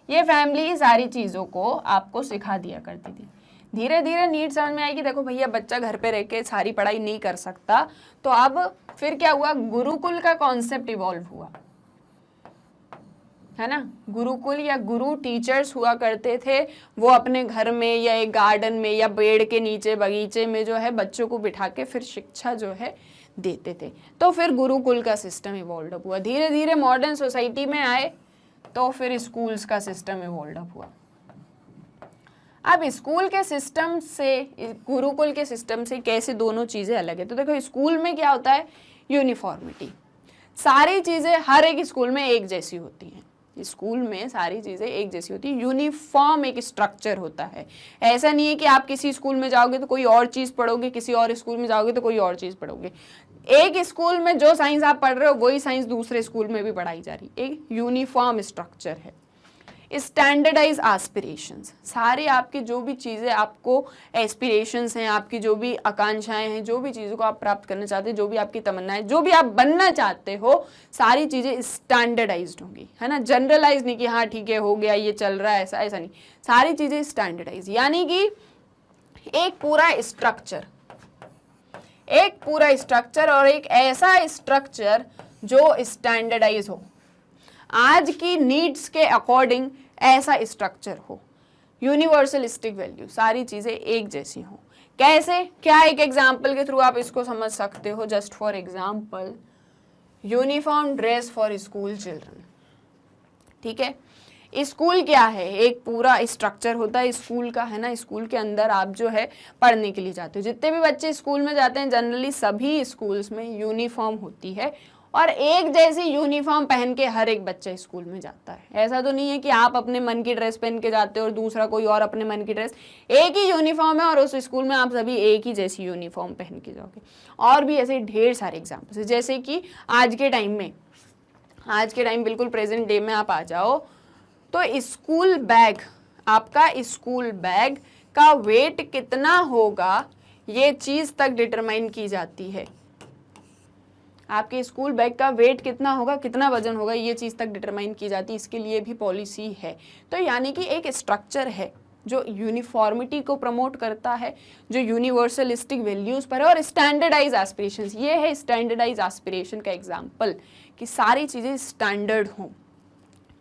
ये फैमिली सारी चीज़ों को आपको सिखा दिया करती थी। धीरे धीरे नीड समझ में आई कि देखो भैया बच्चा घर पे रह के सारी पढ़ाई नहीं कर सकता, तो अब फिर क्या हुआ, गुरुकुल का कॉन्सेप्ट इवॉल्व हुआ, है ना। गुरुकुल या गुरु टीचर्स हुआ करते थे, वो अपने घर में या एक गार्डन में या पेड़ के नीचे बगीचे में जो है बच्चों को बिठा के फिर शिक्षा जो है देते थे। तो फिर गुरुकुल का सिस्टम इवॉल्व हुआ। धीरे धीरे मॉडर्न सोसाइटी में आए तो फिर स्कूल्स का सिस्टम इवॉल्व हुआ। अब स्कूल के सिस्टम से, गुरुकुल के सिस्टम से कैसे दोनों चीज़ें अलग है। तो देखो स्कूल में क्या होता है, यूनिफॉर्मिटी, सारी चीज़ें हर एक स्कूल में एक जैसी होती हैं। स्कूल में सारी चीज़ें एक जैसी होती है, यूनिफॉर्म एक स्ट्रक्चर होता है। ऐसा नहीं है कि आप किसी स्कूल में जाओगे तो कोई और चीज़ पढ़ोगे, किसी और स्कूल में जाओगे तो कोई और चीज़ पढ़ोगे। एक स्कूल में जो साइंस आप पढ़ रहे हो वही साइंस दूसरे स्कूल में भी पढ़ाई जा रही, एक यूनिफॉर्म स्ट्रक्चर है। स्टैंडर्डाइज एस्पिरेशंस, सारे आपकी जो भी चीज़ें आपको एस्पिरेशंस हैं, आपकी जो भी आकांक्षाएं हैं, जो भी चीज़ों को आप प्राप्त करना चाहते हैं, जो भी आपकी तमन्नाएं, जो भी आप बनना चाहते हो, सारी चीज़ें स्टैंडर्डाइज्ड होंगी, है ना। जनरलाइज नहीं कि हाँ ठीक है हो गया ये चल रहा है, ऐसा ऐसा नहीं, सारी चीज़ें स्टैंडर्डाइज, यानी कि एक पूरा स्ट्रक्चर और एक ऐसा स्ट्रक्चर जो स्टैंडर्डाइज हो, आज की नीड्स के अकॉर्डिंग ऐसा स्ट्रक्चर हो, यूनिवर्सलिस्टिक वैल्यू, सारी चीज़ें एक जैसी हो। कैसे, क्या एक एग्जाम्पल के थ्रू आप इसको समझ सकते हो। Just for example, uniform dress for school children, ठीक है। स्कूल क्या है, एक पूरा स्ट्रक्चर होता है स्कूल का, है ना। स्कूल के अंदर आप जो है पढ़ने के लिए जाते हो, जितने भी बच्चे स्कूल में जाते हैं जनरली सभी स्कूल्स में यूनिफॉर्म होती है और एक जैसी यूनिफॉर्म पहन के हर एक बच्चा स्कूल में जाता है। ऐसा तो नहीं है कि आप अपने मन की ड्रेस पहन के जाते हो और दूसरा कोई और अपने मन की ड्रेस, एक ही यूनिफॉर्म है और उस स्कूल में आप सभी एक ही जैसी यूनिफॉर्म पहन के जाओगे। और भी ऐसे ढेर सारे एग्जाम्पल्स हैं, जैसे कि आज के टाइम बिल्कुल प्रेजेंट डे में आप आ जाओ तो स्कूल बैग, आपका स्कूल बैग का वेट कितना होगा ये चीज़ तक डिटरमाइन की जाती है। आपके स्कूल बैग का वेट कितना होगा, कितना वजन होगा, ये चीज़ तक डिटरमाइन की जाती है। इसके लिए भी पॉलिसी है। तो यानी कि एक स्ट्रक्चर है जो यूनिफॉर्मिटी को प्रमोट करता है, जो यूनिवर्सलिस्टिक वैल्यूज़ पर है, और स्टैंडर्डाइज एस्पिरेशंस, ये है स्टैंडर्डाइज एस्पिरेशन का एग्जाम्पल कि सारी चीज़ें स्टैंडर्ड हों,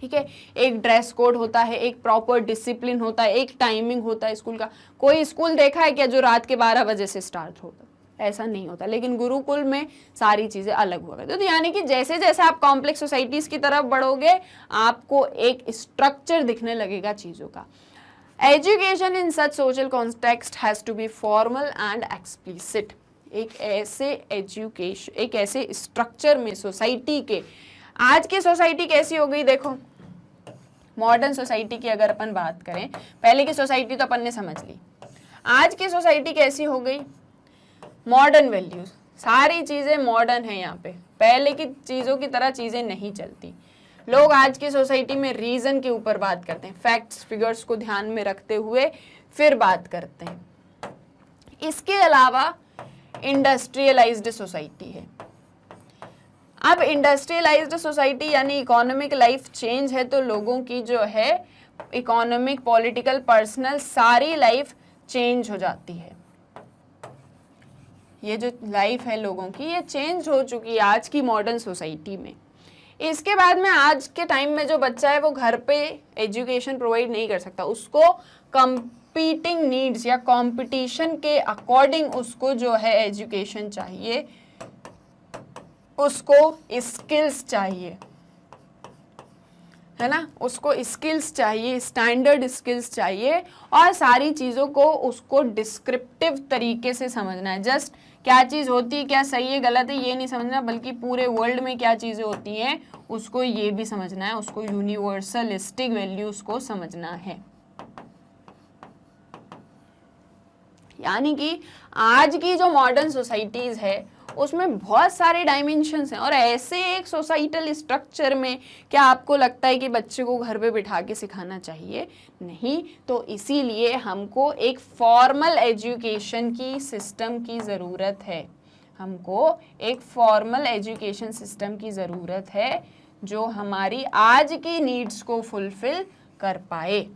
ठीक है। एक ड्रेस कोड होता है, एक प्रॉपर डिसिप्लिन होता है, एक टाइमिंग होता है स्कूल का। कोई स्कूल देखा है क्या जो रात के 12 बजे से स्टार्ट होता, ऐसा नहीं होता। लेकिन गुरुकुल में सारी चीज़ें अलग हुआ करती। तो यानी कि जैसे जैसे आप कॉम्प्लेक्स सोसाइटीज़ की तरफ बढ़ोगे आपको एक स्ट्रक्चर दिखने लगेगा चीज़ों का। Education in such social context has to be formal and explicit. एक ऐसे स्ट्रक्चर में सोसाइटी के, आज की सोसाइटी कैसी हो गई देखो, मॉडर्न सोसाइटी की अगर अपन बात करें, पहले की सोसाइटी तो अपन ने समझ ली, आज की सोसाइटी कैसी हो गई, मॉडर्न वैल्यूज, सारी चीज़ें मॉडर्न है यहाँ पे, पहले की चीज़ों की तरह चीज़ें नहीं चलती। लोग आज की सोसाइटी में रीज़न के ऊपर बात करते हैं, फैक्ट्स फिगर्स को ध्यान में रखते हुए फिर बात करते हैं। इसके अलावा इंडस्ट्रियलाइज्ड सोसाइटी है। अब इंडस्ट्रियलाइज्ड सोसाइटी यानी इकोनॉमिक लाइफ चेंज है, तो लोगों की जो है इकोनॉमिक, पॉलिटिकल, पर्सनल सारी लाइफ चेंज हो जाती है। ये जो लाइफ है लोगों की ये चेंज हो चुकी है आज की मॉडर्न सोसाइटी में। इसके बाद में आज के टाइम में जो बच्चा है वो घर पे एजुकेशन प्रोवाइड नहीं कर सकता, उसको कंपीटिंग नीड्स या कंपटीशन के अकॉर्डिंग उसको जो है एजुकेशन चाहिए, उसको स्किल्स चाहिए, है ना, उसको स्किल्स चाहिए, स्टैंडर्ड स्किल्स चाहिए, और सारी चीज़ों को उसको डिस्क्रिप्टिव तरीके से समझना है। जस्ट क्या चीज़ होती है, क्या सही है गलत है ये नहीं समझना, बल्कि पूरे वर्ल्ड में क्या चीज़ें होती हैं उसको ये भी समझना है, उसको यूनिवर्सलिस्टिक वैल्यूज को समझना है। यानी कि आज की जो मॉडर्न सोसाइटीज़ है उसमें बहुत सारे डायमेंशंस हैं, और ऐसे एक सोसाइटल स्ट्रक्चर में क्या आपको लगता है कि बच्चे को घर पे बिठा के सिखाना चाहिए? नहीं। तो इसीलिए हमको एक फॉर्मल एजुकेशन की सिस्टम की ज़रूरत है, हमको एक फॉर्मल एजुकेशन सिस्टम की ज़रूरत है जो हमारी आज की नीड्स को फुलफिल कर पाए।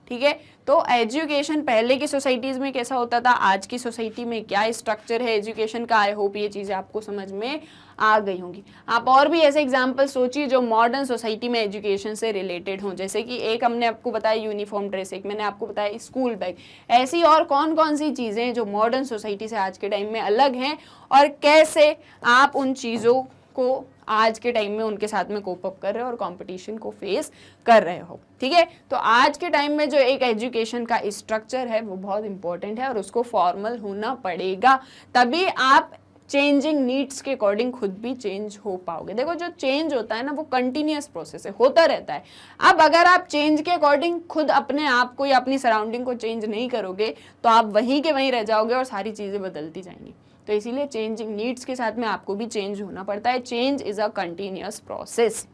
ठीक है, तो एजुकेशन पहले की सोसाइटीज़ में कैसा होता था, आज की सोसाइटी में क्या स्ट्रक्चर है एजुकेशन का, आई होप ये चीज़ें आपको समझ में आ गई होंगी। आप और भी ऐसे एग्जाम्पल सोचिए जो मॉडर्न सोसाइटी में एजुकेशन से रिलेटेड हों, जैसे कि एक हमने आपको बताया यूनिफॉर्म ड्रेस, एक मैंने आपको बताया स्कूल बैग। ऐसी और कौन कौन सी चीज़ें जो मॉडर्न सोसाइटी से आज के टाइम में अलग हैं, और कैसे आप उन चीज़ों को आज के टाइम में उनके साथ में कोप अप कर रहे हो और कंपटीशन को फेस कर रहे हो। ठीक है, तो आज के टाइम में जो एक एजुकेशन का स्ट्रक्चर है वो बहुत इंपॉर्टेंट है, और उसको फॉर्मल होना पड़ेगा, तभी आप चेंजिंग नीड्स के अकॉर्डिंग खुद भी चेंज हो पाओगे। देखो जो चेंज होता है ना वो कंटिन्यूअस प्रोसेस है, होता रहता है। अब अगर आप चेंज के अकॉर्डिंग खुद अपने आप को या अपनी सराउंडिंग को चेंज नहीं करोगे तो आप वहीं के वहीं रह जाओगे और सारी चीज़ें बदलती जाएंगी। तो इसीलिए चेंजिंग नीड्स के साथ में आपको भी चेंज होना पड़ता है। Change is a continuous process.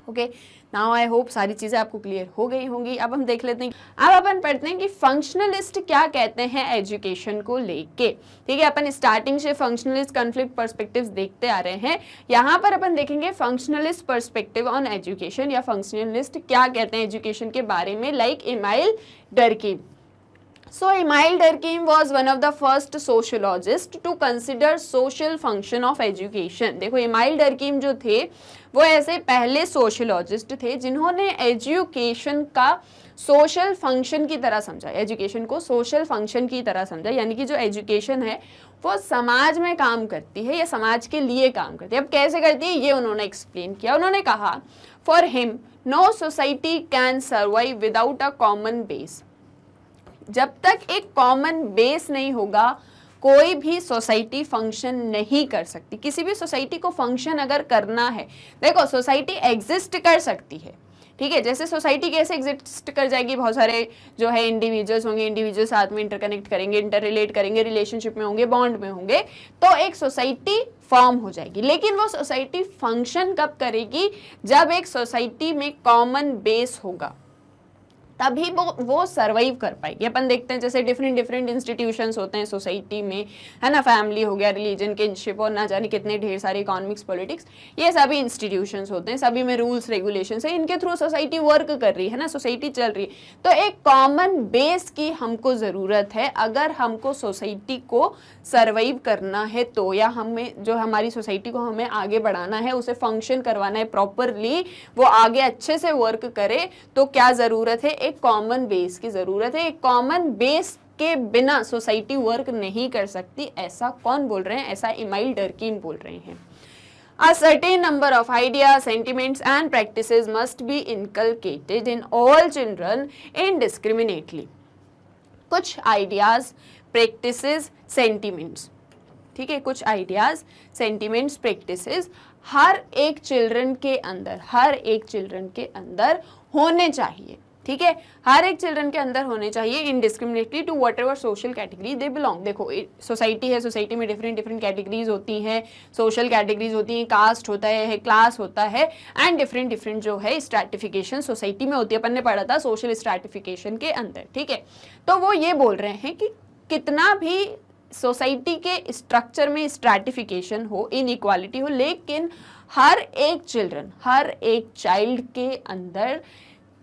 Okay, now I hope सारी चीज़ें आपको क्लियर हो गई होंगी। अब हम देख लेते हैं, अब अपन पढ़ते हैं कि फंक्शनलिस्ट क्या कहते हैं एजुकेशन को लेके। ठीक है, अपन स्टार्टिंग से फंक्शनलिस्ट कॉन्फ्लिक्ट पर्सपेक्टिव्स देखते आ रहे हैं। यहाँ पर अपन देखेंगे फंक्शनलिस्ट पर्सपेक्टिव ऑन एजुकेशन, या फंक्शनलिस्ट क्या कहते हैं एजुकेशन के बारे में, like Emile Durkheim. So Emile Durkheim was one of the first sociologists to consider social function of education। देखो Emile Durkheim जो थे वो ऐसे पहले सोशलॉजिस्ट थे जिन्होंने एजुकेशन का सोशल फंक्शन की तरह समझा, एजुकेशन को सोशल फंक्शन की तरह समझा, यानी कि जो एजुकेशन है वो समाज में काम करती है या समाज के लिए काम करती है। अब कैसे करती है ये उन्होंने एक्सप्लेन किया। उन्होंने कहा, for him no society can survive without a common base. जब तक एक कॉमन बेस नहीं होगा कोई भी सोसाइटी फंक्शन नहीं कर सकती। किसी भी सोसाइटी को फंक्शन अगर करना है, देखो सोसाइटी एग्जिस्ट कर सकती है, ठीक है, जैसे सोसाइटी कैसे एग्जिस्ट कर जाएगी, बहुत सारे जो है इंडिविजुअल्स होंगे, इंडिविजुअल साथ में इंटरकनेक्ट करेंगे, इंटर रिलेट करेंगे, रिलेशनशिप में होंगे, बॉन्ड में होंगे, तो एक सोसाइटी फॉर्म हो जाएगी। लेकिन वो सोसाइटी फंक्शन कब करेगी, जब एक सोसाइटी में कॉमन बेस होगा, तभी वो सर्वाइव कर पाएगी। अपन देखते हैं जैसे डिफरेंट इंस्टीट्यूशंस होते हैं सोसाइटी में, है ना, फैमिली हो गया, रिलीजन, किनशिप, और ना जाने कितने ढेर सारे इकोनॉमिक्स, पॉलिटिक्स, ये सभी इंस्टीट्यूशंस होते हैं, सभी में रूल्स रेगुलेशंस है, इनके थ्रू सोसाइटी वर्क कर रही है ना, सोसाइटी चल रही है। तो एक कॉमन बेस की हमको ज़रूरत है अगर हमको सोसाइटी को सर्वाइव करना है तो, या हमें जो हमारी सोसाइटी को हमें आगे बढ़ाना है, उसे फंक्शन करवाना है प्रॉपरली, वो आगे अच्छे से वर्क करे, तो क्या ज़रूरत है, एक कॉमन बेस की ज़रूरत है। एक कॉमन बेस के बिना सोसाइटी वर्क नहीं कर सकती। ऐसा कौन बोल रहे हैं, ऐसा इमाइल डर्कीम बोल रहे हैं। A certain number of ideas, sentiments and practices must be inculcated in all children indiscriminately। कुछ आइडियाज, प्रैक्टिसेस, सेंटिमेंट्स, ठीक है, कुछ आइडियाज, सेंटिमेंट्स, प्रैक्टिसेस हर एक चिल्ड्रन के अंदर, हर एक चिल्ड्रन के अंदर होने चाहिए। ठीक है, हर एक चिल्ड्रन के अंदर होने चाहिए, indiscriminately to whatever social category they belong. देखो सोसाइटी है, सोसाइटी में डिफरेंट कैटेगरीज होती हैं, सोशल कैटेगरीज होती हैं, कास्ट होता है, क्लास होता है, एंड डिफरेंट जो है स्ट्रैटिफिकेशन सोसाइटी में होती है। अपन ने पढ़ा था सोशल स्ट्रैटिफिकेशन के अंदर। ठीक है, तो वो ये बोल रहे हैं कि कितना भी सोसाइटी के स्ट्रक्चर में स्ट्रैटिफिकेशन हो, इनइक्वालिटी हो, लेकिन हर एक चिल्ड्रन, हर एक चाइल्ड के अंदर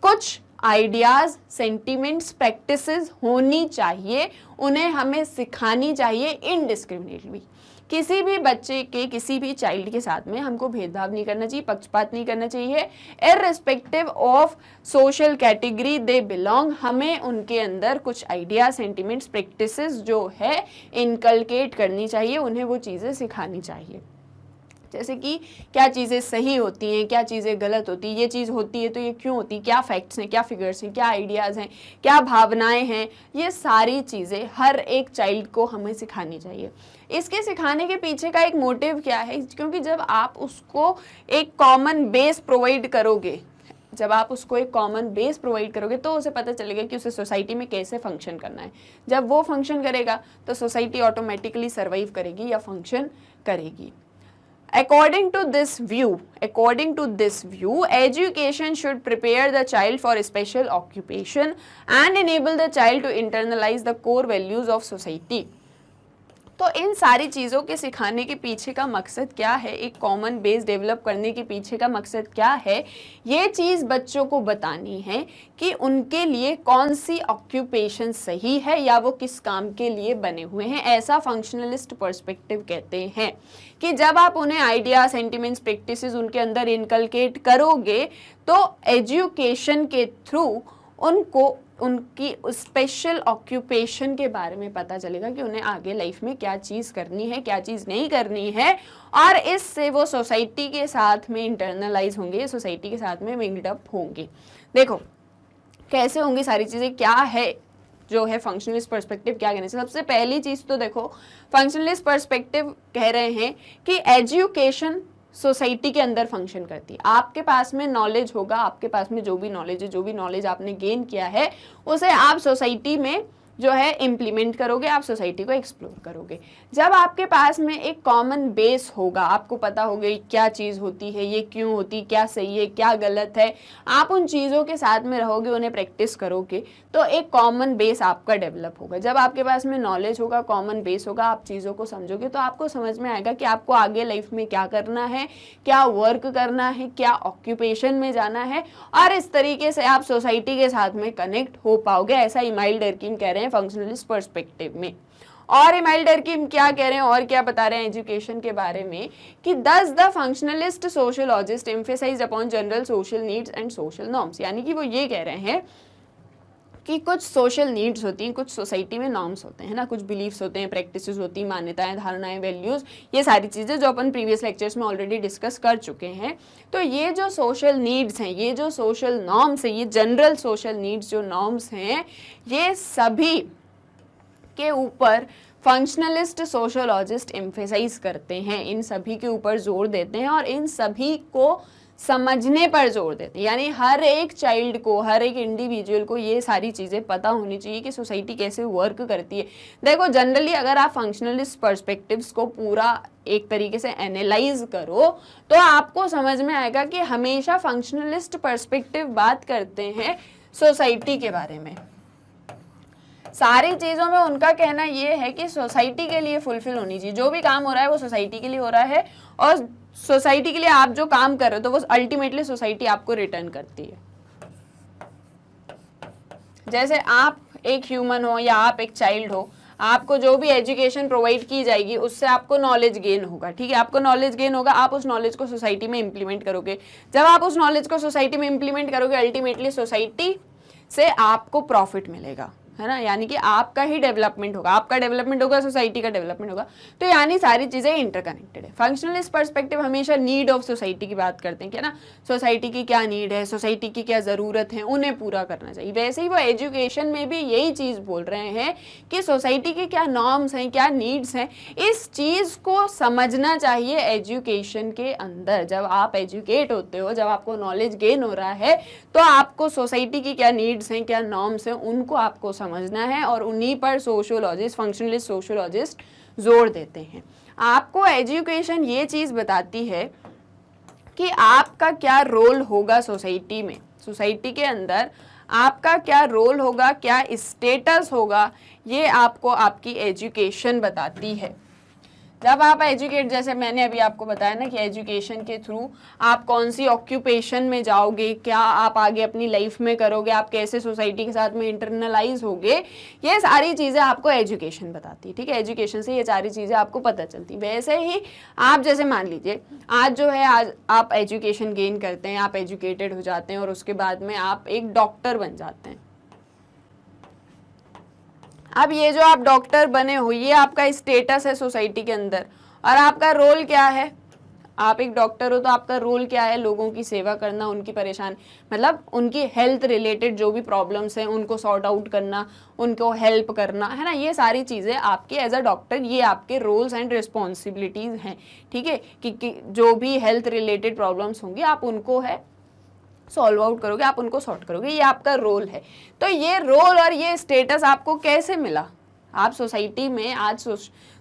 कुछ आइडियाज़, सेंटिमेंट्स, प्रैक्टिसेस होनी चाहिए, उन्हें हमें सिखानी चाहिए इनडिस्क्रिमिनेटली। किसी भी बच्चे के, किसी भी चाइल्ड के साथ में हमको भेदभाव नहीं करना चाहिए, पक्षपात नहीं करना चाहिए, irrespective of social category they belong. हमें उनके अंदर कुछ आइडिया, सेंटिमेंट्स, प्रैक्टिसेस जो है इनकलकेट करनी चाहिए, उन्हें वो चीज़ें सिखानी चाहिए। जैसे कि क्या चीज़ें सही होती हैं, क्या चीज़ें गलत होती हैं, ये चीज़ होती है तो ये क्यों होती है, क्या फैक्ट्स हैं, क्या फिगर्स हैं, क्या आइडियाज़ हैं, क्या भावनाएं हैं, ये सारी चीज़ें हर एक चाइल्ड को हमें सिखानी चाहिए। इसके सिखाने के पीछे का एक मोटिव क्या है, क्योंकि जब आप उसको एक कॉमन बेस प्रोवाइड करोगे, जब आप उसको एक कॉमन बेस प्रोवाइड करोगे तो उसे पता चलेगा कि उसे सोसाइटी में कैसे फंक्शन करना है। जब वो फंक्शन करेगा तो सोसाइटी ऑटोमेटिकली सर्वाइव करेगी या फंक्शन करेगी। According to this view, education should prepare the child for a special occupation and enable the child to internalize the core values of society. तो इन सारी चीज़ों के सिखाने के पीछे का मकसद क्या है, एक कॉमन बेस डेवलप करने के पीछे का मकसद क्या है, ये चीज़ बच्चों को बतानी है कि उनके लिए कौन सी ऑक्यूपेशन सही है या वो किस काम के लिए बने हुए हैं। ऐसा फंक्शनलिस्ट पर्सपेक्टिव कहते हैं कि जब आप उन्हें आइडिया, सेंटिमेंट्स, प्रैक्टिसेस उनके अंदर इनकलकेट करोगे तो एजुकेशन के थ्रू उनको उनकी स्पेशल ऑक्यूपेशन के बारे में पता चलेगा कि उन्हें आगे लाइफ में क्या चीज़ करनी है, क्या चीज़ नहीं करनी है, और इससे वो सोसाइटी के साथ में इंटरनलाइज होंगे, सोसाइटी के साथ में मिंग्ड अप होंगे। देखो कैसे होंगी सारी चीज़ें, क्या है जो है फंक्शनलिस्ट पर्सपेक्टिव क्या कहने से। सबसे पहली चीज़ तो देखो, फंक्शनलिस्ट पर्सपेक्टिव कह रहे हैं कि एजुकेशन सोसाइटी के अंदर फंक्शन करती है। आपके पास में नॉलेज होगा, आपके पास में जो भी नॉलेज है, जो भी नॉलेज आपने गेन किया है, उसे आप सोसाइटी में जो है इम्प्लीमेंट करोगे, आप सोसाइटी को एक्सप्लोर करोगे। जब आपके पास में एक कॉमन बेस होगा, आपको पता होगा क्या चीज़ होती है, ये क्यों होती, क्या सही है, क्या गलत है, आप उन चीज़ों के साथ में रहोगे, उन्हें प्रैक्टिस करोगे, तो एक कॉमन बेस आपका डेवलप होगा। जब आपके पास में नॉलेज होगा, कॉमन बेस होगा, आप चीज़ों को समझोगे तो आपको समझ में आएगा कि आपको आगे लाइफ में क्या करना है, क्या वर्क करना है, क्या ऑक्यूपेशन में जाना है, और इस तरीके से आप सोसाइटी के साथ में कनेक्ट हो पाओगे। ऐसा इमाइल डर्कीम कह रहे हैं फंक्शनलिस्ट पर्सपेक्टिव में। और इमाइल डर्कीम क्या कह रहे हैं और क्या बता रहे हैं एजुकेशन के बारे में कि thus the functionalist sociologist emphasized upon general social needs and social norms, यानी कि वो ये कह रहे हैं कि कुछ सोशल नीड्स होती हैं, कुछ सोसाइटी में नॉर्म्स होते हैं ना, कुछ बिलीफ्स होते हैं, प्रैक्टिसेस होती हैं, मान्यताएं, धारणाएं, वैल्यूज़, ये सारी चीज़ें जो अपन प्रीवियस लेक्चर्स में ऑलरेडी डिस्कस कर चुके हैं। तो ये जो सोशल नीड्स हैं, ये जो सोशल नॉर्म्स हैं, ये जनरल सोशल नीड्स जो नॉर्म्स हैं, ये सभी के ऊपर फंक्शनलिस्ट सोशोलॉजिस्ट एम्फेसाइज करते हैं, इन सभी के ऊपर जोर देते हैं और इन सभी को समझने पर जोर देते हैं। यानी हर एक चाइल्ड को, हर एक इंडिविजुअल को ये सारी चीज़ें पता होनी चाहिए कि सोसाइटी कैसे वर्क करती है। देखो जनरली अगर आप फंक्शनलिस्ट पर्सपेक्टिव्स को पूरा एक तरीके से एनालाइज करो तो आपको समझ में आएगा कि हमेशा फंक्शनलिस्ट पर्सपेक्टिव बात करते हैं सोसाइटी के बारे में। सारी चीज़ों में उनका कहना ये है कि सोसाइटी के लिए फुलफिल होनी चाहिए, जो भी काम हो रहा है वो सोसाइटी के लिए हो रहा है, और सोसाइटी के लिए आप जो काम कर रहे हो तो वो अल्टीमेटली सोसाइटी आपको रिटर्न करती है। जैसे आप एक ह्यूमन हो या आप एक चाइल्ड हो, आपको जो भी एजुकेशन प्रोवाइड की जाएगी उससे आपको नॉलेज गेन होगा, ठीक है, आपको नॉलेज गेन होगा, आप उस नॉलेज को सोसाइटी में इम्प्लीमेंट करोगे। जब आप उस नॉलेज को सोसाइटी में इम्प्लीमेंट करोगे अल्टीमेटली सोसाइटी से आपको प्रॉफिट मिलेगा, है ना, यानी कि आपका ही डेवलपमेंट होगा, आपका डेवलपमेंट होगा, सोसाइटी का डेवलपमेंट होगा। तो यानी सारी चीज़ें इंटरकनेक्टेड है। फंक्शनलिस्ट पर्सपेक्टिव हमेशा नीड ऑफ सोसाइटी की बात करते हैं, क्या ना, सोसाइटी की क्या नीड है, सोसाइटी की क्या ज़रूरत है, उन्हें पूरा करना चाहिए। वैसे ही वो एजुकेशन में भी यही चीज़ बोल रहे हैं कि सोसाइटी की क्या नॉर्म्स हैं, क्या नीड्स हैं, इस चीज़ को समझना चाहिए एजुकेशन के अंदर। जब आप एजुकेट होते हो, जब आपको नॉलेज गेन हो रहा है, तो आपको सोसाइटी की क्या नीड्स हैं, क्या नॉर्म्स हैं, उनको आपको समझना है, और उन्हीं पर सोशियोलॉजिस्ट, फंक्शनलिस्ट सोशियोलॉजिस्ट जोर देते हैं। आपको एजुकेशन ये चीज़ बताती है कि आपका क्या रोल होगा सोसाइटी में, सोसाइटी के अंदर आपका क्या रोल होगा, क्या स्टेटस होगा, ये आपको आपकी एजुकेशन बताती है। जब आप एजुकेट, जैसे मैंने अभी आपको बताया ना कि एजुकेशन के थ्रू आप कौन सी ऑक्यूपेशन में जाओगे, क्या आप आगे अपनी लाइफ में करोगे, आप कैसे सोसाइटी के साथ में इंटरनलाइज होगे, ये सारी चीज़ें आपको एजुकेशन बताती है, ठीक है। एजुकेशन से ये सारी चीज़ें आपको पता चलती। वैसे ही आप जैसे मान लीजिए आज जो है, आज आप एजुकेशन गेन करते हैं, आप एजुकेटेड हो जाते हैं और उसके बाद में आप एक डॉक्टर बन जाते हैं। अब ये जो आप डॉक्टर बने हो, ये आपका स्टेटस है सोसाइटी के अंदर, और आपका रोल क्या है, आप एक डॉक्टर हो तो आपका रोल क्या है, लोगों की सेवा करना, उनकी परेशान मतलब उनकी हेल्थ रिलेटेड जो भी प्रॉब्लम्स हैं उनको सॉर्ट आउट करना, उनको हेल्प करना, है ना, ये सारी चीज़ें आपके एज अ डॉक्टर ये आपके रोल्स एंड रिस्पॉन्सिबिलिटीज़ हैं, ठीक है, कि जो भी हेल्थ रिलेटेड प्रॉब्लम्स होंगी आप उनको है सॉल्व आउट करोगे, आप उनको सॉर्ट करोगे, ये आपका रोल है। तो ये रोल और ये स्टेटस आपको कैसे मिला? आप सोसाइटी में आज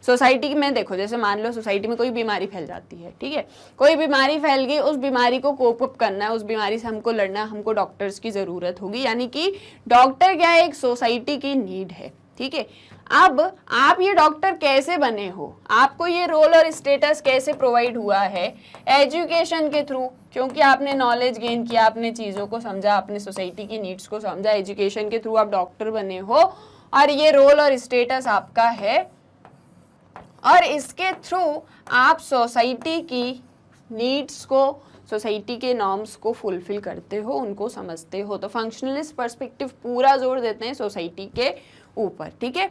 सोसाइटी में देखो, जैसे मान लो सोसाइटी में कोई बीमारी फैल जाती है, ठीक है, कोई बीमारी फैल गई, उस बीमारी को कोप अप करना है, उस बीमारी से हमको लड़ना है, हमको डॉक्टर्स की ज़रूरत होगी, यानी कि डॉक्टर क्या है, एक सोसाइटी की नीड है, ठीक है। अब आप ये डॉक्टर कैसे बने हो, आपको ये रोल और स्टेटस कैसे प्रोवाइड हुआ है? एजुकेशन के थ्रू, क्योंकि आपने नॉलेज गेन किया, आपने चीज़ों को समझा, आपने सोसाइटी की नीड्स को समझा, एजुकेशन के थ्रू आप डॉक्टर बने हो और ये रोल और स्टेटस आपका है, और इसके थ्रू आप सोसाइटी की नीड्स को, सोसाइटी के नॉर्म्स को फुलफिल करते हो, उनको समझते हो। तो फंक्शनलिस्ट पर्सपेक्टिव पूरा जोर देते हैं सोसाइटी के ऊपर, ठीक है।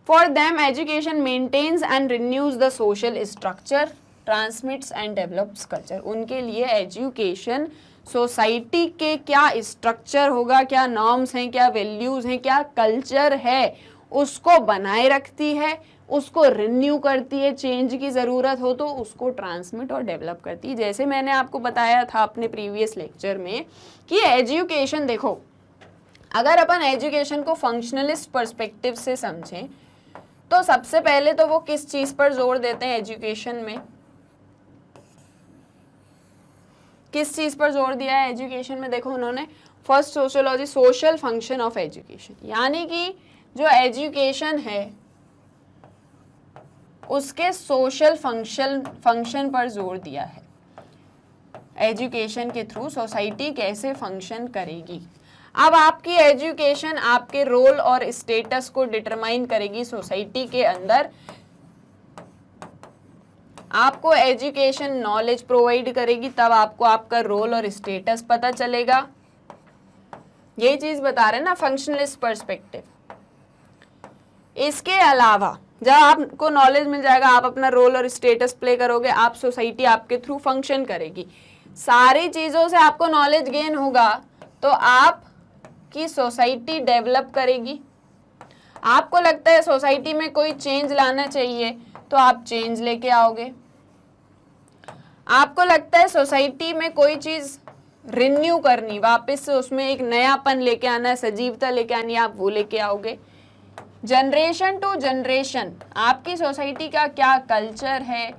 For them education maintains and renews the social structure, transmits and develops culture. उनके लिए एजुकेशन सोसाइटी के क्या स्ट्रक्चर होगा, क्या नॉर्म्स हैं, क्या वैल्यूज हैं, क्या कल्चर है, उसको बनाए रखती है, उसको रिन्यू करती है, चेंज की ज़रूरत हो तो उसको ट्रांसमिट और डेवलप करती है। जैसे मैंने आपको बताया था अपने प्रीवियस लेक्चर में कि एजुकेशन, देखो अगर अपन एजुकेशन को फंक्शनलिस्ट पर्सपेक्टिव से समझें तो सबसे पहले तो वो किस चीज़ पर जोर देते हैं एजुकेशन में, किस चीज़ पर जोर दिया है एजुकेशन में? देखो उन्होंने first sociology, social function of education, यानी कि जो एजुकेशन है उसके सोशल फंक्शन पर जोर दिया है। एजुकेशन के थ्रू सोसाइटी कैसे फंक्शन करेगी। अब आपकी एजुकेशन आपके रोल और स्टेटस को डिटरमाइन करेगी सोसाइटी के अंदर। आपको एजुकेशन नॉलेज प्रोवाइड करेगी, तब आपको आपका रोल और स्टेटस पता चलेगा। ये चीज बता रहे हैं ना फंक्शनलिस्ट पर्सपेक्टिव। इसके अलावा जब आपको नॉलेज मिल जाएगा, आप अपना रोल और स्टेटस प्ले करोगे, आप सोसाइटी आपके थ्रू फंक्शन करेगी, सारी चीज़ों से आपको नॉलेज गेन होगा, तो आपकी सोसाइटी डेवलप करेगी। आपको लगता है सोसाइटी में कोई चेंज लाना चाहिए तो आप चेंज लेके आओगे। आपको लगता है सोसाइटी में कोई चीज़ रिन्यू करनी, वापस से उसमें एक नयापन लेके आना है, सजीवता लेके आनी है, आप वो लेके आओगे। जनरेशन टू जनरेशन आपकी सोसाइटी का क्या कल्चर है,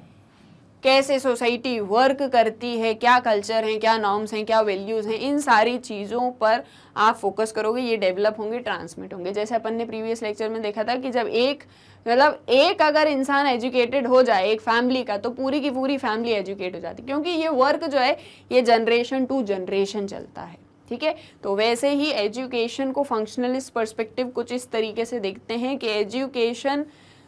कैसे सोसाइटी वर्क करती है, क्या कल्चर है, क्या नॉर्म्स हैं, क्या वैल्यूज़ हैं, इन सारी चीज़ों पर आप फोकस करोगे, ये डेवलप होंगे, ट्रांसमिट होंगे। जैसे अपन ने प्रीवियस लेक्चर में देखा था कि जब एक अगर इंसान एजुकेटेड हो जाए एक फैमिली का, तो पूरी की पूरी फैमिली एजुकेट हो जाती है, क्योंकि ये वर्क जो है ये जनरेशन टू जनरेशन चलता है, ठीक है। तो वैसे ही एजुकेशन को फंक्शनलिस्ट पर्सपेक्टिव कुछ इस तरीके से देखते हैं कि एजुकेशन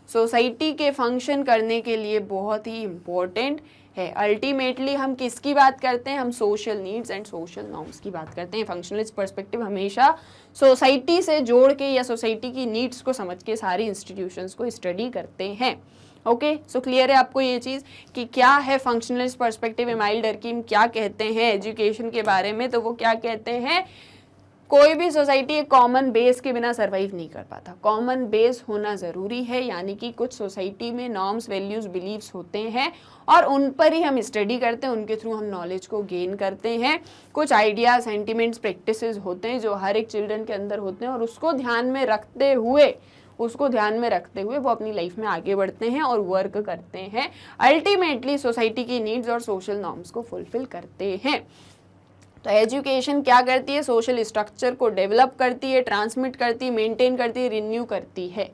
सोसाइटी के फंक्शन करने के लिए बहुत ही इम्पोर्टेंट है। अल्टीमेटली हम किसकी बात करते हैं? हम social needs and social norms की बात करते हैं। फंक्शनलिस्ट पर्सपेक्टिव हमेशा सोसाइटी से जोड़ के या सोसाइटी की नीड्स को समझ के सारी इंस्टीट्यूशंस को स्टडी करते हैं। ओके, सो क्लियर है आपको ये चीज़ कि क्या है फंक्शनलिस्ट पर्सपेक्टिव। इमाइल डर्कीम क्या कहते हैं एजुकेशन के बारे में? तो वो क्या कहते हैं, कोई भी सोसाइटी एक कॉमन बेस के बिना सरवाइव नहीं कर पाता। कॉमन बेस होना ज़रूरी है, यानी कि कुछ सोसाइटी में नॉर्म्स, वैल्यूज़, बिलीव्स होते हैं और उन पर ही हम स्टडी करते हैं, उनके थ्रू हम नॉलेज को गेन करते हैं। कुछ आइडियाज़, सेंटिमेंट्स, प्रैक्टिसेस होते हैं जो हर एक चिल्ड्रन के अंदर होते हैं और उसको ध्यान में रखते हुए वो अपनी लाइफ में आगे बढ़ते हैं और वर्क करते हैं। अल्टीमेटली सोसाइटी की नीड्स और सोशल नॉर्म्स को फुलफिल करते हैं। तो एजुकेशन क्या करती है? सोशल स्ट्रक्चर को डेवलप करती है, ट्रांसमिट करती है, मेंटेन करती है, रिन्यू करती है।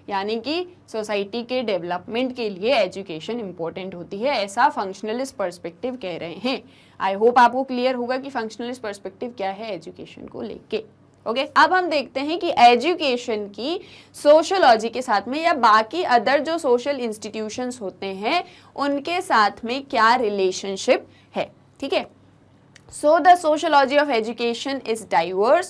यानी कि सोसाइटी के डेवलपमेंट के लिए एजुकेशन इंपॉर्टेंट होती है, ऐसा फंक्शनलिस्ट पर्सपेक्टिव कह रहे हैं। आई होप आपको क्लियर होगा कि फंक्शनलिस्ट पर्सपेक्टिव क्या है एजुकेशन को लेके। ओके, अब हम देखते हैं कि एजुकेशन की सोशियोलॉजी के साथ में या बाकी अदर जो सोशल इंस्टीट्यूशंस होते हैं उनके साथ में क्या रिलेशनशिप है। ठीक है, so the sociology of education is diverse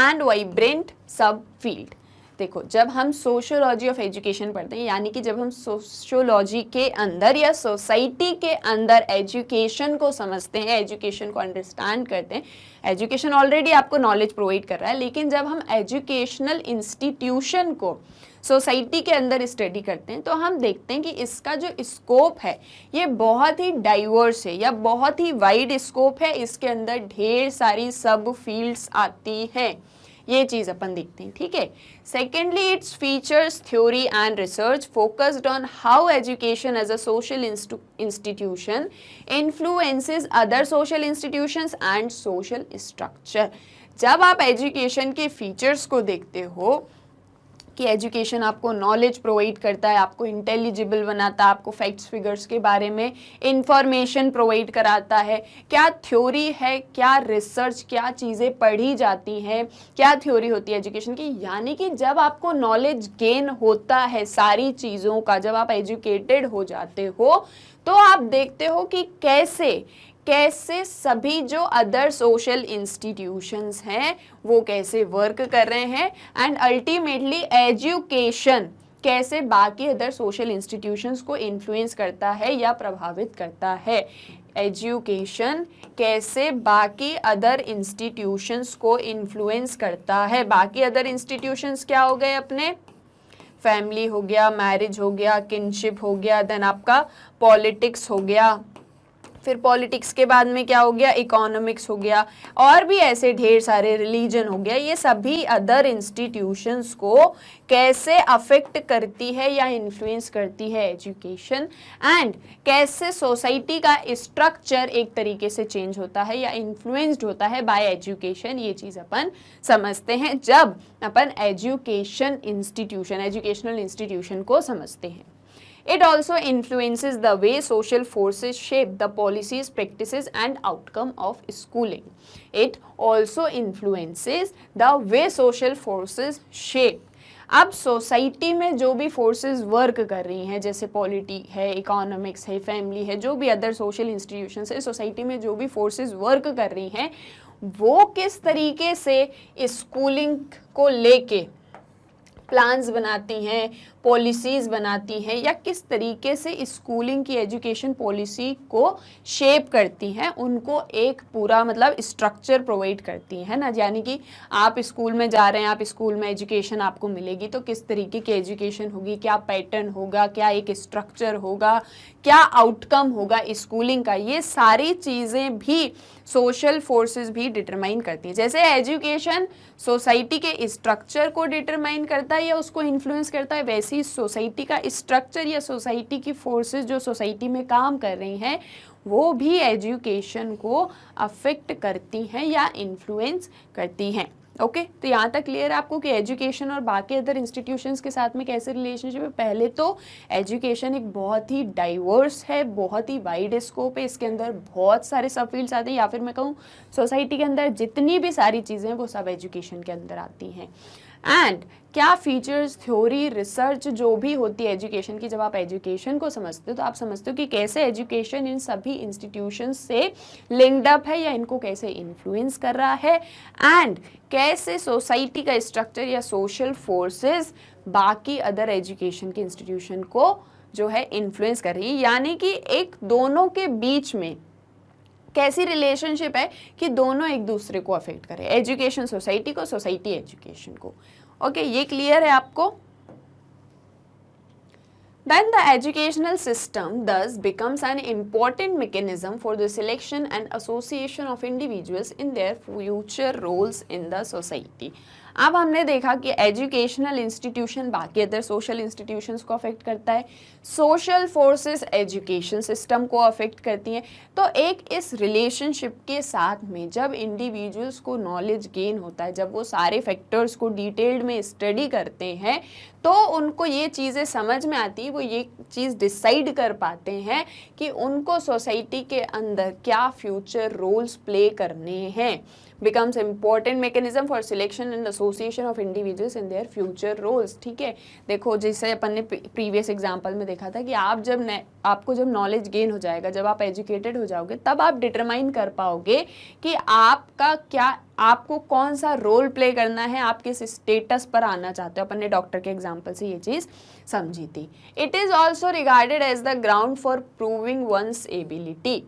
and vibrant subfield। देखो, जब हम सोशियोलॉजी ऑफ एजुकेशन पढ़ते हैं, यानी कि जब हम सोशियोलॉजी के अंदर या सोसाइटी के अंदर एजुकेशन को समझते हैं, एजुकेशन को अंडरस्टैंड करते हैं, एजुकेशन ऑलरेडी आपको नॉलेज प्रोवाइड कर रहा है, लेकिन जब हम एजुकेशनल इंस्टीट्यूशन को सोसाइटी के अंदर स्टडी करते हैं तो हम देखते हैं कि इसका जो स्कोप है ये बहुत ही डाइवर्स है या बहुत ही वाइड स्कोप है। इसके अंदर ढेर सारी सब फील्ड्स आती हैं, ये चीज़ अपन देखते हैं, ठीक है। Secondly, its features theory and research focused on how education as a social institution influences other social institutions and social structure. जब आप एजुकेशन के फीचर्स को देखते हो कि एजुकेशन आपको नॉलेज प्रोवाइड करता है, आपको इंटेलिजिबल बनाता है, आपको फैक्ट्स फिगर्स के बारे में इंफॉर्मेशन प्रोवाइड कराता है, क्या थ्योरी है, क्या रिसर्च, क्या चीज़ें पढ़ी जाती हैं, क्या थ्योरी होती है एजुकेशन की। यानी कि जब आपको नॉलेज गेन होता है सारी चीज़ों का, जब आप एजुकेटेड हो जाते हो तो आप देखते हो कि कैसे सभी जो अदर सोशल इंस्टीट्यूशंस हैं वो कैसे वर्क कर रहे हैं, एंड अल्टीमेटली एजुकेशन कैसे बाकी अदर सोशल इंस्टीट्यूशंस को इन्फ्लुएंस करता है या प्रभावित करता है। एजुकेशन कैसे बाकी अदर इंस्टीट्यूशंस को इन्फ्लुएंस करता है। बाकी अदर इंस्टीट्यूशंस क्या हो गए अपने? फैमिली हो गया, मैरिज हो गया, किनशिप हो गया, देन आपका पॉलिटिक्स हो गया, फिर पॉलिटिक्स के बाद में क्या हो गया? इकोनॉमिक्स हो गया, और भी ऐसे ढेर सारे, रिलीजन हो गया। ये सभी अदर इंस्टीट्यूशंस को कैसे अफेक्ट करती है या इन्फ्लुएंस करती है एजुकेशन, एंड कैसे सोसाइटी का स्ट्रक्चर एक तरीके से चेंज होता है या इन्फ्लुएंस्ड होता है बाय एजुकेशन। ये चीज़ अपन समझते हैं जब अपन एजुकेशनल इंस्टीट्यूशन को समझते हैं। It also influences the way social forces shape the policies, practices and outcome of schooling. It also influences the way social forces shape. अब सोसाइटी में जो भी फोर्सेस वर्क कर रही हैं, जैसे पॉलिटी है, इकोनॉमिक्स है, फैमिली है, जो भी अदर सोशल इंस्टीट्यूशंस है, सोसाइटी में जो भी फोर्सेस वर्क कर रही हैं वो किस तरीके से स्कूलिंग को लेके प्लान्स बनाती हैं, पॉलिसीज़ बनाती हैं, या किस तरीके से स्कूलिंग की एजुकेशन पॉलिसी को शेप करती हैं, उनको एक पूरा मतलब स्ट्रक्चर प्रोवाइड करती हैं ना। यानी कि आप स्कूल में जा रहे हैं, आप स्कूल में एजुकेशन आपको मिलेगी तो किस तरीके की एजुकेशन होगी, क्या पैटर्न होगा, क्या एक स्ट्रक्चर होगा, क्या आउटकम होगा स्कूलिंग का, ये सारी चीज़ें भी सोशल फोर्सेस भी डिटरमाइन करती हैं। जैसे एजुकेशन सोसाइटी के स्ट्रक्चर को डिटरमाइन करता है या उसको इन्फ्लुएंस करता है, वैसे ही सोसाइटी का स्ट्रक्चर या सोसाइटी की फोर्सेस जो सोसाइटी में काम कर रही हैं वो भी एजुकेशन को अफेक्ट करती हैं या इन्फ्लुएंस करती हैं। ओके, तो यहाँ तक क्लियर है आपको कि एजुकेशन और बाकी अदर इंस्टीट्यूशंस के साथ में कैसे रिलेशनशिप है। पहले तो एजुकेशन एक बहुत ही डाइवर्स है, बहुत ही वाइड स्कोप है, इसके अंदर बहुत सारे सब फील्ड्स आते हैं, या फिर मैं कहूँ सोसाइटी के अंदर जितनी भी सारी चीज़ें हैं वो सब एजुकेशन के अंदर आती हैं। एंड क्या फीचर्स, थ्योरी, रिसर्च जो भी होती है एजुकेशन की, जब आप एजुकेशन को समझते हो तो आप समझते हो कि कैसे एजुकेशन इन सभी इंस्टीट्यूशंस से लिंक्ड अप है या इनको कैसे इन्फ्लुएंस कर रहा है, एंड कैसे सोसाइटी का स्ट्रक्चर या सोशल फोर्सेस बाकी अदर एजुकेशन के इंस्टीट्यूशन को जो है इन्फ्लुएंस कर रही है। यानी कि एक दोनों के बीच में कैसी रिलेशनशिप है कि दोनों एक दूसरे को अफेक्ट करें, एजुकेशन सोसाइटी को, सोसाइटी एजुकेशन को। ओके, ये क्लियर है आपको? Then the educational system thus becomes an important mechanism for the selection and association of individuals in their future roles in the society. अब हमने देखा कि एजुकेशनल इंस्टीट्यूशन बाकी अदर सोशल इंस्टीट्यूशंस को अफेक्ट करता है, सोशल फोर्सेस एजुकेशन सिस्टम को अफेक्ट करती हैं। तो एक इस रिलेशनशिप के साथ में जब इंडिविजुअल्स को नॉलेज गेन होता है, जब वो सारे फैक्टर्स को डिटेल्ड में स्टडी करते हैं तो उनको ये चीज़ें समझ में आती है, वो ये चीज़ डिसाइड कर पाते हैं कि उनको सोसाइटी के अंदर क्या फ्यूचर रोल्स प्ले करने हैं। becomes important mechanism for selection and association of individuals in their future roles. ठीक है, देखो जैसे अपन ने प्रीवियस एग्जांपल में देखा था कि आप जब आपको जब नॉलेज गेन हो जाएगा, जब आप एजुकेटेड हो जाओगे, तब आप डिटरमाइन कर पाओगे कि आपको कौन सा रोल प्ले करना है, आप किस स्टेटस पर आना चाहते हो। अपन ने डॉक्टर के एग्जाम्पल से ये चीज़ समझी थी। It is also regarded as the ground for proving one's ability.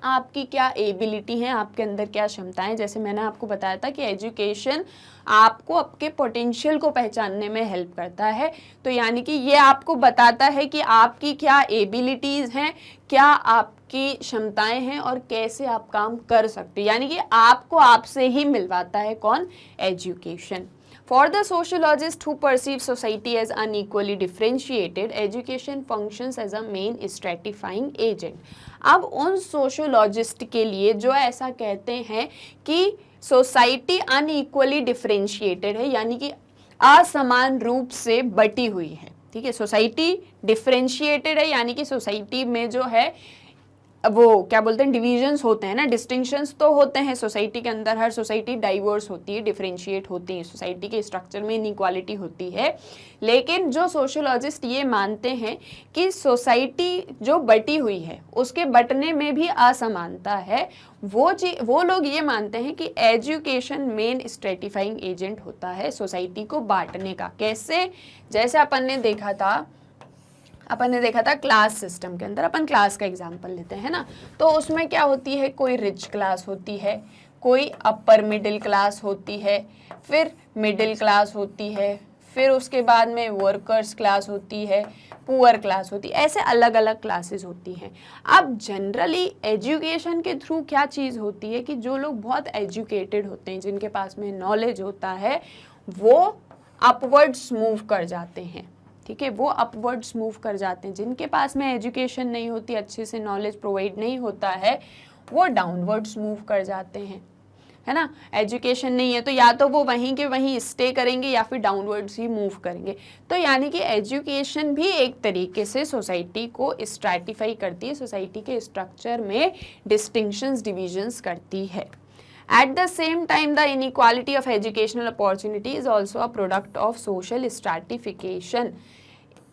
आपकी क्या एबिलिटी है, आपके अंदर क्या क्षमताएं। जैसे मैंने आपको बताया था कि एजुकेशन आपको आपके पोटेंशियल को पहचानने में हेल्प करता है। तो यानी कि ये आपको बताता है कि आपकी क्या एबिलिटीज़ हैं, क्या आपकी क्षमताएं हैं और कैसे आप काम कर सकते हो। यानी कि आपको आपसे ही मिलवाता है कौन, education. For the sociologist who perceive society as unequally differentiated, education functions as a main stratifying agent. अब उन सोशोलॉजिस्ट के लिए जो ऐसा कहते हैं कि सोसाइटी अनइक्वली डिफरेंशिएटेड है, यानी कि असमान रूप से बटी हुई है। ठीक है, सोसाइटी डिफरेंशिएटेड है यानी कि सोसाइटी में जो है वो क्या बोलते हैं, डिविजन्स होते हैं ना, डिस्टिंक्शंस तो होते हैं सोसाइटी के अंदर। हर सोसाइटी डाइवर्स होती है, डिफरेंशिएट होती है, सोसाइटी के स्ट्रक्चर में इनइक्वालिटी होती है। लेकिन जो सोशोलॉजिस्ट ये मानते हैं कि सोसाइटी जो बटी हुई है उसके बटने में भी असमानता है, वो लोग ये मानते हैं कि एजुकेशन मेन स्ट्रेटिफाइंग एजेंट होता है सोसाइटी को बांटने का। कैसे, जैसे अपन ने देखा था क्लास सिस्टम के अंदर। अपन क्लास का एग्जांपल लेते हैं ना, तो उसमें क्या होती है, कोई रिच क्लास होती है, कोई अपर मिडिल क्लास होती है, फिर मिडिल क्लास होती है, फिर उसके बाद में वर्कर्स क्लास होती है, पुअर क्लास होती है, ऐसे अलग अलग क्लासेस होती हैं। अब जनरली एजुकेशन के थ्रू क्या चीज़ होती है कि जो लोग बहुत एजुकेटेड होते हैं, जिनके पास में नॉलेज होता है, वो अपवर्ड्स मूव कर जाते हैं। ठीक है, वो अपवर्ड्स मूव कर जाते हैं। जिनके पास में एजुकेशन नहीं होती, अच्छे से नॉलेज प्रोवाइड नहीं होता है, वो डाउनवर्ड्स मूव कर जाते हैं, है ना। एजुकेशन नहीं है तो या तो वो वहीं के वहीं स्टे करेंगे या फिर डाउनवर्ड्स ही मूव करेंगे। तो यानी कि एजुकेशन भी एक तरीके से सोसाइटी को स्ट्रैटिफाई करती है, सोसाइटी के स्ट्रक्चर में डिस्टिंक्शंस, डिविजन्स करती है। At the same time, the inequality of educational opportunity is also a product of social stratification.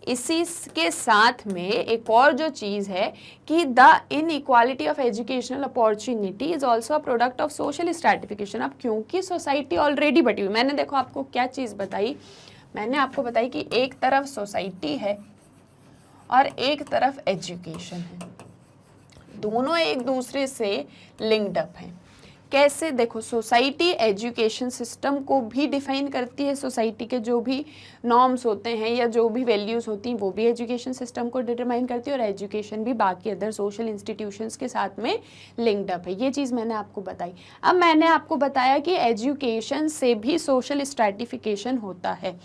इसी के साथ में एक और जो चीज़ है कि the inequality of educational opportunity is also a product of social stratification. अब क्योंकि सोसाइटी ऑलरेडी बटी हुई, मैंने देखो आपको क्या चीज़ बताई, मैंने आपको बताई कि एक तरफ सोसाइटी है और एक तरफ एजुकेशन है, दोनों एक दूसरे से लिंक्ड अप हैं। कैसे, देखो सोसाइटी एजुकेशन सिस्टम को भी डिफाइन करती है, सोसाइटी के जो भी नॉर्म्स होते हैं या जो भी वैल्यूज़ होती हैं वो भी एजुकेशन सिस्टम को डिटरमाइन करती है, और एजुकेशन भी बाकी अदर सोशल इंस्टीट्यूशंस के साथ में लिंक्ड अप है। ये चीज़ मैंने आपको बताई। अब मैंने आपको बताया कि एजुकेशन से भी सोशल स्ट्रैटिफिकेशन होता है।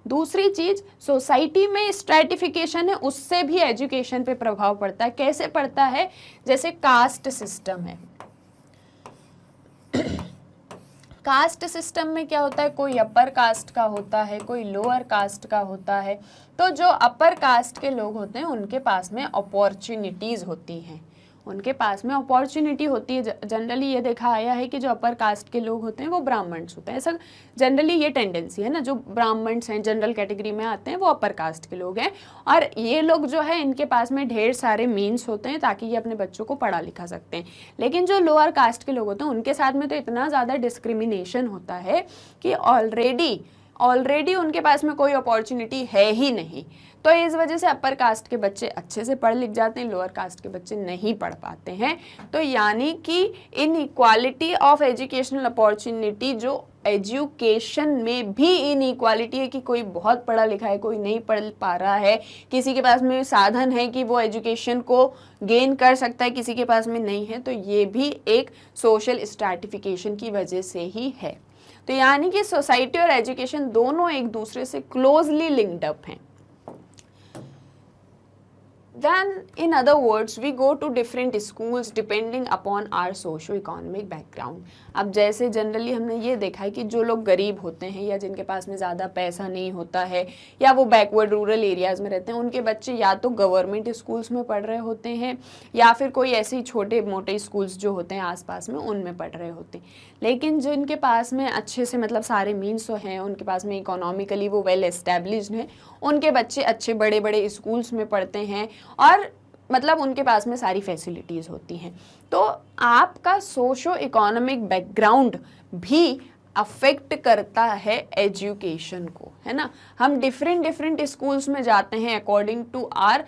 दूसरी चीज़, सोसाइटी में स्ट्रैटिफिकेशन है, उससे भी एजुकेशन पे प्रभाव पड़ता है। कैसे पड़ता है, जैसे कास्ट सिस्टम है। कास्ट सिस्टम में क्या होता है, कोई अपर कास्ट का होता है, कोई लोअर कास्ट का होता है। तो जो अपर कास्ट के लोग होते हैं उनके पास में अपॉर्चुनिटीज़ होती हैं, उनके पास में अपॉर्चुनिटी होती है। जनरली ये देखा आया है कि जो अपर कास्ट के लोग होते हैं वो ब्राह्मण्स होते हैं, ऐसा जनरली ये टेंडेंसी है ना। जो ब्राह्मण्स हैं, जनरल कैटेगरी में आते हैं, वो अपर कास्ट के लोग हैं, और ये लोग जो है इनके पास में ढेर सारे मीन्स होते हैं ताकि ये अपने बच्चों को पढ़ा लिखा सकते हैं। लेकिन जो लोअर कास्ट के लोग होते हैं उनके साथ में तो इतना ज़्यादा डिस्क्रिमिनेशन होता है कि ऑलरेडी उनके पास में कोई अपॉर्चुनिटी है ही नहीं। तो इस वजह से अपर कास्ट के बच्चे अच्छे से पढ़ लिख जाते हैं, लोअर कास्ट के बच्चे नहीं पढ़ पाते हैं। तो यानी कि इनइक्वालिटी ऑफ एजुकेशनल अपॉर्चुनिटी, जो एजुकेशन में भी इनइक्वालिटी है कि कोई बहुत पढ़ा लिखा है, कोई नहीं पढ़ पा रहा है, किसी के पास में साधन है कि वो एजुकेशन को गेन कर सकता है, किसी के पास में नहीं है, तो ये भी एक सोशल स्ट्रैटिफिकेशन की वजह से ही है। तो यानी कि सोसाइटी और एजुकेशन दोनों एक दूसरे से क्लोजली लिंक्ड अप हैं। Then in other words we go to different schools depending upon our socio-economic background. अब जैसे जनरली हमने ये देखा है कि जो लोग गरीब होते हैं या जिनके पास में ज़्यादा पैसा नहीं होता है या वो बैकवर्ड रूरल एरियाज़ में रहते हैं, उनके बच्चे या तो गवर्नमेंट स्कूल्स में पढ़ रहे होते हैं या फिर कोई ऐसे ही छोटे मोटे स्कूल्स जो होते हैं आसपास में उनमें पढ़ रहे होते हैं. लेकिन जो इनके पास में अच्छे से मतलब सारे मीन्स हैं, उनके पास में इकोनॉमिकली वो वेल एस्टेब्लिश्ड हैं, उनके बच्चे अच्छे बड़े बड़े स्कूल्स में पढ़ते हैं और मतलब उनके पास में सारी फैसिलिटीज़ होती हैं. तो आपका सोशो इकोनॉमिक बैकग्राउंड भी अफेक्ट करता है एजुकेशन को, है ना. हम डिफरेंट स्कूल्स में जाते हैं according to our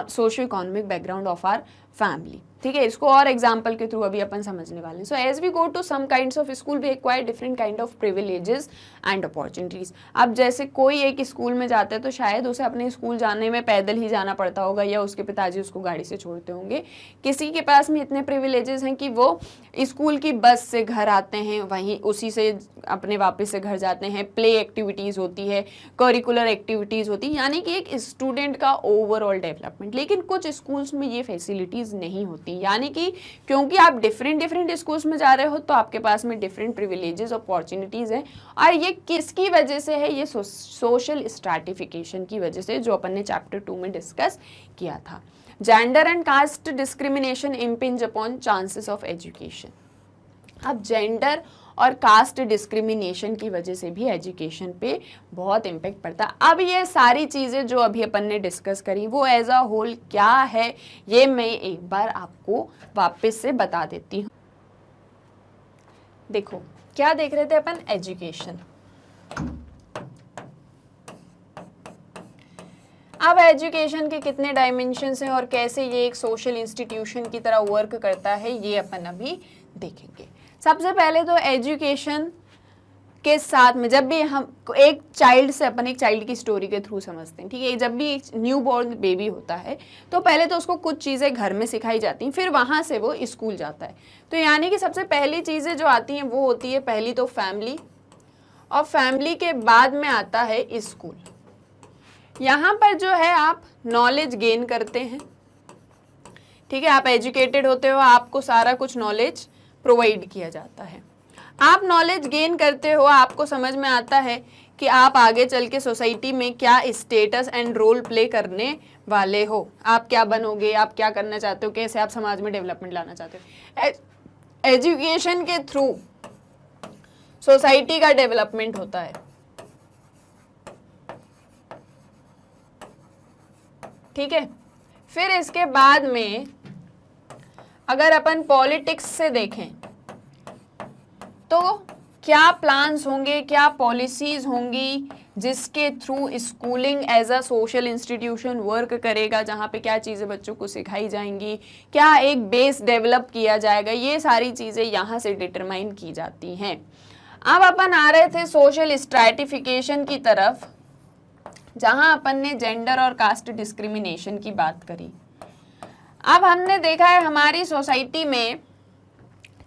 socio economic background of our family. ठीक है, इसको और एग्जाम्पल के थ्रू अभी अपन समझने वाले हैं. So as we go to some kinds of school we acquire different kind of privileges and opportunities. अब जैसे कोई एक स्कूल में जाता है तो शायद उसे अपने स्कूल जाने में पैदल ही जाना पड़ता होगा या उसके पिताजी उसको गाड़ी से छोड़ते होंगे. किसी के पास में इतने प्रिविलेजेस हैं कि वो स्कूल की बस से घर आते हैं, वहीं उसी से अपने वापस से घर जाते हैं. प्ले एक्टिविटीज़ होती है, करिकुलर एक्टिविटीज़ होती है, यानी कि एक स्टूडेंट का ओवरऑल डेवलपमेंट. लेकिन कुछ स्कूल्स में ये फैसिलिटीज़ नहीं होती, यानी कि क्योंकि आप डिफरेंट स्कूल्स में जा रहे हो तो आपके पास में डिफरेंट प्रिविलेजेस अपॉर्चुनिटीज़ हैं. और ये किसकी वजह से है? ये सोशल स्ट्रैटिफिकेशन की वजह से, जो अपन ने चैप्टर 2 में डिस्कस किया था. Gender and caste discrimination impinge upon chances of education. अब जेंडर और कास्ट डिस्क्रिमिनेशन की वजह से भी एजुकेशन पे बहुत इम्पेक्ट पड़ता है. अब ये सारी चीज़ें जो अभी अपन ने डिस्कस करी वो एज अ होल क्या है, ये मैं एक बार आपको वापस से बता देती हूँ. देखो क्या देख रहे थे अपन? एजुकेशन. अब एजुकेशन के कितने डायमेंशंस हैं और कैसे ये एक सोशल इंस्टीट्यूशन की तरह वर्क करता है ये अपन अभी देखेंगे. सबसे पहले तो एजुकेशन के साथ में जब भी हम एक चाइल्ड से अपन एक चाइल्ड की स्टोरी के थ्रू समझते हैं, ठीक है. जब भी एक न्यू बॉर्न बेबी होता है तो पहले तो उसको कुछ चीज़ें घर में सिखाई जाती हैं, फिर वहाँ से वो स्कूल जाता है. तो यानी कि सबसे पहली चीज़ें जो आती हैं वो होती है पहली तो फैमिली, और फैमिली के बाद में आता है स्कूल. यहाँ पर जो है आप नॉलेज गेन करते हैं, ठीक है. आप एजुकेटेड होते हो, आपको सारा कुछ नॉलेज प्रोवाइड किया जाता है. आप नॉलेज गेन करते हो, आपको समझ में आता है कि आप आगे चल के सोसाइटी में क्या स्टेटस एंड रोल प्ले करने वाले हो, आप क्या बनोगे, आप क्या करना चाहते हो, कैसे आप समाज में डेवलपमेंट लाना चाहते हो. एजुकेशन के थ्रू सोसाइटी का डेवलपमेंट होता है, ठीक है. फिर इसके बाद में अगर अपन पॉलिटिक्स से देखें तो क्या प्लान्स होंगे, क्या पॉलिसीज होंगी जिसके through schooling as a social institution work करेगा, जहाँ पे क्या चीज़ें बच्चों को सिखाई जाएंगी, क्या एक बेस डेवलप किया जाएगा, ये सारी चीज़ें यहाँ से डिटरमाइन की जाती हैं. अब अपन आ रहे थे सोशल स्ट्रैटिफिकेशन की तरफ, जहाँ अपन ने जेंडर और कास्ट डिस्क्रिमिनेशन की बात करी. अब हमने देखा है हमारी सोसाइटी में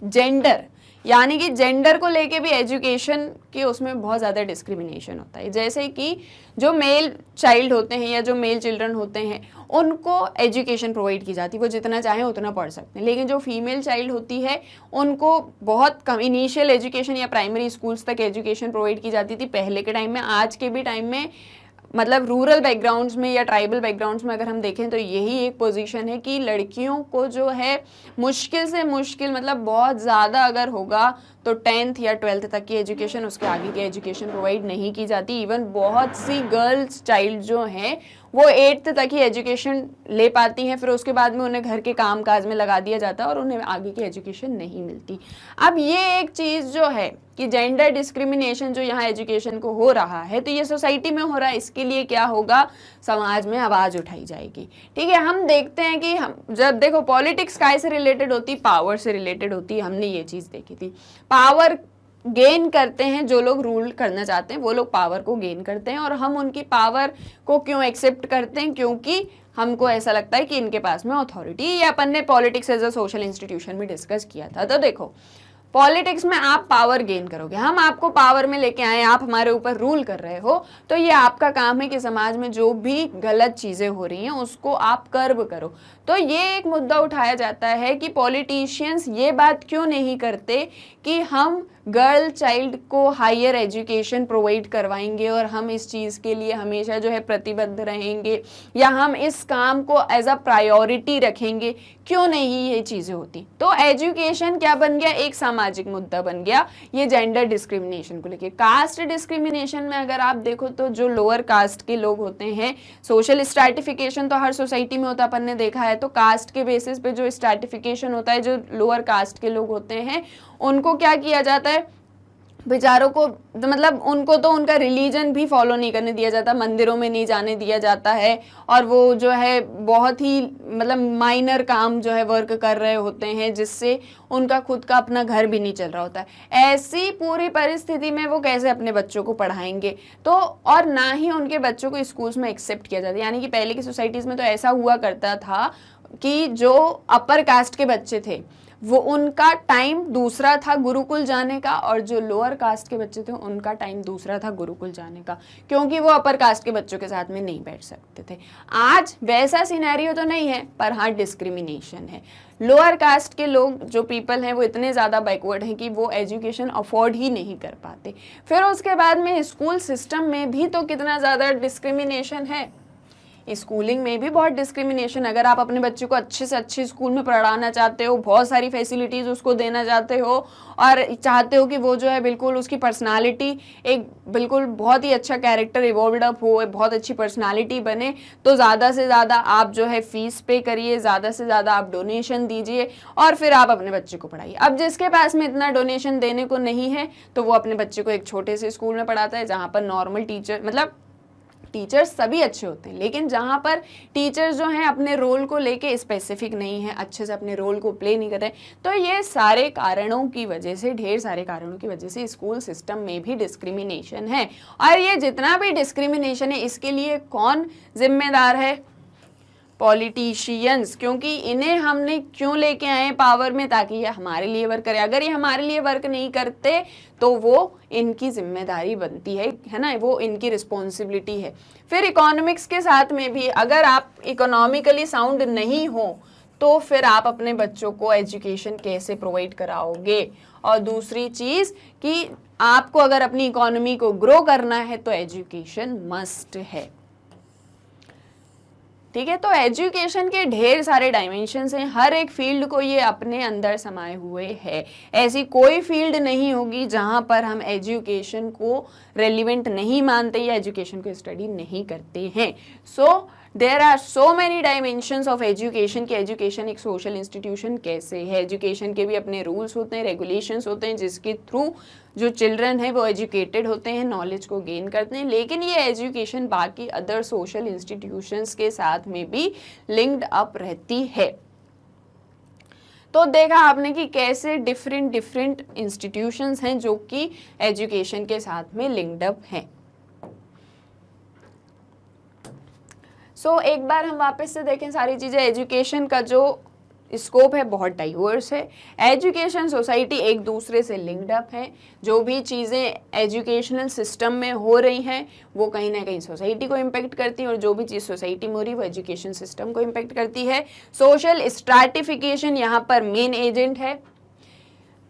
जेंडर, यानी कि जेंडर को लेके भी एजुकेशन के उसमें बहुत ज़्यादा डिस्क्रिमिनेशन होता है. जैसे कि जो मेल चाइल्ड होते हैं या जो मेल चिल्ड्रन होते हैं उनको एजुकेशन प्रोवाइड की जाती है, वो जितना चाहें उतना पढ़ सकते हैं. लेकिन जो फीमेल चाइल्ड होती है उनको बहुत कम इनिशियल एजुकेशन या प्राइमरी स्कूल्स तक एजुकेशन प्रोवाइड की जाती थी पहले के टाइम में. आज के भी टाइम में मतलब रूरल बैकग्राउंड्स में या ट्राइबल बैकग्राउंड्स में अगर हम देखें तो यही एक पोजीशन है कि लड़कियों को जो है मुश्किल से मुश्किल मतलब बहुत ज़्यादा अगर होगा तो 10th या 12th तक की एजुकेशन, उसके आगे की एजुकेशन प्रोवाइड नहीं की जाती. इवन बहुत सी गर्ल्स चाइल्ड जो हैं वो 8th तक ही एजुकेशन ले पाती हैं, फिर उसके बाद में उन्हें घर के काम काज में लगा दिया जाता है और उन्हें आगे की एजुकेशन नहीं मिलती. अब ये एक चीज़ जो है कि जेंडर डिस्क्रिमिनेशन जो यहाँ एजुकेशन को हो रहा है तो ये सोसाइटी में हो रहा है, इसके लिए क्या होगा, समाज में आवाज़ उठाई जाएगी. ठीक है, हम देखते हैं कि हम जब देखो पॉलिटिक्स काय से रिलेटेड होती, पावर से रिलेटेड होती. हमने ये चीज़ देखी थी. पावर गेन करते हैं जो लोग रूल करना चाहते हैं, वो लोग पावर को गेन करते हैं और हम उनकी पावर को क्यों एक्सेप्ट करते हैं, क्योंकि हमको ऐसा लगता है कि इनके पास में अथॉरिटी. ये अपन ने politics as a social institution में डिस्कस किया था. तो देखो पॉलिटिक्स में आप पावर गेन करोगे, हम आपको पावर में लेके आए, आप हमारे ऊपर रूल कर रहे हो, तो ये आपका काम है कि समाज में जो भी गलत चीजें हो रही हैं उसको आप कर्ब करो। तो ये एक मुद्दा उठाया जाता है कि पॉलिटिशियंस ये बात क्यों नहीं करते कि हम गर्ल चाइल्ड को हायर एजुकेशन प्रोवाइड करवाएंगे और हम इस चीज़ के लिए हमेशा जो है प्रतिबद्ध रहेंगे, या हम इस काम को एज अ प्रायोरिटी रखेंगे, क्यों नहीं ये चीज़ें होती। तो एजुकेशन क्या बन गया, एक सामाजिक मुद्दा बन गया ये जेंडर डिस्क्रिमिनेशन को लेके। कास्ट डिस्क्रिमिनेशन में अगर आप देखो तो जो लोअर कास्ट के लोग होते हैं, सोशल स्ट्रैटिफिकेशन तो हर सोसाइटी में होता, अपन ने देखा है, तो कास्ट के बेसिस पे जो स्ट्रैटिफिकेशन होता है, जो लोअर कास्ट के लोग होते हैं उनको क्या किया जाता है, बेचारों को, मतलब उनको तो उनका रिलीजन भी फॉलो नहीं करने दिया जाता, मंदिरों में नहीं जाने दिया जाता है, और वो जो है बहुत ही मतलब माइनर काम जो है वर्क कर रहे होते हैं, जिससे उनका खुद का अपना घर भी नहीं चल रहा होता है। ऐसी पूरी परिस्थिति में वो कैसे अपने बच्चों को पढ़ाएंगे, तो और ना ही उनके बच्चों को स्कूल्स में एक्सेप्ट किया जाता है। यानी कि पहले की सोसाइटीज़ में तो ऐसा हुआ करता था कि जो अपर कास्ट के बच्चे थे वो उनका टाइम दूसरा था गुरुकुल जाने का, और जो लोअर कास्ट के बच्चे थे उनका टाइम दूसरा था गुरुकुल जाने का, क्योंकि वो अपर कास्ट के बच्चों के साथ में नहीं बैठ सकते थे। आज वैसा सिनेरियो तो नहीं है, पर हाँ डिस्क्रिमिनेशन है। लोअर कास्ट के लोग जो पीपल हैं वो इतने ज़्यादा बैकवर्ड हैं कि वो एजुकेशन अफोर्ड ही नहीं कर पाते। फिर उसके बाद में स्कूल सिस्टम में भी तो कितना ज़्यादा डिस्क्रिमिनेशन है, स्कूलिंग में भी बहुत डिस्क्रिमिनेशन। अगर आप अपने बच्चे को अच्छे से अच्छे स्कूल में पढ़ाना चाहते हो, बहुत सारी फैसिलिटीज़ उसको देना चाहते हो, और चाहते हो कि वो जो है बिल्कुल उसकी पर्सनालिटी एक बिल्कुल बहुत ही अच्छा कैरेक्टर इवॉल्व अप हो, बहुत अच्छी पर्सनालिटी बने, तो ज़्यादा से ज़्यादा आप जो है फीस पे करिए, ज़्यादा से ज़्यादा आप डोनेशन दीजिए, और फिर आप अपने बच्चे को पढ़ाइए। अब जिसके पास में इतना डोनेशन देने को नहीं है तो वो अपने बच्चे को एक छोटे से स्कूल में पढ़ाता है, जहाँ पर नॉर्मल टीचर, मतलब टीचर्स सभी अच्छे होते हैं, लेकिन जहाँ पर टीचर्स जो हैं अपने रोल को लेके स्पेसिफिक नहीं है, अच्छे से अपने रोल को प्ले नहीं कर रहे, तो ये सारे कारणों की वजह से, ढेर सारे कारणों की वजह से स्कूल सिस्टम में भी डिस्क्रिमिनेशन है। और ये जितना भी डिस्क्रिमिनेशन है इसके लिए कौन जिम्मेदार है, पॉलिटिशियंस, क्योंकि इन्हें हमने क्यों लेके आए पावर में, ताकि ये हमारे लिए वर्क करे। अगर ये हमारे लिए वर्क नहीं करते तो वो इनकी जिम्मेदारी बनती है ना, वो इनकी रिस्पॉन्सिबिलिटी है। फिर इकोनॉमिक्स के साथ में भी अगर आप इकोनॉमिकली साउंड नहीं हो तो फिर आप अपने बच्चों को एजुकेशन कैसे प्रोवाइड कराओगे। और दूसरी चीज़ कि आपको अगर अपनी इकोनॉमी को ग्रो करना है तो एजुकेशन मस्ट है। ठीक है, तो एजुकेशन के ढेर सारे डायमेंशंस हैं, हर एक फील्ड को ये अपने अंदर समाये हुए है। ऐसी कोई फील्ड नहीं होगी जहाँ पर हम एजुकेशन को रेलिवेंट नहीं मानते या एजुकेशन को स्टडी नहीं करते हैं। So there are so many dimensions of education कि एजुकेशन एक सोशल इंस्टीट्यूशन कैसे है। एजुकेशन के भी अपने रूल्स होते हैं, रेगुलेशंस होते हैं, जिसके थ्रू जो चिल्ड्रन है वो एजुकेटेड होते हैं, नॉलेज को गेन करते हैं। लेकिन ये एजुकेशन बाकी अदर सोशल इंस्टीट्यूशंस के साथ में भी लिंक्ड अप रहती है। तो देखा आपने कि कैसे डिफरेंट इंस्टीट्यूशंस हैं जो कि एजुकेशन के साथ में लिंक्ड अप हैं। सो एक बार हम वापस से देखें सारी चीज़ें। एजुकेशन का जो स्कोप है बहुत डाइवर्स है। एजुकेशन सोसाइटी एक दूसरे से लिंक्ड अप है। जो भी चीज़ें एजुकेशनल सिस्टम में हो रही हैं वो कहीं ना कहीं सोसाइटी को इम्पेक्ट करती है, और जो भी चीज़ सोसाइटी में हो रही है वो एजुकेशन सिस्टम को इम्पेक्ट करती है। सोशल स्ट्रैटिफिकेशन यहाँ पर मेन एजेंट है।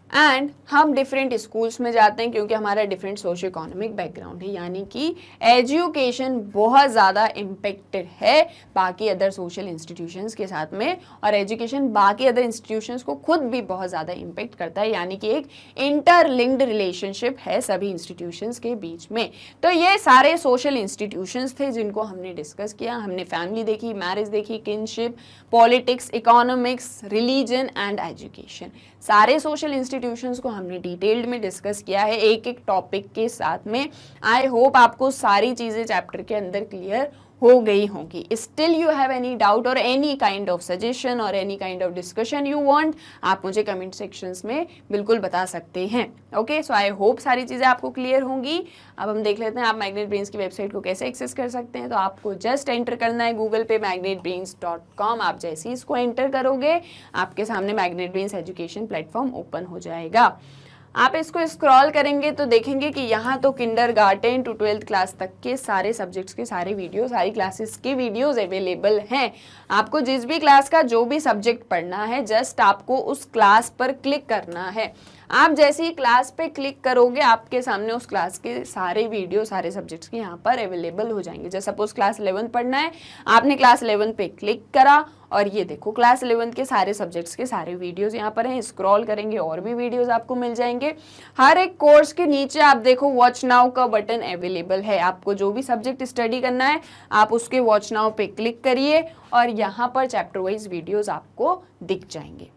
एंड हम डिफरेंट स्कूल्स में जाते हैं क्योंकि हमारा डिफरेंट सोशो इकोनॉमिक बैकग्राउंड है, यानी कि एजुकेशन बहुत ज़्यादा इम्पेक्टेड है बाकी अदर सोशल इंस्टीट्यूशंस के साथ में, और एजुकेशन बाकी अदर इंस्टीट्यूशंस को खुद भी बहुत ज़्यादा इम्पेक्ट करता है, यानी कि एक इंटरलिंक्ड रिलेशनशिप है सभी इंस्टीट्यूशंस के बीच में। तो ये सारे सोशल इंस्टीट्यूशंस थे जिनको हमने डिस्कस किया। हमने फैमिली देखी, मैरिज देखी, kinship, politics, economics, religion and education, सारे सोशल इंस्टीट्यूशंस को हमने डिटेल्ड में डिस्कस किया है एक एक टॉपिक के साथ में। आई होप आपको सारी चीज़ें चैप्टर के अंदर क्लियर हो गई होंगी। Still you have any doubt और एनी काइंड ऑफ सजेशन और any kind of discussion you want, आप मुझे कमेंट सेक्शंस में बिल्कुल बता सकते हैं। ओके, सो आई होप सारी चीज़ें आपको क्लियर होंगी। अब हम देख लेते हैं आप मैग्नेट ब्रेन्स की वेबसाइट को कैसे एक्सेस कर सकते हैं। तो आपको जस्ट एंटर करना है गूगल पे magnetbrains.com। आप जैसे ही इसको एंटर करोगे आपके सामने magnet brains education platform open हो जाएगा। आप इसको स्क्रॉल करेंगे तो देखेंगे कि यहाँ तो किंडरगार्टन टू 12th क्लास तक के सारे सब्जेक्ट्स के सारे वीडियो, सारी क्लासेस के वीडियोस अवेलेबल हैं। आपको जिस भी क्लास का जो भी सब्जेक्ट पढ़ना है, जस्ट आपको उस क्लास पर क्लिक करना है। आप जैसे ही क्लास पे क्लिक करोगे आपके सामने उस क्लास के सारे वीडियो, सारे सब्जेक्ट्स के यहाँ पर अवेलेबल हो जाएंगे। जैसे सपोज क्लास 11 पढ़ना है, आपने क्लास 11 पे क्लिक करा और ये देखो क्लास 11 के सारे सब्जेक्ट्स के सारे वीडियोस यहाँ पर हैं। स्क्रॉल करेंगे और भी वीडियोस आपको मिल जाएंगे। हर एक कोर्स के नीचे आप देखो वॉच नाउ का बटन अवेलेबल है। आपको जो भी सब्जेक्ट स्टडी करना है आप उसके वॉच नाउ पे क्लिक करिए और यहाँ पर चैप्टर वाइज वीडियोस आपको दिख जाएंगे।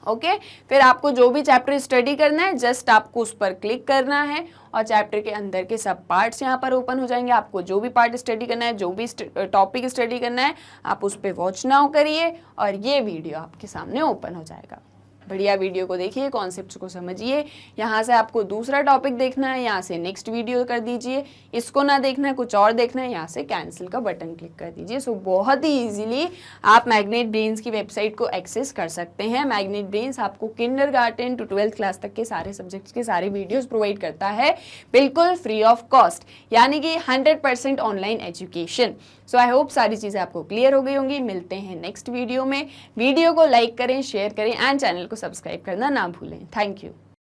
ओके, फिर आपको जो भी चैप्टर स्टडी करना है जस्ट आपको उस पर क्लिक करना है और चैप्टर के अंदर के सब पार्ट्स यहाँ पर ओपन हो जाएंगे। आपको जो भी पार्ट स्टडी करना है, जो भी टॉपिक स्टडी करना है, आप उस पर वॉच नाउ करिए और ये वीडियो आपके सामने ओपन हो जाएगा। बढ़िया वीडियो को देखिए, कॉन्सेप्ट्स को समझिए। यहाँ से आपको दूसरा टॉपिक देखना है, यहाँ से नेक्स्ट वीडियो कर दीजिए। इसको ना देखना है, कुछ और देखना है, यहाँ से कैंसिल का बटन क्लिक कर दीजिए। सो बहुत ही इजीली आप मैग्नेट ब्रेन्स की वेबसाइट को एक्सेस कर सकते हैं। मैग्नेट ब्रेन्स आपको किंडरगार्टन टू 12th क्लास तक के सारे सब्जेक्ट्स के सारे वीडियोस प्रोवाइड करता है, बिल्कुल फ्री ऑफ कॉस्ट, यानी कि 100% online education. So I hope सारी चीज़ें आपको क्लियर हो गई होंगी। मिलते हैं नेक्स्ट वीडियो में। वीडियो को लाइक करें, शेयर करें एंड चैनल को सब्सक्राइब करना ना भूलें। Thank you.